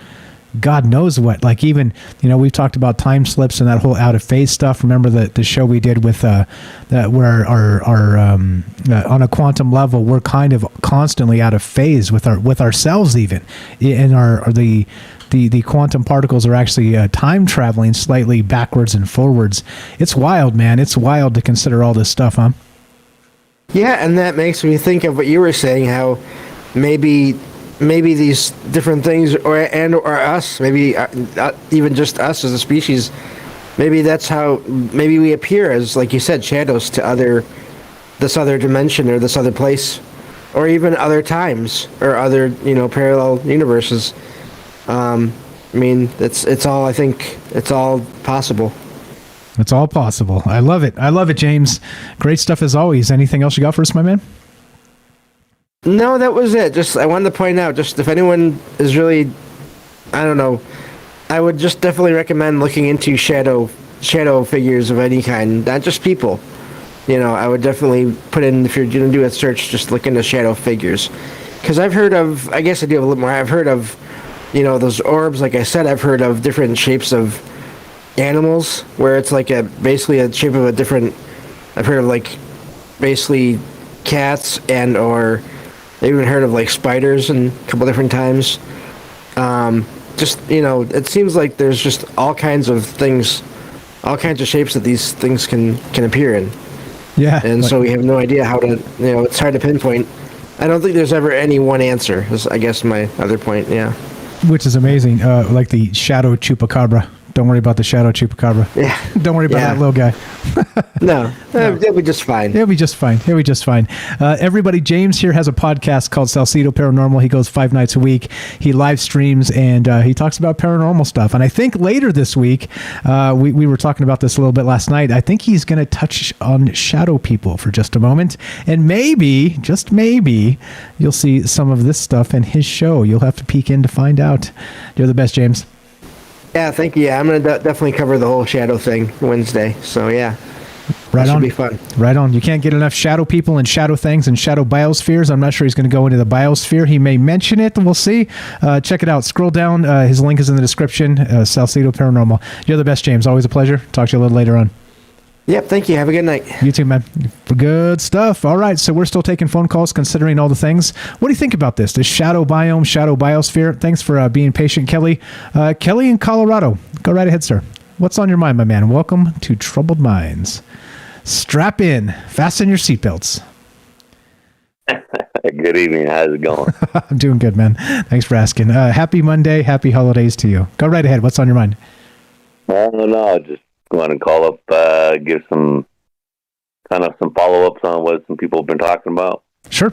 God knows what. Like even, we've talked about time slips and that whole out of phase stuff. Remember the show we did with that where our on a quantum level, we're kind of constantly out of phase with ourselves even, and the quantum particles are actually time traveling slightly backwards and forwards. It's wild, man. It's wild to consider all this stuff, huh? Yeah, and that makes me think of what you were saying, how maybe these different things, or us, maybe even just us as a species, maybe that's how maybe we appear as, like you said, shadows to this other dimension or this other place, or even other times or other parallel universes. I mean, it's all, I think it's all possible. It's all possible. I love it. I love it, James. Great stuff as always. Anything else you got for us, my man? No, that was it. Just, I wanted to point out, just if anyone is really, I don't know, I would just definitely recommend looking into shadow figures of any kind, not just people. I would definitely put in, if you're going to do a search, just look into shadow figures. Because I've heard of, I guess I do have a little more, I've heard of, those orbs, like I said, I've heard of different shapes of animals, where it's like basically a shape of a different, I've heard of like basically cats and or I even heard of like spiders and a couple different times. It seems like there's just all kinds of things, all kinds of shapes that these things can appear in. Yeah. And so we have no idea how to, it's hard to pinpoint. I don't think there's ever any one answer, is I guess my other point, yeah. Which is amazing, like the shadow chupacabra Don't worry about the shadow chupacabra. Yeah. Don't worry about that little guy. No, they'll be just fine. He'll be just fine. He'll be just fine. Everybody, James here has a podcast called Salcedo Paranormal. He goes 5 nights a week. He live streams and he talks about paranormal stuff. And I think later this week, we were talking about this a little bit last night. I think he's going to touch on shadow people for just a moment. And maybe, just maybe, you'll see some of this stuff in his show. You'll have to peek in to find out. You're the best, James. Yeah, thank you. Yeah, I'm going to definitely cover the whole shadow thing Wednesday. So, yeah. Right on. Should be fun. Right on. You can't get enough shadow people and shadow things and shadow biospheres. I'm not sure he's going to go into the biosphere. He may mention it. We'll see. Check it out. Scroll down. His link is in the description. Salcedo Paranormal. You're the best, James. Always a pleasure. Talk to you a little later on. Yep, thank you. Have a good night. You too, man. Good stuff. All right, so we're still taking phone calls considering all the things. What do you think about this shadow biome, shadow biosphere? Thanks for being patient, Kelly. Kelly in Colorado. Go right ahead, sir. What's on your mind, my man? Welcome to Troubled Minds. Strap in. Fasten your seatbelts. Good evening. How's it going? I'm doing good, man. Thanks for asking. Happy Monday. Happy holidays to you. Go right ahead. What's on your mind? No, just want to call up, give some follow-ups on what some people have been talking about. Sure.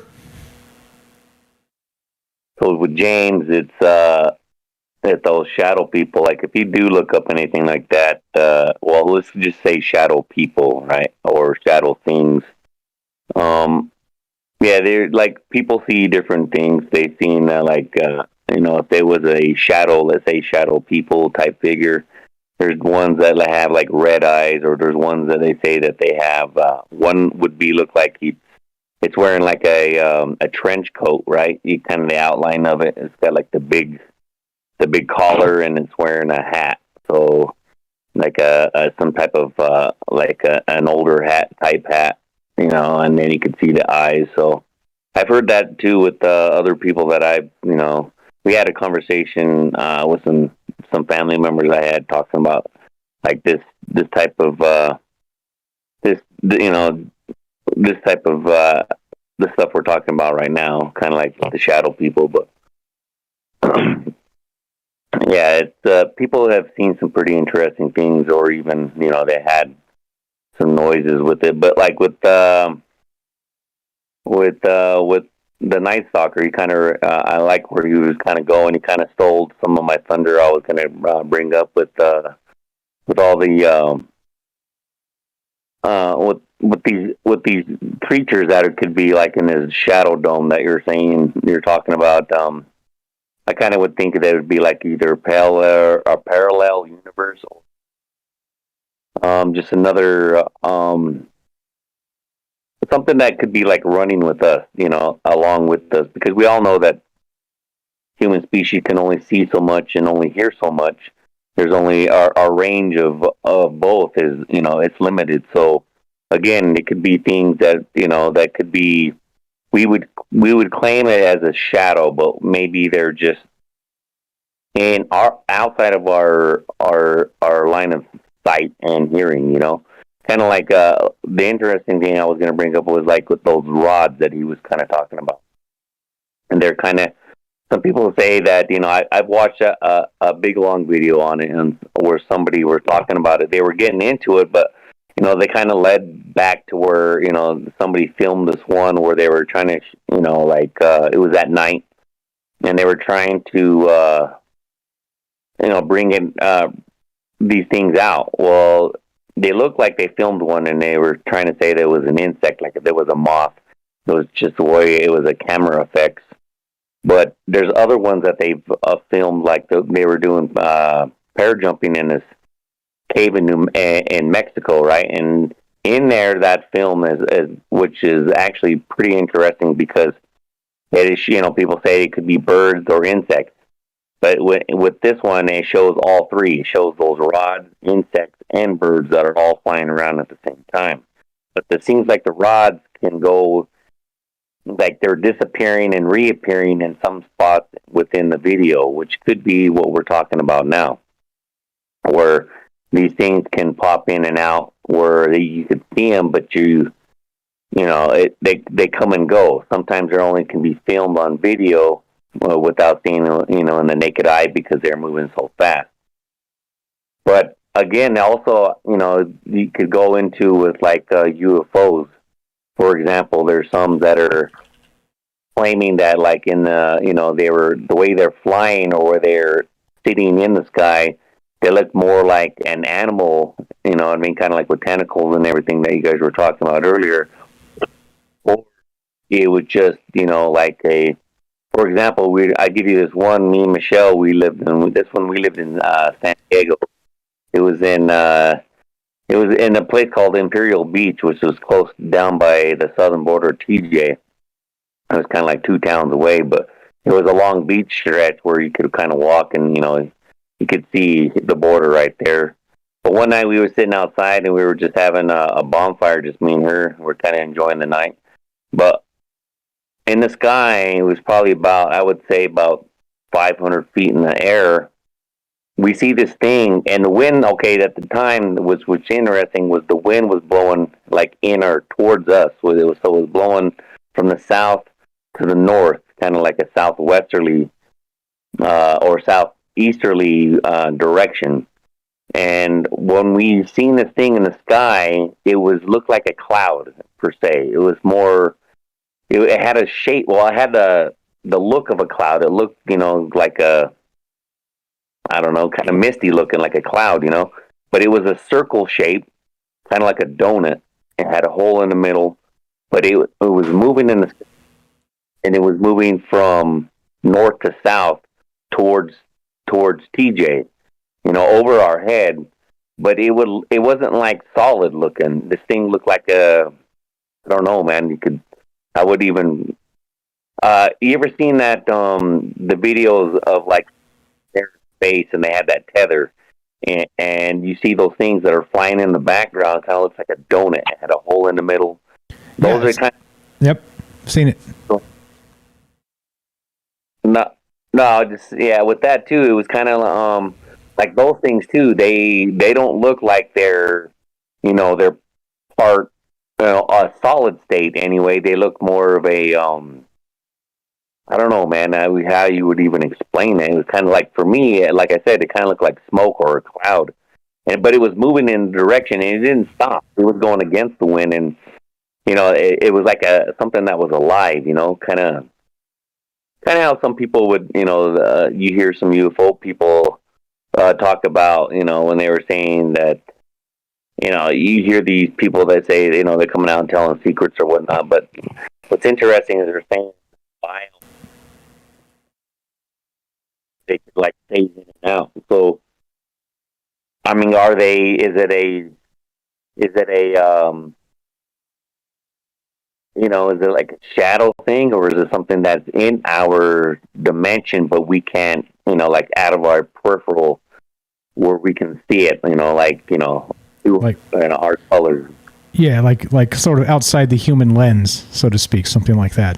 So with James, it's those shadow people. Like if you do look up anything like that, well, let's just say shadow people, right, or shadow things. Yeah, they're like people see different things. They've seen if there was a shadow, let's say shadow people type figure. There's ones that have like red eyes, or there's ones that they say that they have. One would look like it's wearing like a trench coat, right? You kind of the outline of it. It's got like the big collar, and it's wearing a hat. So like some type of an older type hat, and then you can see the eyes. So I've heard that too with other people that we had a conversation with some family members I had talking about like this type of this type of the stuff we're talking about right now, kind of like the shadow people. But yeah, it's people have seen some pretty interesting things, or even they had some noises with it. But like with the Night Stalker, he kind of I like where he was kind of going. He kind of stole some of my thunder I was going to bring up with all the with these creatures that could be like in this shadow dome that you're talking about. I kind of would think that it would be like either a parallel universe, or just another something that could be like running with us, along with us, because we all know that human species can only see so much and only hear so much. There's only our range of both is, it's limited. So again, it could be things that, that could be, we would claim it as a shadow, but maybe they're just outside of our line of sight and hearing, kind of like the interesting thing I was going to bring up was like with those rods that he was kind of talking about. And they're kind of, some people say that, I've watched a big long video on it, and where somebody were talking about it. They were getting into it, but, they kind of led back to where, somebody filmed this one where they were trying to, it was at night, and they were trying to, bring in these things out. Well, they looked like they filmed one, and they were trying to say that it was an insect, like if there was a moth. It was just the way it was a camera effects. But there's other ones that they've filmed, like they were doing parajumping in this cave in Mexico, right? And in there, that film is which is actually pretty interesting, because it is, people say it could be birds or insects. But with this one, it shows all three. It shows those rods, insects, and birds that are all flying around at the same time. But it seems like the rods can go, like they're disappearing and reappearing in some spots within the video, which could be what we're talking about now, where these things can pop in and out, where you could see them, but they come and go. Sometimes they only can be filmed on video without seeing, in the naked eye, because they're moving so fast. But again, also, you could go into with like UFOs. For example, there's some that are claiming that, like in the way they're flying or where they're sitting in the sky, they look more like an animal. You know what I mean? Kind of like with tentacles and everything that you guys were talking about earlier. Or it was just, like a. For example, I give you this one. Me and Michelle, we lived in San Diego. It was in a place called Imperial Beach, which was close down by the southern border of TJ. It was kind of like 2 towns away, but it was a long beach stretch where you could kind of walk and, you could see the border right there. But one night we were sitting outside and we were just having a bonfire, just me and her. We're kind of enjoying the night. But in the sky, it was probably about 500 feet in the air. We see this thing, and the wind, at the time, what's interesting was the wind was blowing like in or towards us. So it was blowing from the south to the north, kind of like a southwesterly or southeasterly direction. And when we seen this thing in the sky, it looked like a cloud per se. It was more. It had a shape. Well, it had the look of a cloud. It looked, like a. I don't know, kind of misty looking like a cloud, but it was a circle shape, kind of like a donut. It had a hole in the middle, but it was moving and it was moving from north to south towards TJ, over our head, but it wasn't like solid looking. This thing looked like I don't know, man. I would even, you ever seen that, the videos of like, space and they had that tether and you see those things that are flying in the background, kind of looks like a donut. It had a hole in the middle. Those are kind of, Yep, seen it. No, with that too, it was kind of like those things too. They don't look like they're they're part a solid state anyway. They look more of a I don't know, man, how you would even explain it. It was kind of like, for me, like I said, it kind of looked like smoke or a cloud. But it was moving in a direction, and it didn't stop. It was going against the wind, and, it was like something that was alive, kind of how some people would, you hear some UFO people talk about, when they were saying that, you hear these people that say, they're coming out and telling secrets or whatnot. But what's interesting is they're saying Biome. They could like phase in and out. So, I mean, is it like a shadow thing, or is it something that's in our dimension, but we can't, like out of our peripheral where we can see it, our colors. Yeah, like sort of outside the human lens, so to speak, something like that.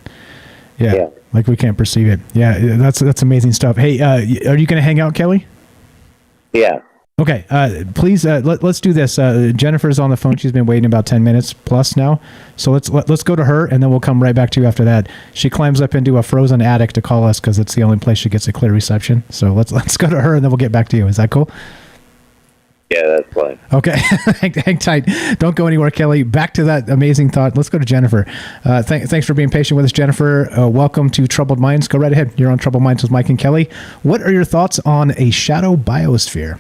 Yeah. Like we can't perceive it. Yeah, that's amazing stuff. Hey, are you going to hang out, Kelly? Yeah. Okay. Please, let's do this. Jennifer's on the phone. She's been waiting about 10 minutes plus now. So let's go to her, and then we'll come right back to you after that. She climbs up into a frozen attic to call us because it's the only place she gets a clear reception. So let's go to her, and then we'll get back to you. Is that cool? Yeah, that's fine. Okay. hang tight. Don't go anywhere, Kelly. Back to that amazing thought. Let's go to Jennifer. Thanks for being patient with us, Jennifer. Welcome to Troubled Minds. Go right ahead. You're on Troubled Minds with Mike and Kelly. What are your thoughts on a shadow biosphere?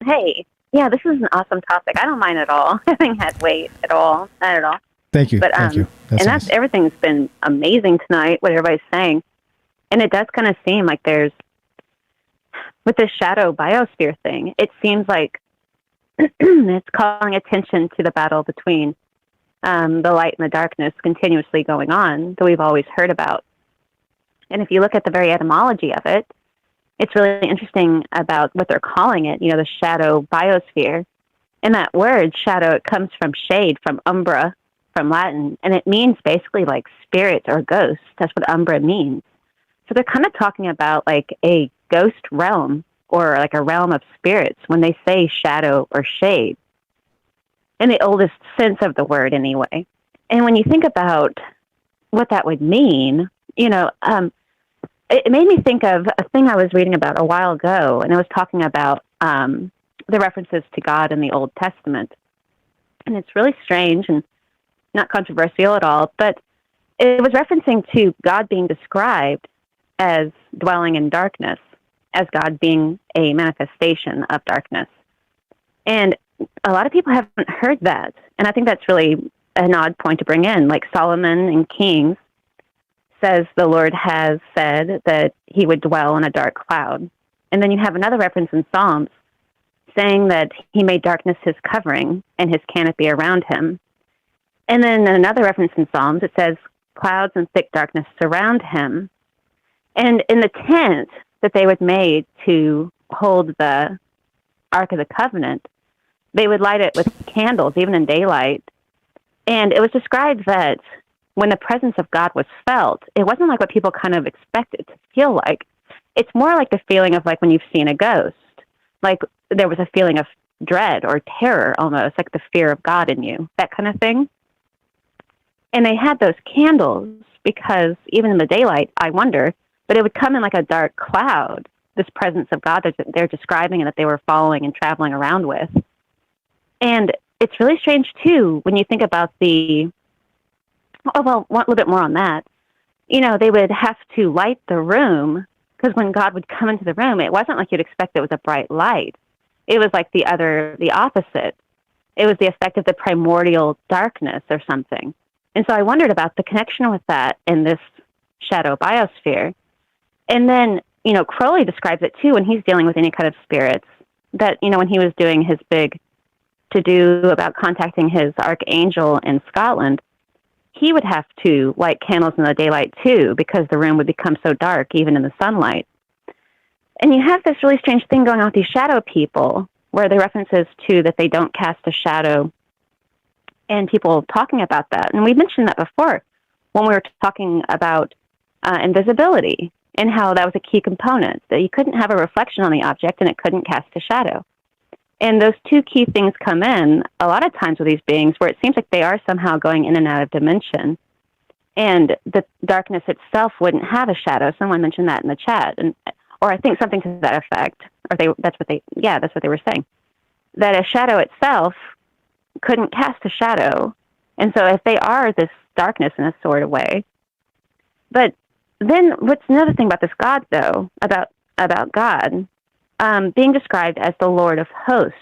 Hey. Yeah, this is an awesome topic. I don't mind at all having had weight at all. Not at all. Thank you. But, Thank you. That's everything's been amazing tonight, what everybody's saying. And it does kind of seem like with this shadow biosphere thing, it seems like it's calling attention to the battle between the light and the darkness continuously going on that we've always heard about. And if you look at the very etymology of it, it's really interesting about what they're calling it, the shadow biosphere. And that word, shadow, it comes from shade, from umbra, from Latin, and it means basically like spirit or ghost. That's what umbra means. So they're kind of talking about like a ghost realm or like a realm of spirits when they say shadow or shade, in the oldest sense of the word anyway. And when you think about what that would mean, it made me think of a thing I was reading about a while ago, and it was talking about the references to God in the Old Testament. And it's really strange and not controversial at all, but it was referencing to God being described as dwelling in darkness, as God being a manifestation of darkness. And a lot of people haven't heard that, and I think that's really an odd point to bring in. Like Solomon in Kings says the Lord has said that he would dwell in a dark cloud. And then you have another reference in Psalms saying that he made darkness his covering and his canopy around him. And then another reference in Psalms, it says clouds and thick darkness surround him. And in the tent that they would make to hold the Ark of the Covenant, they would light it with candles, even in daylight. And it was described that when the presence of God was felt, it wasn't like what people kind of expected to feel like. It's more like the feeling of like when you've seen a ghost. Like there was a feeling of dread or terror almost, like the fear of God in you, that kind of thing. And they had those candles because even in the daylight, I wonder, but it would come in like a dark cloud, this presence of God that they're describing and that they were following and traveling around with. And it's really strange, too, when you think about one little bit more on that. You know, they would have to light the room because when God would come into the room, it wasn't like you'd expect it was a bright light. It was like the opposite. It was the effect of the primordial darkness or something. And so I wondered about the connection with that in this shadow biosphere. And then, you know, Crowley describes it too when he's dealing with any kind of spirits, that, you know, when he was doing his big to-do about contacting his archangel in Scotland, he would have to light candles in the daylight too because the room would become so dark even in the sunlight. And you have this really strange thing going on with these shadow people where the references to that they don't cast a shadow and people talking about that. And we mentioned that before when we were talking about invisibility and how that was a key component, that you couldn't have a reflection on the object and it couldn't cast a shadow. And those two key things come in a lot of times with these beings where it seems like they are somehow going in and out of dimension. And the darkness itself wouldn't have a shadow. Someone mentioned that in the chat, or I think something to that effect. That's what they were saying. That a shadow itself couldn't cast a shadow. And so if they are this darkness in a sort of way. But then what's another thing about this God, though, about God being described as the Lord of hosts.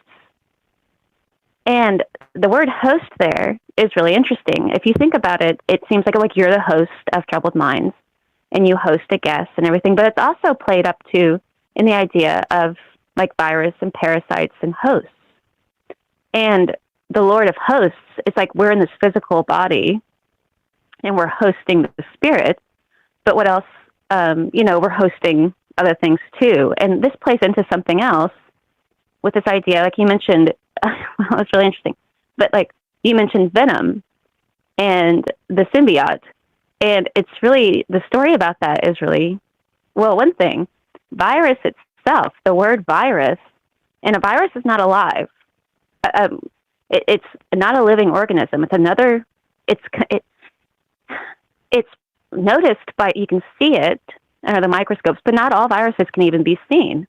And the word host there is really interesting. If you think about it, it seems like you're the host of Troubled Minds and you host a guest and everything, but it's also played up to in the idea of like virus and parasites and hosts. And the Lord of hosts, it's like we're in this physical body and we're hosting the spirit, but what else? We're hosting other things too. And this plays into something else with this idea, like you mentioned, well, it's really interesting, but like you mentioned venom and the symbiote. And it's really, the story about that is really, well, one thing, virus itself, the word virus, and a virus is not alive. It's not a living organism. It's another, it's noticed by, you can see it under the microscopes, but not all viruses can even be seen.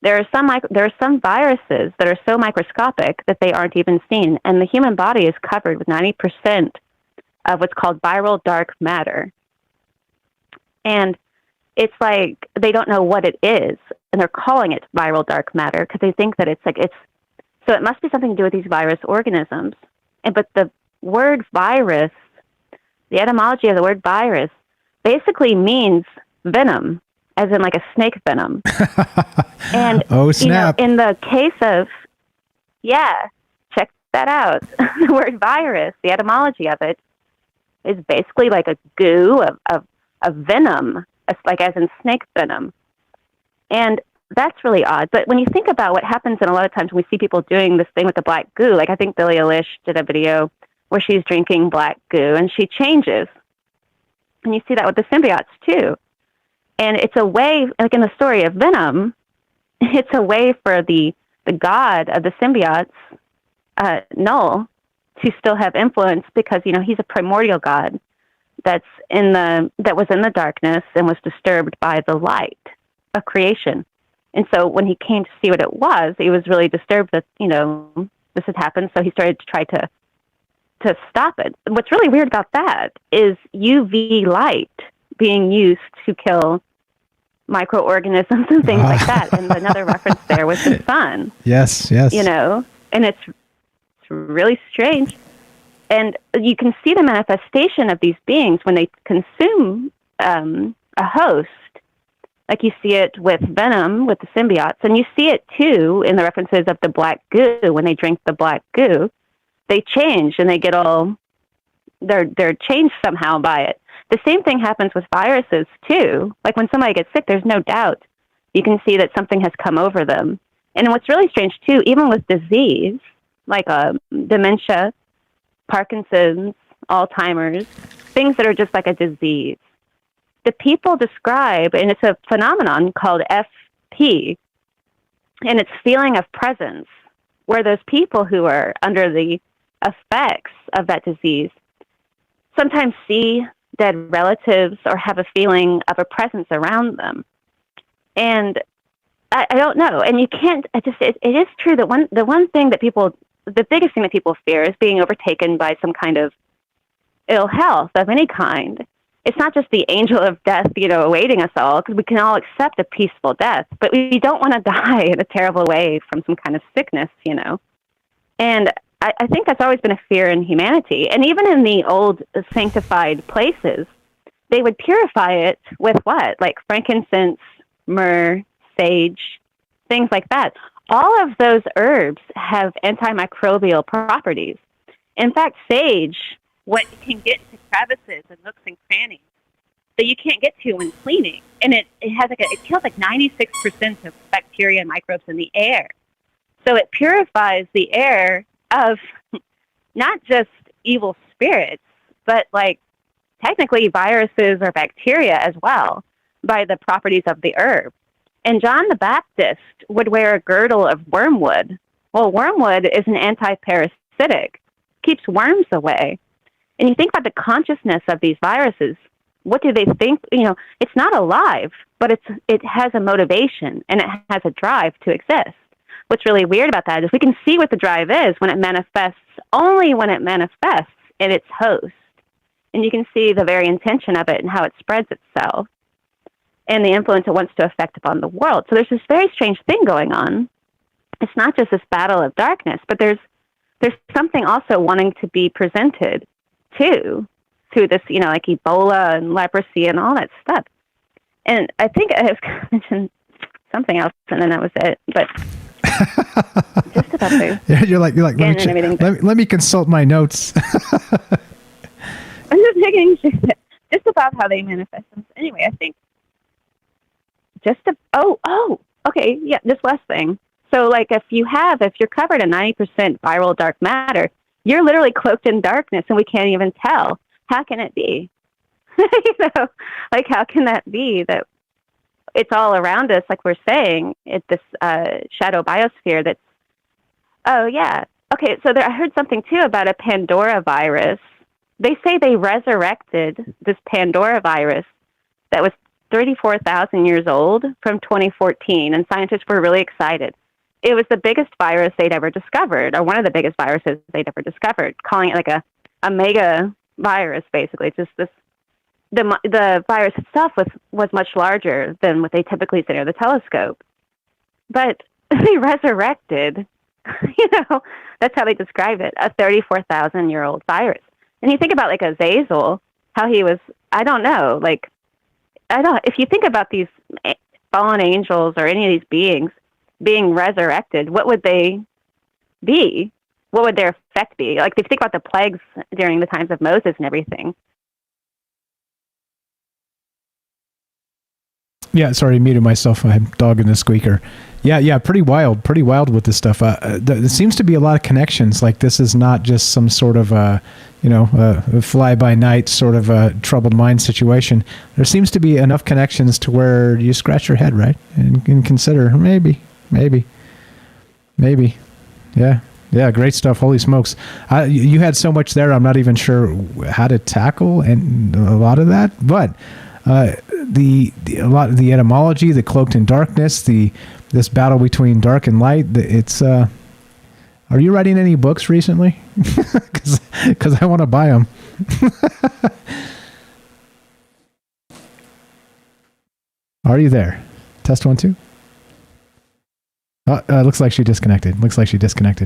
There are some viruses that are so microscopic that they aren't even seen, and the human body is covered with 90% of what's called viral dark matter. And it's like they don't know what it is, and they're calling it viral dark matter because they think that so it must be something to do with these virus organisms. But the word virus, the etymology of the word virus, basically means venom, as in like a snake venom. And oh, snap. In the case of, check that out. The word virus, the etymology of it, is basically like a goo of venom, like as in snake venom. And that's really odd. But when you think about what happens, and a lot of times when we see people doing this thing with the black goo, like I think Billie Eilish did a video where she's drinking black goo and she changes. And you see that with the symbiotes too. And it's a way, like in the story of Venom, it's a way for the god of the symbiotes, Null, to still have influence because, he's a primordial god. that was in the darkness and was disturbed by the light of creation. And so when he came to see what it was, he was really disturbed that, this had happened. So he started to try to stop it. What's really weird about that is UV light being used to kill microorganisms and things like that. And another reference there was the sun. Yes. And it's really strange. And you can see the manifestation of these beings when they consume a host. Like you see it with venom, with the symbiotes, and you see it too in the references of the black goo. When they drink the black goo, they change and they get they're changed somehow by it. The same thing happens with viruses too. Like when somebody gets sick, there's no doubt you can see that something has come over them. And what's really strange too, even with disease, like dementia, Parkinson's, Alzheimer's, things that are just like a disease, the people describe, and it's a phenomenon called FP, and it's feeling of presence, where those people who are under the effects of that disease sometimes see dead relatives or have a feeling of a presence around them. And I don't know. And you can't, it is true that the biggest thing that people fear is being overtaken by some kind of ill health of any kind. It's not just the angel of death, awaiting us all, because we can all accept a peaceful death, but we don't want to die in a terrible way from some kind of sickness, And I think that's always been a fear in humanity. And even in the old sanctified places, they would purify it with what? Like frankincense, myrrh, sage, things like that. All of those herbs have antimicrobial properties. In fact, sage, what can get into crevices and nooks and crannies that you can't get to when cleaning. And it kills like 96% of bacteria and microbes in the air. So it purifies the air of not just evil spirits, but like technically viruses or bacteria as well by the properties of the herb. And John the Baptist would wear a girdle of wormwood. Well, wormwood is an anti-parasitic, keeps worms away. And you think about the consciousness of these viruses. What do they think? It's not alive, but it has a motivation and it has a drive to exist. What's really weird about that is we can see what the drive is when it manifests, only when it manifests in its host. And you can see the very intention of it and how it spreads itself and the influence it wants to affect upon the world. So there's this very strange thing going on. It's not just this battle of darkness, but there's something also wanting to be presented too, through this, like Ebola and leprosy and all that stuff. And I think I have mentioned something else, and then that was it. But just about there. Yeah, you're like let me consult my notes. I'm just thinking just about how they manifest them. Anyway, I think okay, yeah, this last thing. So, like, if you're covered in 90% viral dark matter, you're literally cloaked in darkness, and we can't even tell. How can it be? How can that be that it's all around us? Like we're saying, it's this shadow biosphere that's. Oh yeah. Okay. So I heard something too about a Pandora virus. They say they resurrected this Pandora virus that was 34,000 years old from 2014, and scientists were really excited. It was the biggest virus they'd ever discovered, or one of the biggest viruses they'd ever discovered, calling it like a mega virus, basically. It's just the virus itself was much larger than what they typically see under the telescope. But they resurrected, that's how they describe it, a 34,000-year-old virus. And you think about like Azazel, how he was, if you think about these fallen angels or any of these beings being resurrected, what would they be? What would their effect be? Like, if you think about the plagues during the times of Moses and everything. Yeah, sorry, I muted myself. I have a dog in the squeaker. Yeah, pretty wild with this stuff. There seems to be a lot of connections. Like, this is not just some sort of a fly-by-night sort of a troubled mind situation. There seems to be enough connections to where you scratch your head, right? And consider, maybe. Yeah. Yeah, great stuff. Holy smokes. You had so much there, I'm not even sure how to tackle and a lot of that. But a lot of the etymology, the cloaked in darkness, this battle between dark and light, it's... are you writing any books recently? Because I want to buy them. Are you there? Test 1, 2. Looks like she disconnected.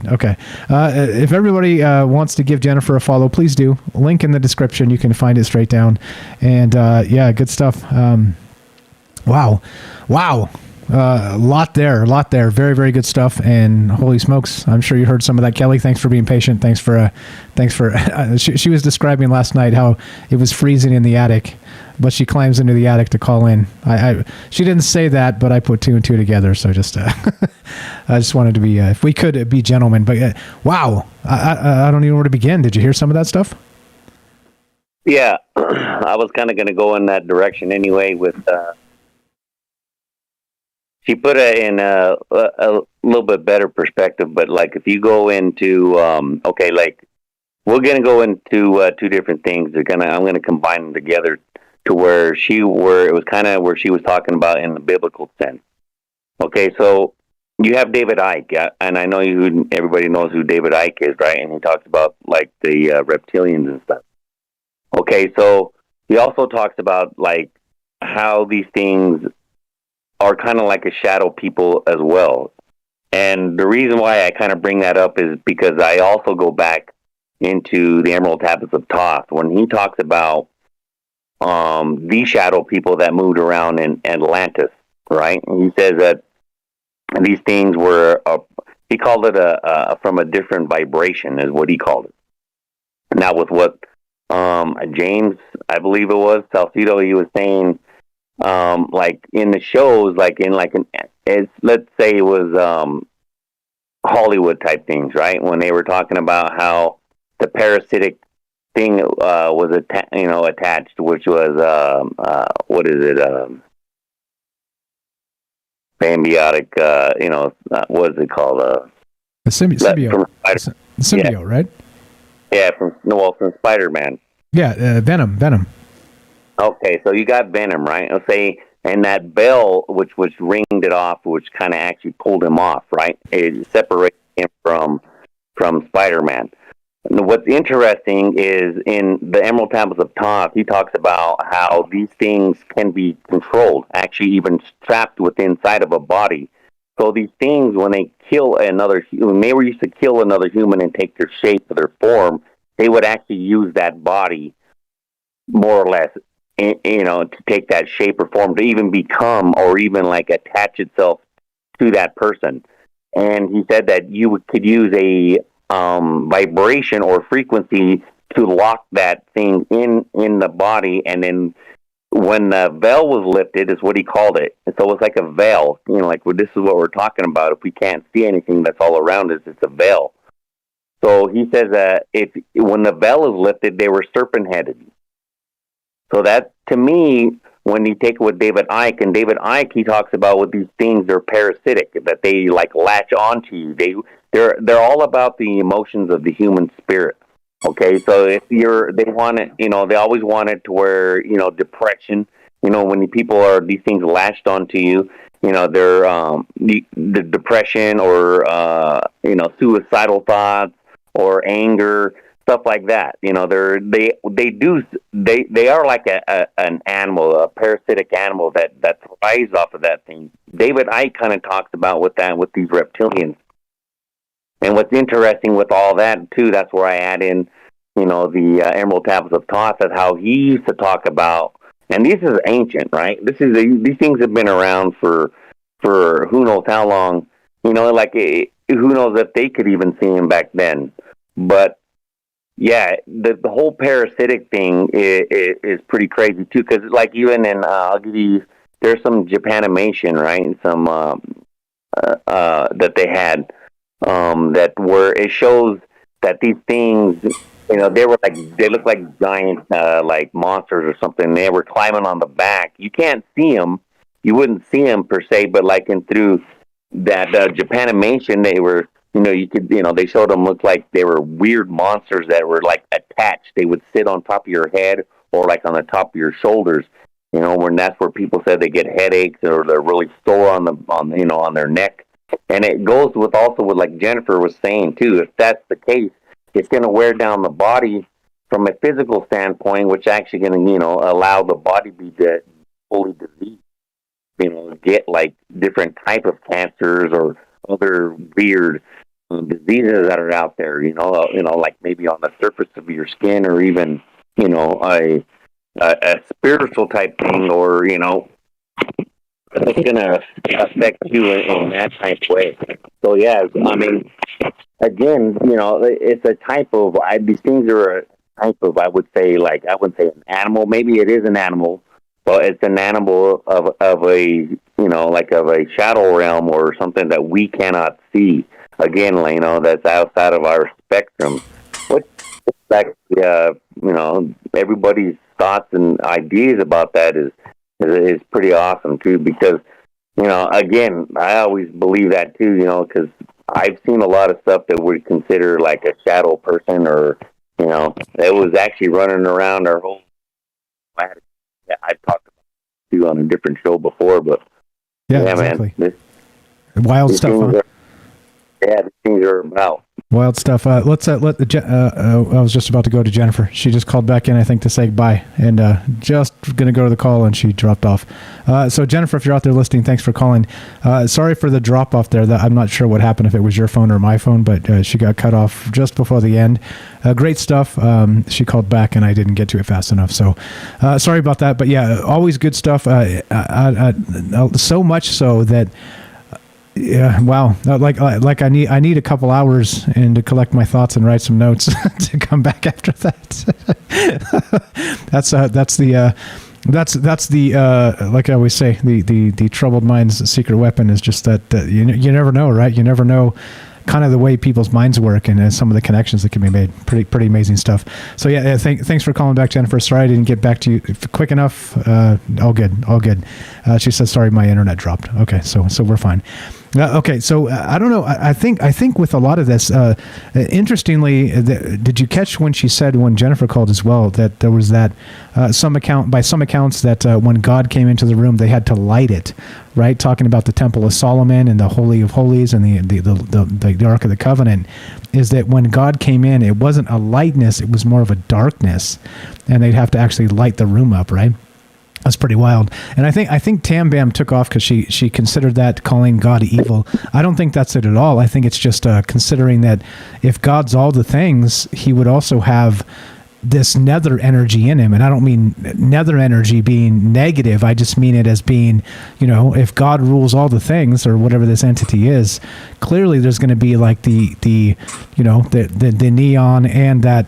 Okay. If everybody wants to give Jennifer a follow, please do. Link in the description. You can find it straight down. And yeah, good stuff. Wow. A lot there. Very, very good stuff. And holy smokes, I'm sure you heard some of that. Kelly, thanks for being patient. Thanks for. She was describing last night how it was freezing in the attic, but she climbs into the attic to call in. She didn't say that, but I put 2 and 2 together. So just, I just wanted to be, if we could be gentlemen. But wow, I don't even know where to begin. Did you hear some of that stuff? Yeah, I was kind of going to go in that direction anyway. With she put it in a little bit better perspective. But like, if you go into okay, like we're going to go into 2 different things. I'm going to combine them together to where it was kind of where she was talking about in the biblical sense. Okay, so you have David Icke, and I know everybody knows who David Icke is, right? And he talks about like the reptilians and stuff. Okay, so he also talks about like how these things are kind of like a shadow people as well. And the reason why I kind of bring that up is because I also go back into the Emerald Tablets of Thoth when he talks about the shadow people that moved around in Atlantis, right? And he says that these things were, he called it from a different vibration is what he called it. Now with what James, I believe it was, Salcido, he was saying, like in the shows, let's say it was Hollywood type things, right? When they were talking about how the parasitic thing was attached, which was what is it? Symbiotic. What is it called? A symbiote. Symbiote, yeah. Right? Yeah, from Spider-Man. Yeah, Venom. Okay, so you got Venom, right? I'll say, and that bell, which ringed it off, which kind of actually pulled him off, right? It separated him from Spider-Man. And what's interesting is in the Emerald Tablets of Thoth, he talks about how these things can be controlled, actually even trapped within inside of a body. So these things, when they when they were used to kill another human and take their shape or their form, they would actually use that body more or less, to take that shape or form to even become or even like attach itself to that person. And he said that you could use a vibration or frequency to lock that thing in the body, and then when the veil was lifted is what he called it. And so it's like a veil, like this is what we're talking about. If we can't see anything that's all around us, it's a veil. So he says that when the veil is lifted, they were serpent-headed. So that, to me, when you take it with David Icke, and David Icke, he talks about with these things, they're parasitic, that they like latch onto you. They're all about the emotions of the human spirit. Okay, so if they want it, they always want it to where, depression, when these things latched onto you, they're, the depression or, suicidal thoughts or anger, stuff like that. They are like an animal, a parasitic animal that thrives off of that thing. David Icke kind of talks about with these reptilians. And what's interesting with all that too, that's where I add in, the Emerald Tablets of Thoth, is how he used to talk about, and this is ancient, right? These things have been around for who knows how long, who knows if they could even see him back then. But yeah, the whole parasitic thing is pretty crazy too, because like even in, I'll give you, there's some Japanimation, right? And some that they had. That where it shows that these things, they look like giant, like monsters or something. They were climbing on the back. You can't see them. You wouldn't see them per se, but like through that Japanimation, they showed them look like they were weird monsters that were like attached. They would sit on top of your head or like on the top of your shoulders. When that's where people said they get headaches or they're really sore on their neck. And it goes with also with like Jennifer was saying too. If that's the case, it's going to wear down the body from a physical standpoint, which actually going to allow the body to be fully diseased. Get like different type of cancers or other weird diseases that are out there. Like maybe on the surface of your skin, or even a spiritual type thing, or it's going to affect you in that type of way. So yeah, I mean, again, it's a type of these things are a type of, I would say an animal. Maybe it is an animal, but it's an animal of a of a shadow realm or something that we cannot see. Again, that's outside of our spectrum. What everybody's thoughts and ideas about that is pretty awesome too, because again, I always believe that too, because I've seen a lot of stuff that we consider like a shadow person, or it was actually running around our whole planet. I've talked about it too on a different show before, but yeah exactly. Man, wild stuff. These things are about. Wild stuff. Let's I was just about to go to Jennifer. She just called back in, I think, to say goodbye, and just going to go to the call, and she dropped off. So Jennifer, if you're out there listening, thanks for calling. Sorry for the drop off there. I'm not sure what happened, if it was your phone or my phone, but she got cut off just before the end. Great stuff. She called back, and I didn't get to it fast enough. So sorry about that. But yeah, always good stuff. So much so that. Yeah, wow. Like I need a couple hours and to collect my thoughts and write some notes to come back after that. That's the like I always say, the troubled mind's secret weapon is just that you never know, right? You never know kind of the way people's minds work and some of the connections that can be made. Pretty amazing stuff. So yeah, thanks for calling back, Jennifer. Sorry I didn't get back to you quick enough. All good. She says sorry, my internet dropped. Okay, so we're fine. Okay, so I don't know. I think with a lot of this, interestingly, did you catch when she said, when Jennifer called as well, that there was that by some accounts that when God came into the room, they had to light it, right? Talking about the Temple of Solomon and the Holy of Holies and the Ark of the Covenant, is that when God came in, it wasn't a lightness, it was more of a darkness, and they'd have to actually light the room up, right? That's pretty wild. And I think Tam Bam took off because she considered that calling God evil. I don't think that's it at all. I think it's just considering that if God's all the things, he would also have this nether energy in him. And I don't mean nether energy being negative. I just mean it as being, if God rules all the things, or whatever this entity is, clearly there's going to be like the neon and that,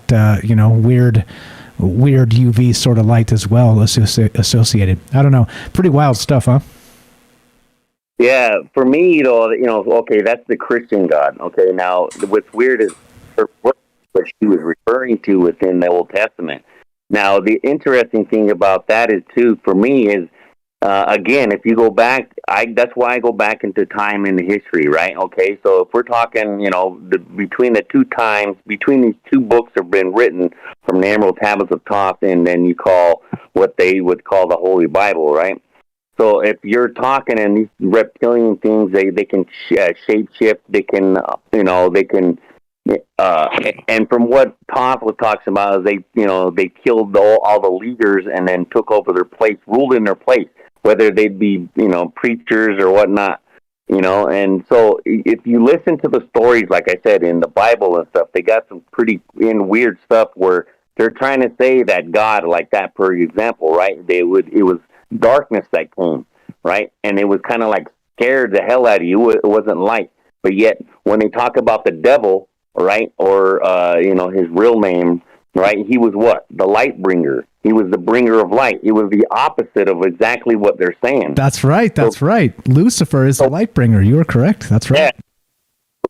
weird UV sort of light as well associated. I don't know. Pretty wild stuff, huh? Yeah, for me, okay, that's the Christian God. Okay, now what's weird is what she was referring to within the Old Testament. Now, the interesting thing about that is too, for me, is again, if you go back, that's why I go back into time in history, right? Okay, so if we're talking, between these two books have been written from the Emerald Tablets of Thoth, and then you call what they would call the Holy Bible, right? So if you're talking and these reptilian things, they can shape shift, they can, and from what Thoth talks about is they killed all the leaders and then took over their place, ruled in their place, whether they'd be, preachers or whatnot, and so if you listen to the stories, like I said, in the Bible and stuff, they got some pretty weird stuff where they're trying to say that God, like that, for example, right? It was darkness that came, right? And it was kind of like scared the hell out of you. It wasn't light. But yet, when they talk about the devil, right, or, his real name, right, he was what? The light bringer. He was the bringer of light. It was the opposite of exactly what they're saying. That's right. Lucifer is the light bringer. You are correct. That's right. Yeah.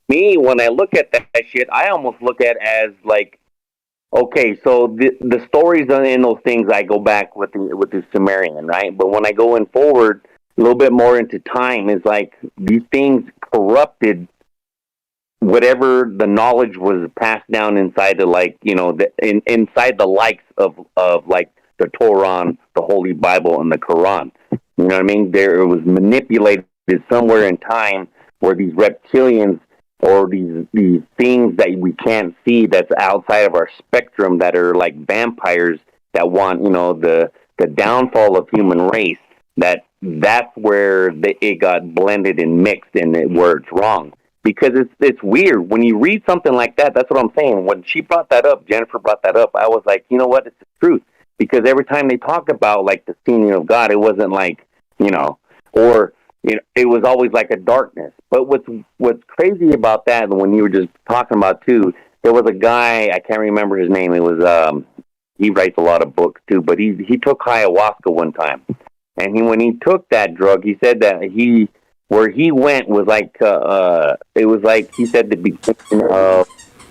Me, when I look at that shit, I almost look at it as like, okay, so the stories in those things, I go back with the Sumerian, right? But when I go in forward a little bit more into time, it's like these things corrupted whatever the knowledge was passed down inside the, like, you know, inside the likes of like the Torah, the Holy Bible, and the Quran. You know what I mean? There, it was manipulated somewhere in time where these reptilians or these things that we can't see, that's outside of our spectrum, that are like vampires that want, you know, the downfall of human race. That's where it got blended and mixed, and where it's wrong. Because it's weird when you read something like that. That's what I'm saying. When she brought that up, Jennifer brought that up, I was like, you know what? It's the truth. Because every time they talk about like the seeing of God, it wasn't like, you know, or, you know, it was always like a darkness. But what's crazy about that, and when you were just talking about too, there was a guy, I can't remember his name. It was he writes a lot of books too, but he took ayahuasca one time, and when he took that drug, he said that where he went was like it was like, he said, the beginning of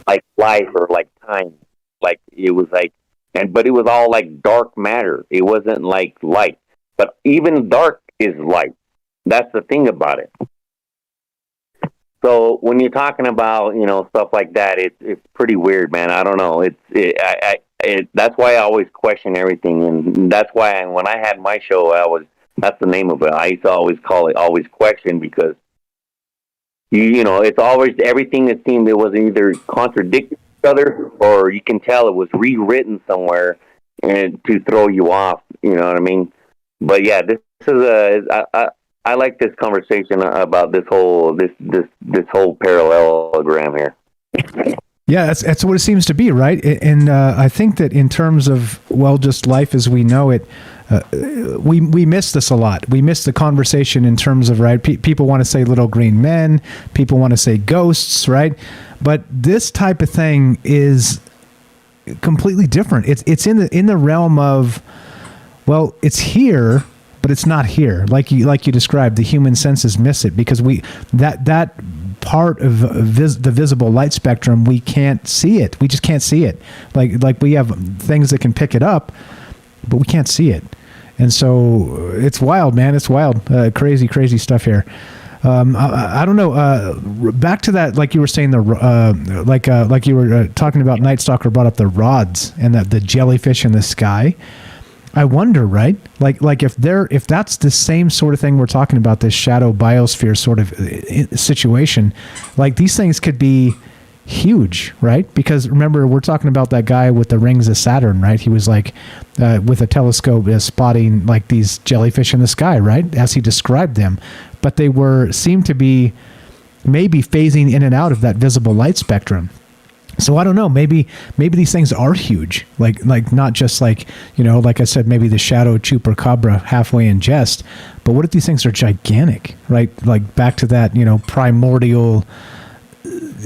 like life or like time, like it was like, but it was all like dark matter. It wasn't like light, but even dark is light. That's the thing about it. So when you're talking about, you know, stuff like that, it's pretty weird, man. I don't know. That's why I always question everything, and that's why when I had my show, that's the name of it. I used to always call it Always Question, because you know, it's always everything that seemed it was either contradicting each other, or you can tell it was rewritten somewhere and to throw you off. You know what I mean? But yeah, this is I like this conversation about this whole parallelogram here. Yeah, that's what it seems to be, right? And I think that in terms of, well, just life as we know it, we miss this a lot. We miss the conversation in terms of, right, people want to say little green men, people want to say ghosts, right? But this type of thing is completely different. It's in the realm of, well, it's here, but it's not here. Like you described, the human senses miss it, because that part of the visible light spectrum, we can't see it. We just can't see it. Like we have things that can pick it up, but we can't see it. And so it's wild, man. It's wild. Crazy stuff here. I don't know. Back to that, like you were saying, like you were talking about, Night Stalker brought up the rods and the jellyfish in the sky. I wonder, right? Like if that's the same sort of thing we're talking about, this shadow biosphere sort of situation, like these things could be huge, right? Because remember, we're talking about that guy with the rings of Saturn, right? He was like with a telescope spotting like these jellyfish in the sky, right? As he described them, but they seemed to be maybe phasing in and out of that visible light spectrum. So I don't know, maybe these things are huge, like not just like, you know, like I said, maybe the shadow chupacabra halfway in jest, but what if these things are gigantic, right? Like back to that, you know, primordial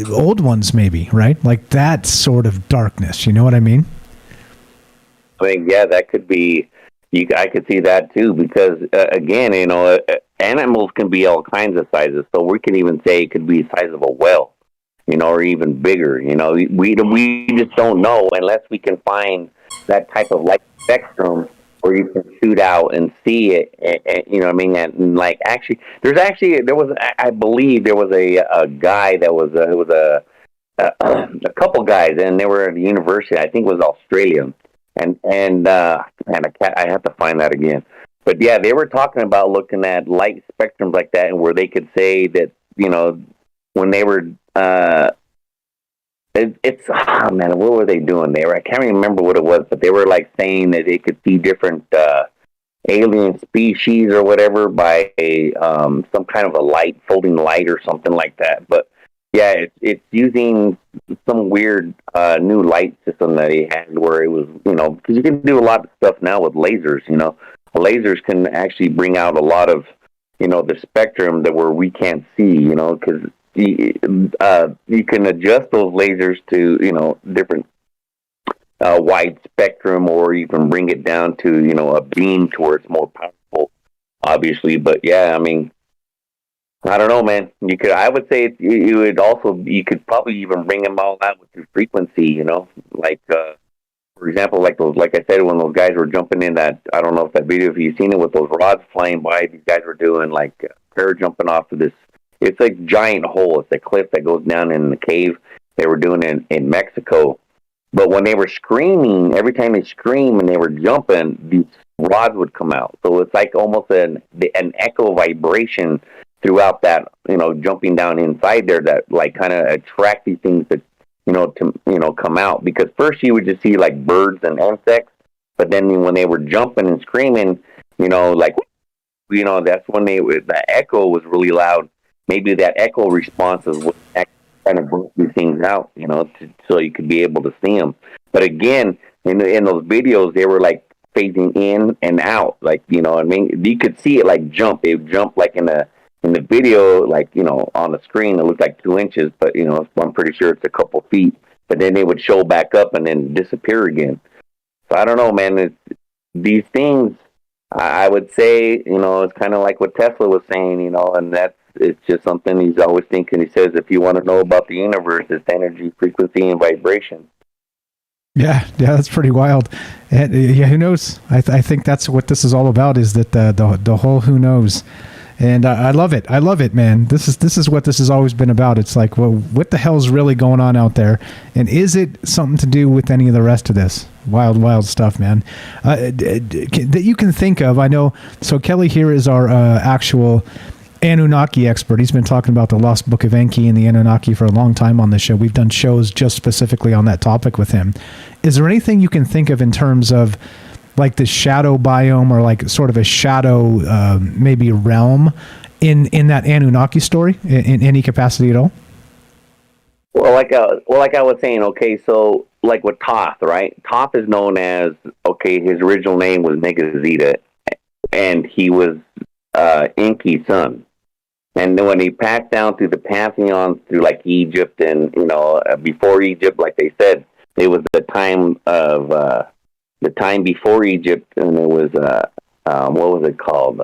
old ones, maybe, right? Like that sort of darkness, you know what I mean? I mean, yeah, that could be, I could see that too, because again, you know, animals can be all kinds of sizes, so we can even say it could be the size of a whale, you know, or even bigger. You know, we just don't know unless we can find that type of light spectrum where you can shoot out and see it. And you know what I mean? And like, I believe there was a guy that was it was a couple guys, and they were at the university. I think it was Australia, and I have to find that again. But yeah, they were talking about looking at light spectrums like that, and where they could say that, you know, when they were man, what were they doing? I can't remember what it was, but they were like saying that they could see different alien species or whatever by some kind of a light, folding light or something like that. But yeah, it's using some weird new light system that he had, where it was, you know, because you can do a lot of stuff now with lasers. You know, lasers can actually bring out a lot of, you know, the spectrum that where we can't see. You know, because you can adjust those lasers to, you know, different wide spectrum, or you can bring it down to, you know, a beam to where it's more powerful, obviously. But yeah, I mean, I don't know, man. I would say you could probably even bring them all out with your frequency, you know, like for example, like I said, when those guys were jumping in that, I don't know if that video, if you've seen it, with those rods flying by, these guys were doing like prayer jumping off of this it's a giant hole. It's a cliff that goes down in the cave. They were doing it in Mexico. But when they were screaming, every time they scream and they were jumping, these rods would come out. So it's like almost an echo vibration throughout that, jumping down inside there that like kind of attract these things that, to come out. Because first you would just see like birds and insects, but then when they were jumping and screaming, that's when the echo was really loud. Maybe that echo response is what kind of broke these things out, so you could be able to see them. But again, in those videos, they were like phasing in and out, like, you could see it like jump. It would jump like in the video, like, on the screen, it looked like 2 inches, but, I'm pretty sure it's a couple feet. But then they would show back up and then disappear again. So I don't know, man. These things, I would say, it's kind of like what Tesla was saying, and it's just something he's always thinking. He says, if you want to know about the universe, it's energy, frequency, and vibration. Yeah, that's pretty wild. And who knows? I think that's what this is all about, is that the whole who knows. And I love it. I love it, man. This is what this has always been about. It's like, well, what the hell's really going on out there? And is it something to do with any of the rest of this? Wild stuff, man. That you can think of. I know. So Kelly here is our actual Anunnaki expert. He's been talking about the Lost Book of Enki and the Anunnaki for a long time on the show. We've done shows just specifically on that topic with him. Is there anything you can think of in terms of like the shadow biome, or like sort of a shadow maybe realm in that Anunnaki story in any capacity at all? Well, like I was saying, okay, so like with Thoth, right? Thoth is known as, his original name was Negazita, and he was Enki's son. And then when he passed down through the pantheons, through like Egypt and, before Egypt, like they said, it was the time before Egypt, and it was, what was it called?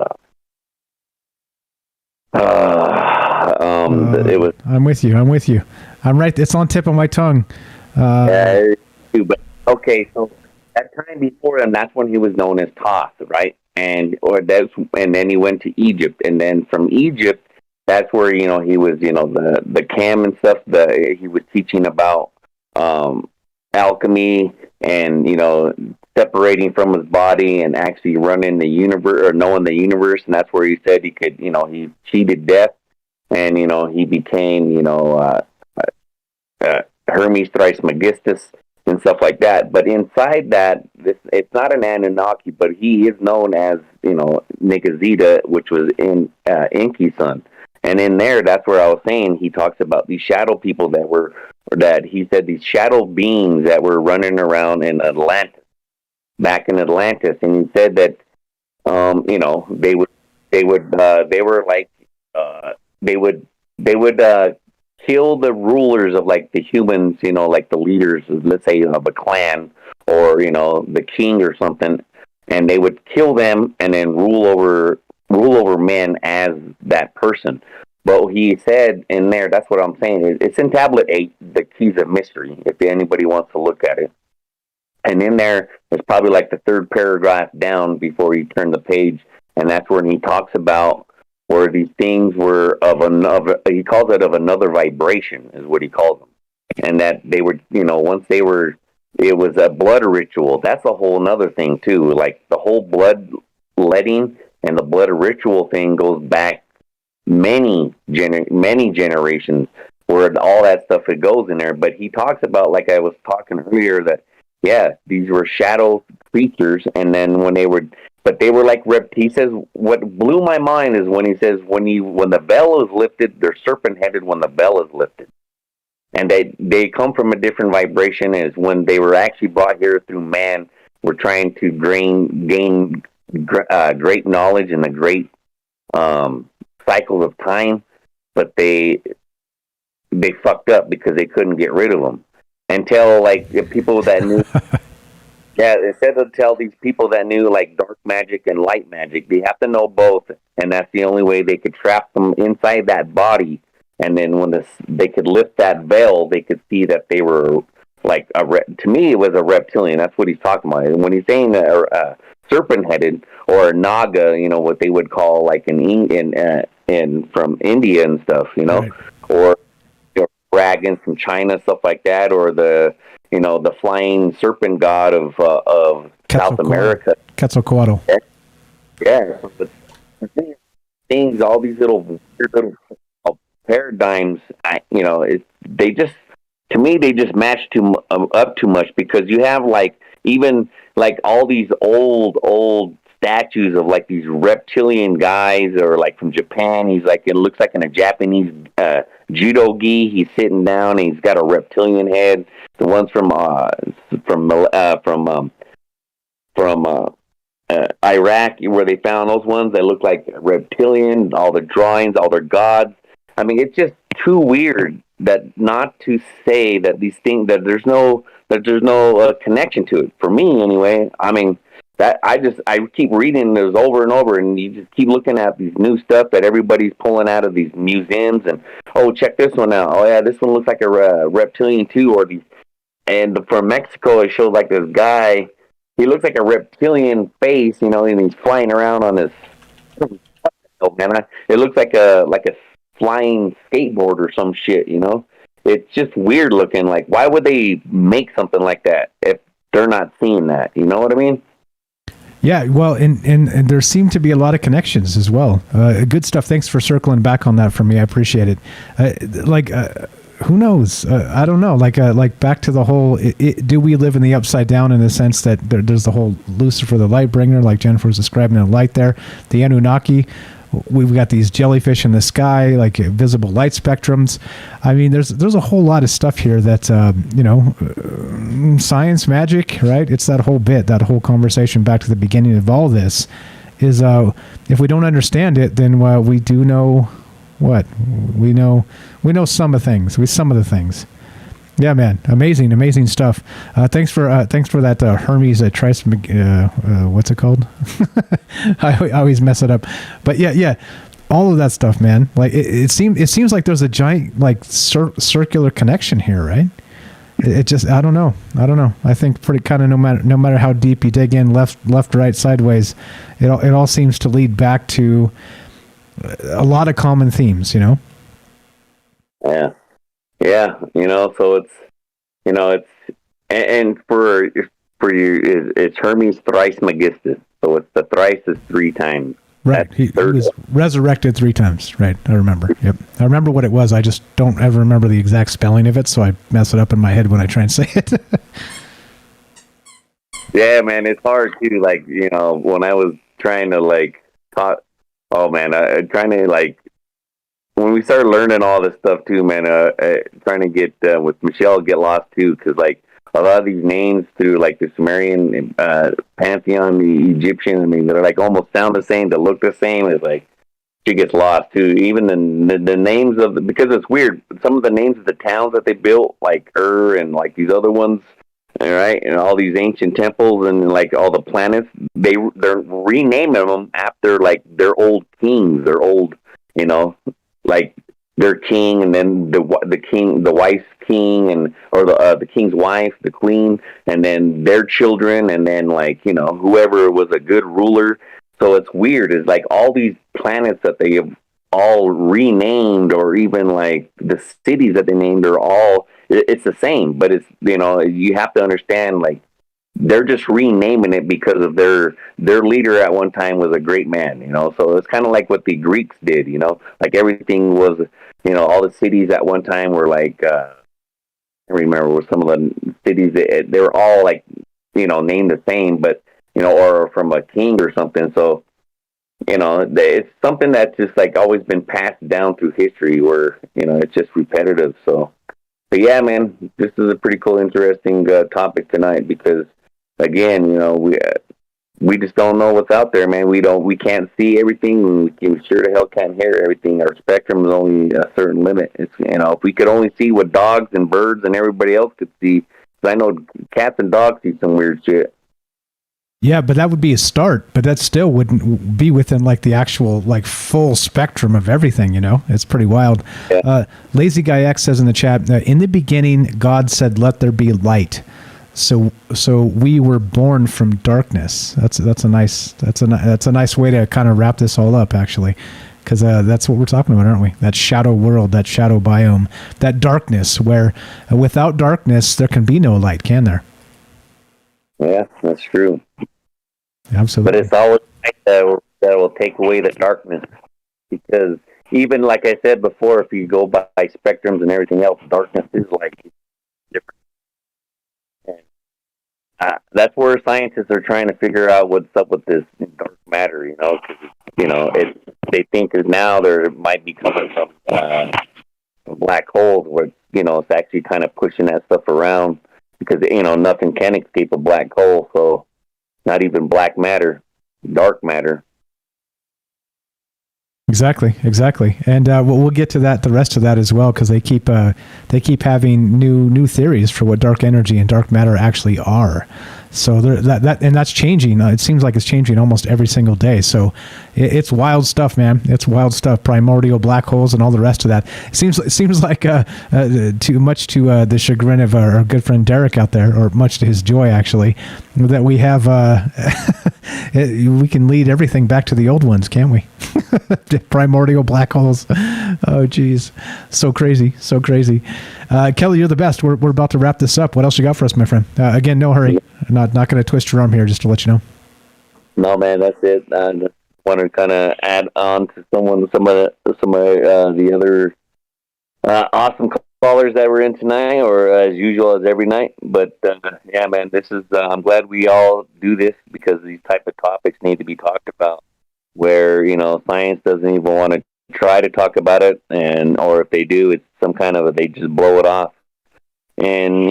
It was. I'm with you. I'm right. It's on tip of my tongue. But so that time before him, that's when he was known as Thoth, right? And then he went to Egypt, and then from Egypt, that's where he was the cam and stuff. He was teaching about alchemy and separating from his body and actually running the universe, or knowing the universe. And that's where he said he could he cheated death, and he became Hermes Trismegistus and stuff like that. But inside that, it's not an Anunnaki, but he is known as Negazita, which was in Enki's son. And in there, that's where I was saying, he talks about these shadow people that he said these shadow beings that were running around in Atlantis, back in Atlantis. And he said that they would kill the rulers of like the humans, like the leaders, let's say, of a clan, or the king or something, and they would kill them and then rule over men as that person. But he said in there, that's what I'm saying, it's in Tablet 8, the Keys of Mystery, if anybody wants to look at it. And in there, it's probably like the third paragraph down before you turn the page, and that's when he talks about where these things were of another, he calls it of another vibration, is what he calls them. And that they were, once they were, it was a blood ritual. That's a whole nother thing too. Like the whole blood letting and the blood ritual thing goes back many generations, where all that stuff, it goes in there. But he talks about, like I was talking earlier, that these were shadow creatures, and then when they were like he says, what blew my mind is when he says when the veil is lifted, they're serpent-headed when the veil is lifted. And they come from a different vibration. Is when they were actually brought here through man, were trying to gain great knowledge in the great cycles of time, but they fucked up because they couldn't get rid of them until like the people that knew. Instead of tell these people that knew like dark magic and light magic, they have to know both, and that's the only way they could trap them inside that body. And then when they could lift that veil, they could see that they were like to me, it was a reptilian. That's what he's talking about. And when he's saying serpent-headed or a naga, what they would call like in from India and stuff, you know, Right. or dragons from China, stuff like that, or the flying serpent god of South America. Quetzalcoatl. Yeah, but the thing is, things, all these little paradigms, they just, to me, they just match up too much, because you have even all these old statues of these reptilian guys, or from Japan. He's it looks like in a Japanese judo gi. He's sitting down and he's got a reptilian head. The ones from Iraq, where they found those ones, they look like reptilian. All the drawings, all their gods. I mean, it's just too weird that not to say that these things, that there's no connection to it. For me, anyway. I mean, that I keep reading those over and over, and you just keep looking at these new stuff that everybody's pulling out of these museums, and check this one out. Oh yeah, this one looks like a reptilian too, or these. And from Mexico, it shows this guy. He looks like a reptilian face, and he's flying around on this. Oh man, it looks like a flying skateboard or some shit, It's just weird looking. Why would they make something like that if they're not seeing that? You know what I mean? Yeah, well, and there seem to be a lot of connections as well. Good stuff. Thanks for circling back on that for me. I appreciate it. Who knows? I don't know. Back to the whole, do we live in the upside down, in the sense that there's the whole Lucifer, the light bringer, like Jennifer was describing, the light there, the Anunnaki. We've got these jellyfish in the sky, visible light spectrums. I mean, there's a whole lot of stuff here that, science, magic, right? It's that whole bit, that whole conversation back to the beginning of all this is, if we don't understand it, then we do know what? We know some of the things. Yeah, man. Amazing stuff. Thanks for that Hermes what's it called? I always mess it up. But yeah, all of that stuff, man. It seems like there's a giant circular connection here, right? It just, I don't know. I think pretty kind of no matter how deep you dig in, left, right, sideways, it all seems to lead back to a lot of common themes, Yeah. Yeah, so it's, and for you, it's Hermes Thrice-Megistus. So it's the thrice is 3 times. Right. He was resurrected 3 times. Right. I remember. Yep. I remember what it was. I just don't ever remember the exact spelling of it, so I mess it up in my head when I try and say it. Yeah, man, it's hard too. When I was trying to talk, trying to when we started learning all this stuff too, man, trying to get with Michelle, get lost too, because a lot of these names through the Sumerian pantheon, the Egyptian, I mean, they're almost sound the same, they look the same. It's she gets lost too. Even the names because it's weird. Some of the names of the towns that they built, and these other ones, all right, and all these ancient temples and all the planets, they're renaming them after their old kings, their old, their king, and then the king, the wife's king, or the king's wife, the queen, and then their children, and then whoever was a good ruler. So it's weird. It's all these planets that they have all renamed, or even the cities that they named are all, it's the same, but it's, you have to understand, they're just renaming it because of their leader at one time was a great man, so it's kind of like what the Greeks did, everything was, all the cities at one time were I remember some of the cities, they were all named the same, but or from a king or something. So it's something that's just always been passed down through history, where it's just repetitive. So, but yeah, man, this is a pretty cool, interesting topic tonight, because again, we just don't know what's out there, man. We can't see everything. We sure the hell can't hear everything. Our spectrum is only a certain limit. It's, if we could only see what dogs and birds and everybody else could see, because I know cats and dogs see some weird shit. Yeah, but that would be a start, but that still wouldn't be within the actual full spectrum of everything, It's pretty wild. Yeah. Lazy Guy X says in the chat, in the beginning, God said, "Let there be light." So we were born from darkness. That's a nice way to kind of wrap this all up, actually. because that's what we're talking about, aren't we? That shadow world, that shadow biome, that darkness where without darkness, there can be no light, can there? Yeah, that's true. Absolutely. But it's always light that will take away the darkness, because even like I said before, if you go by spectrums and everything else, darkness is like different. And that's where scientists are trying to figure out what's up with this dark matter. You know, because they think that now there might be coming from black holes, where it's actually kind of pushing that stuff around, because nothing can escape a black hole. So not even black matter, dark matter. Exactly, and we'll get to that, the rest of that as well, because they keep having new theories for what dark energy and dark matter actually are. So that's changing. It seems like it's changing almost every single day. So it's wild stuff, man. It's wild stuff. Primordial black holes and all the rest of that. It seems like too much to the chagrin of our good friend Derek out there, or much to his joy actually, that we have we can lead everything back to the old ones, can't we? Primordial black holes. Oh, geez, so crazy. Kelly, you're the best. We're about to wrap this up. What else you got for us, my friend? Again, no hurry. Not going to twist your arm here, just to let you know. No, man, that's it. I just want to kind of add on to some of the other awesome callers that were in tonight, or as usual as every night. But yeah, man, this is. I'm glad we all do this, because these type of topics need to be talked about. Where science doesn't even want to try to talk about it, or if they do, it's some kind of they just blow it off. And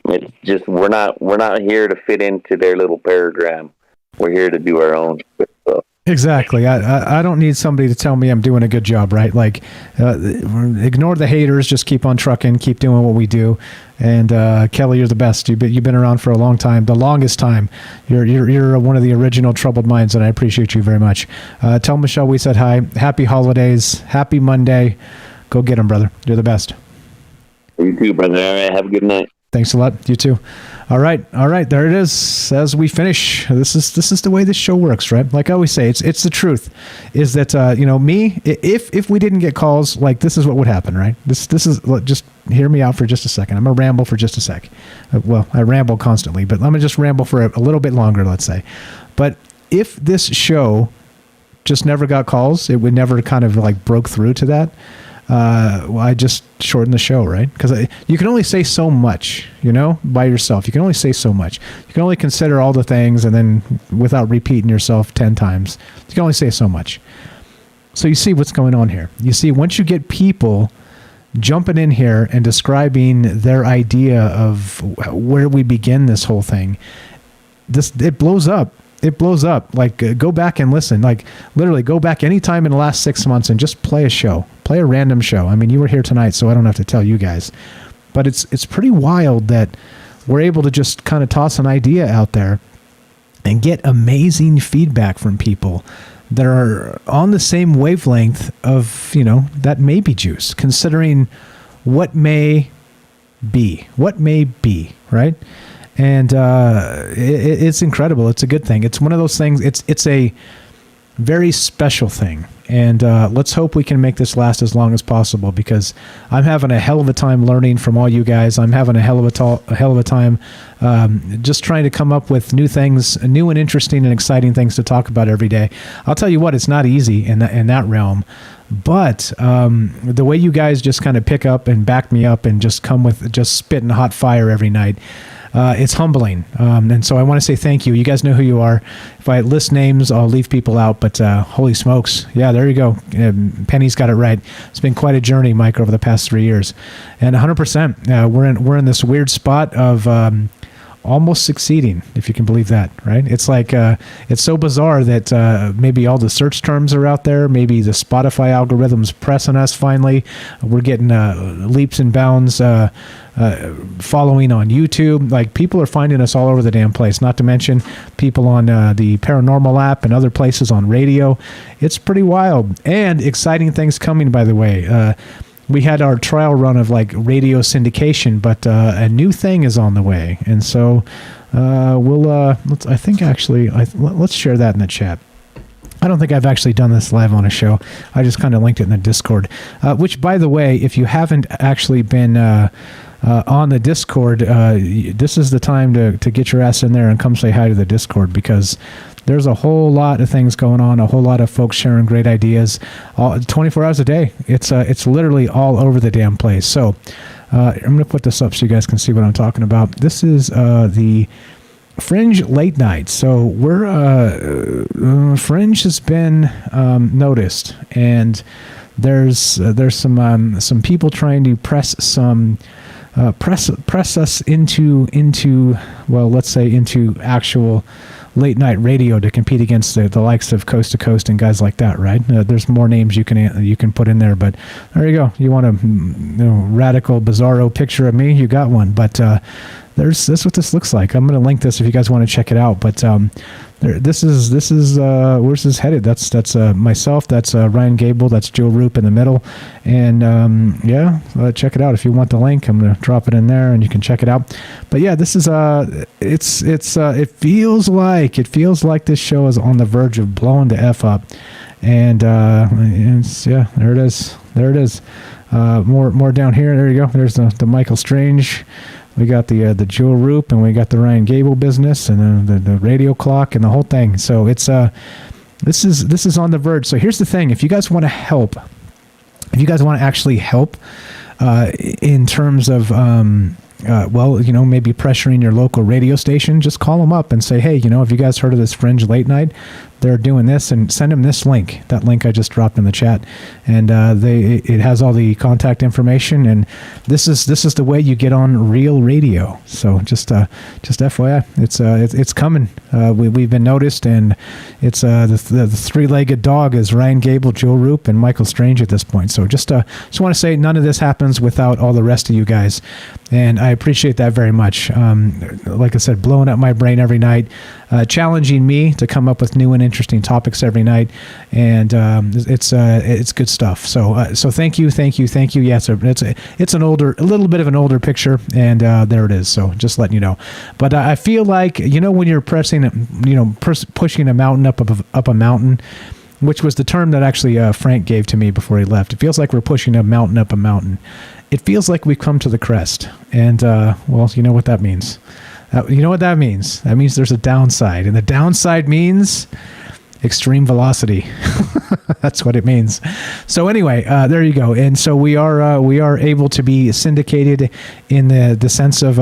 it's just we're not here to fit into their little paragram. We're here to do our own. So. Exactly. I don't need somebody to tell me I'm doing a good job, right? Like, ignore the haters. Just keep on trucking. Keep doing what we do. And Kelly, you're the best. You've been around for a long time, the longest time. You're one of the original troubled minds, and I appreciate you very much. Tell Michelle we said hi. Happy holidays. Happy Monday. Go get them, brother. You're the best. You too, brother. All right. Have a good night. Thanks a lot. You too. All right. There it is. As we finish, this is the way this show works, right? Like I always say, it's the truth. Is that me? If we didn't get calls, like this is what would happen, right? This is just hear me out for just a second. I'm gonna ramble for just a sec. Well, I ramble constantly, but let me just ramble for a little bit longer, let's say. But if this show just never got calls, it would never kind of like broke through to that. I just shortened the show, right? Because you can only say so much, by yourself. You can only say so much. You can only consider all the things, and then without repeating yourself 10 times, you can only say so much. So you see what's going on here. You see, once you get people jumping in here and describing their idea of where we begin this whole thing, it blows up. It blows up. Like, go back and listen. Like, literally, go back any time in the last 6 months and just play a show. Play a random show. I mean, you were here tonight, so I don't have to tell you guys. But it's pretty wild that we're able to just kind of toss an idea out there and get amazing feedback from people that are on the same wavelength of, that maybe juice, considering what may be, right? And it's incredible. It's a good thing. It's one of those things. It's a very special thing. And let's hope we can make this last as long as possible, because I'm having a hell of a time learning from all you guys. I'm having a hell of a time just trying to come up with new things, new and interesting and exciting things to talk about every day. I'll tell you what, it's not easy in that realm. But the way you guys just kind of pick up and back me up and just come with just spitting hot fire every night, it's humbling. And so I want to say thank you. You guys know who you are. If I list names, I'll leave people out, but holy smokes. Yeah, there you go. Penny's got it right. It's been quite a journey, Mike, over the past 3 years. And 100%, we're in this weird spot of almost succeeding, if you can believe that, right? It's like, it's so bizarre that maybe all the search terms are out there. Maybe the Spotify algorithm's pressing us finally. We're getting leaps and bounds following on YouTube. Like, people are finding us all over the damn place, not to mention people on the Paranormal app and other places on radio. It's pretty wild. And exciting things coming, by the way. We had our trial run of like radio syndication, but a new thing is on the way. And so let's share that in the chat. I don't think I've actually done this live on a show. I just kind of linked it in the Discord. Which, by the way, if you haven't actually been on the Discord, this is the time to get your ass in there and come say hi to the Discord, because there's a whole lot of things going on, a whole lot of folks sharing great ideas, 24 hours a day. It's literally all over the damn place. So I'm going to put this up so you guys can see what I'm talking about. This is the Fringe late night. So we're Fringe has been noticed, and there's some people trying to press us into well, let's say into actual late night radio to compete against the likes of Coast to Coast and guys like that, right? There's more names you can put in there, but there you go. You want a radical, bizarro picture of me? You got one, but that's what this looks like. I'm going to link this if you guys want to check it out. But this is where's this headed? That's myself. That's Ryan Gable. That's Joe Roop in the middle. And check it out if you want the link. I'm going to drop it in there, and you can check it out. But yeah, this is it feels like this show is on the verge of blowing the F up. And there it is. More down here. There you go. There's the Michael Strange. We got the Joe Roop, and we got the Ryan Gable business, and then the radio clock, and the whole thing. So it's this is on the verge. So here's the thing: if you guys want to help, if you guys want to actually help in terms of maybe pressuring your local radio station, just call them up and say, hey, have you guys heard of this Fringe late night? They're doing this, and send them this link. That link I just dropped in the chat, and it has all the contact information. And this is the way you get on real radio. So just FYI, it's coming. We've been noticed, and it's the three-legged dog is Ryan Gable, Joe Roop, and Michael Strange at this point. So just want to say none of this happens without all the rest of you guys, and I appreciate that very much. Like I said, blowing up my brain every night, challenging me to come up with new and interesting topics every night, and it's good stuff. So thank you. Yes, it's a little bit of an older picture, and there it is. So just letting you know. But I feel like when you're pushing a mountain up a mountain, which was the term that actually Frank gave to me before he left. It feels like we're pushing a mountain up a mountain. It feels like we've come to the crest, and you know what that means. You know what that means? That means there's a downside, and the downside means extreme velocity. That's what it means. So anyway, there you go. And so we are able to be syndicated in the sense of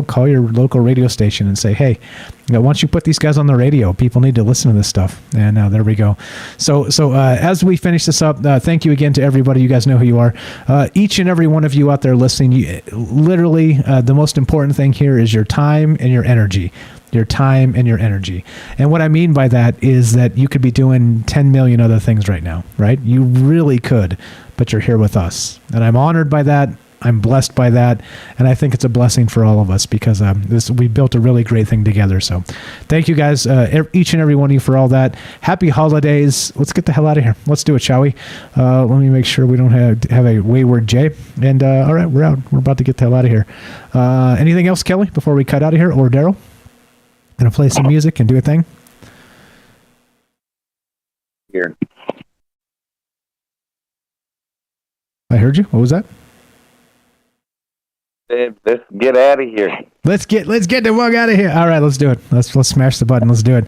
call your local radio station and say, hey, once you put these guys on the radio, people need to listen to this stuff. And there we go. So as we finish this up, thank you again to everybody. You guys know who you are. Each and every one of you out there listening, literally the most important thing here is your time and your energy. Your time and your energy. And what I mean by that is that you could be doing 10 million other things right now, right? You really could, but you're here with us. And I'm honored by that. I'm blessed by that. And I think it's a blessing for all of us because we built a really great thing together. So thank you guys, each and every one of you, for all that. Happy holidays. Let's get the hell out of here. Let's do it, shall we? Let me make sure we don't have a wayward J. And all right, we're out. We're about to get the hell out of here. Anything else, Kelly, before we cut out of here, or Daryl? Gonna play some music and do a thing? Here. I heard you. What was that? Let's get out of here. Let's get the fuck out of here. All right, let's do it. Let's smash the button. Let's do it.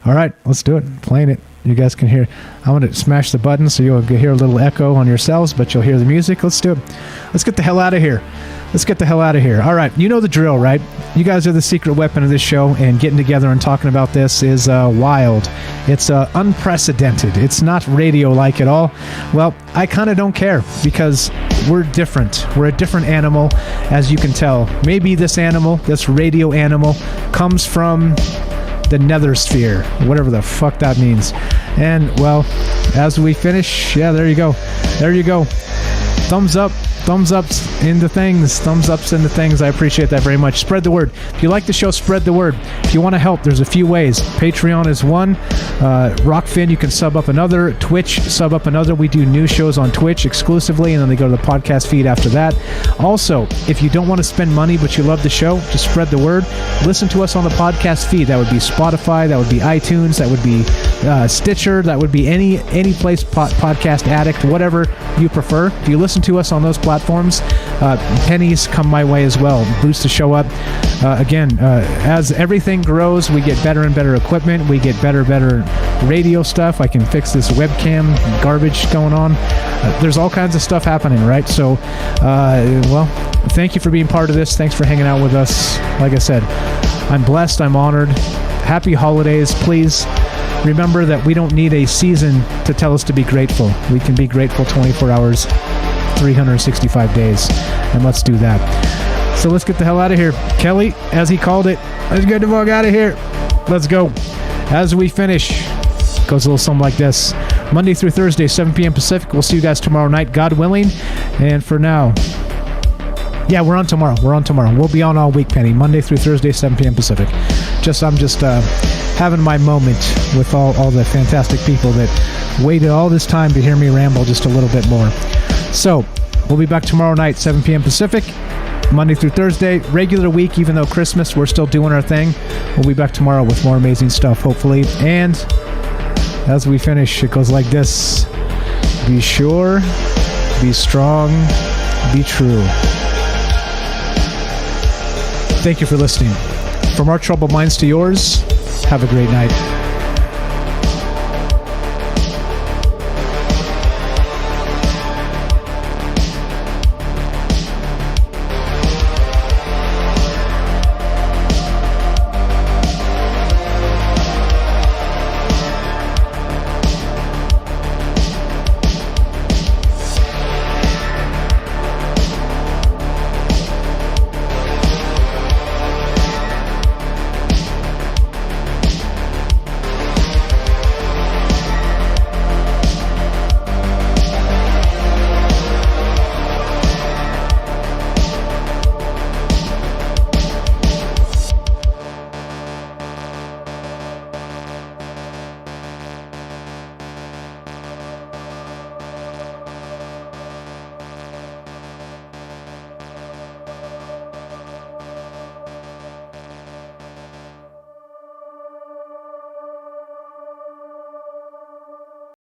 All right, let's do it. Playing it. You guys can hear. I want to smash the button so you'll hear a little echo on yourselves, but you'll hear the music. Let's do it. Let's get the hell out of here. All right, you know the drill, right? You guys are the secret weapon of this show, and getting together and talking about this is wild. It's unprecedented. It's not radio-like at all. Well, I kind of don't care because we're different. We're a different animal, as you can tell. Maybe this animal, this radio animal, comes from the nether sphere, whatever the fuck that means. And, well, as we finish, yeah, there you go. Thumbs up. Thumbs ups into things. I appreciate that very much. Spread the word. If you like the show, spread the word. If you want to help, there's a few ways. Patreon is one. Rockfin, you can sub up another. Twitch, sub up another. We do new shows on Twitch exclusively, and then they go to the podcast feed after that. Also, if you don't want to spend money but you love the show, just spread the word. Listen to us on the podcast feed. That would be Spotify, that would be iTunes, that would be Stitcher, that would be any place, Podcast Addict, whatever you prefer. If you listen to us on those platforms, pennies come my way as well. Boost the show up. Again, as everything grows, we get better and better equipment. We get better radio stuff. I can fix this webcam garbage going on. There's all kinds of stuff happening, right? So, well, thank you for being part of this. Thanks for hanging out with us. Like I said, I'm blessed. I'm honored. Happy holidays. Please remember that we don't need a season to tell us to be grateful. We can be grateful 24 hours, 365 days. And let's do that. So let's get the hell out of here. Kelly, as he called it, let's get the fuck out of here. Let's go. As we finish, it goes a little something like this. Monday through Thursday, 7 p.m. Pacific. We'll see you guys tomorrow night, God willing. And for now, yeah, we're on tomorrow. We'll be on all week, Penny. Monday through Thursday, 7 p.m. Pacific. I'm just having my moment with all the fantastic people that waited all this time to hear me ramble just a little bit more. So, we'll be back tomorrow night, 7 p.m. Pacific. Monday through Thursday, regular week, even though Christmas, we're still doing our thing. We'll be back tomorrow with more amazing stuff, hopefully. And as we finish, it goes like this. Be sure, be strong, be true. Thank you for listening. From our troubled minds to yours, have a great night.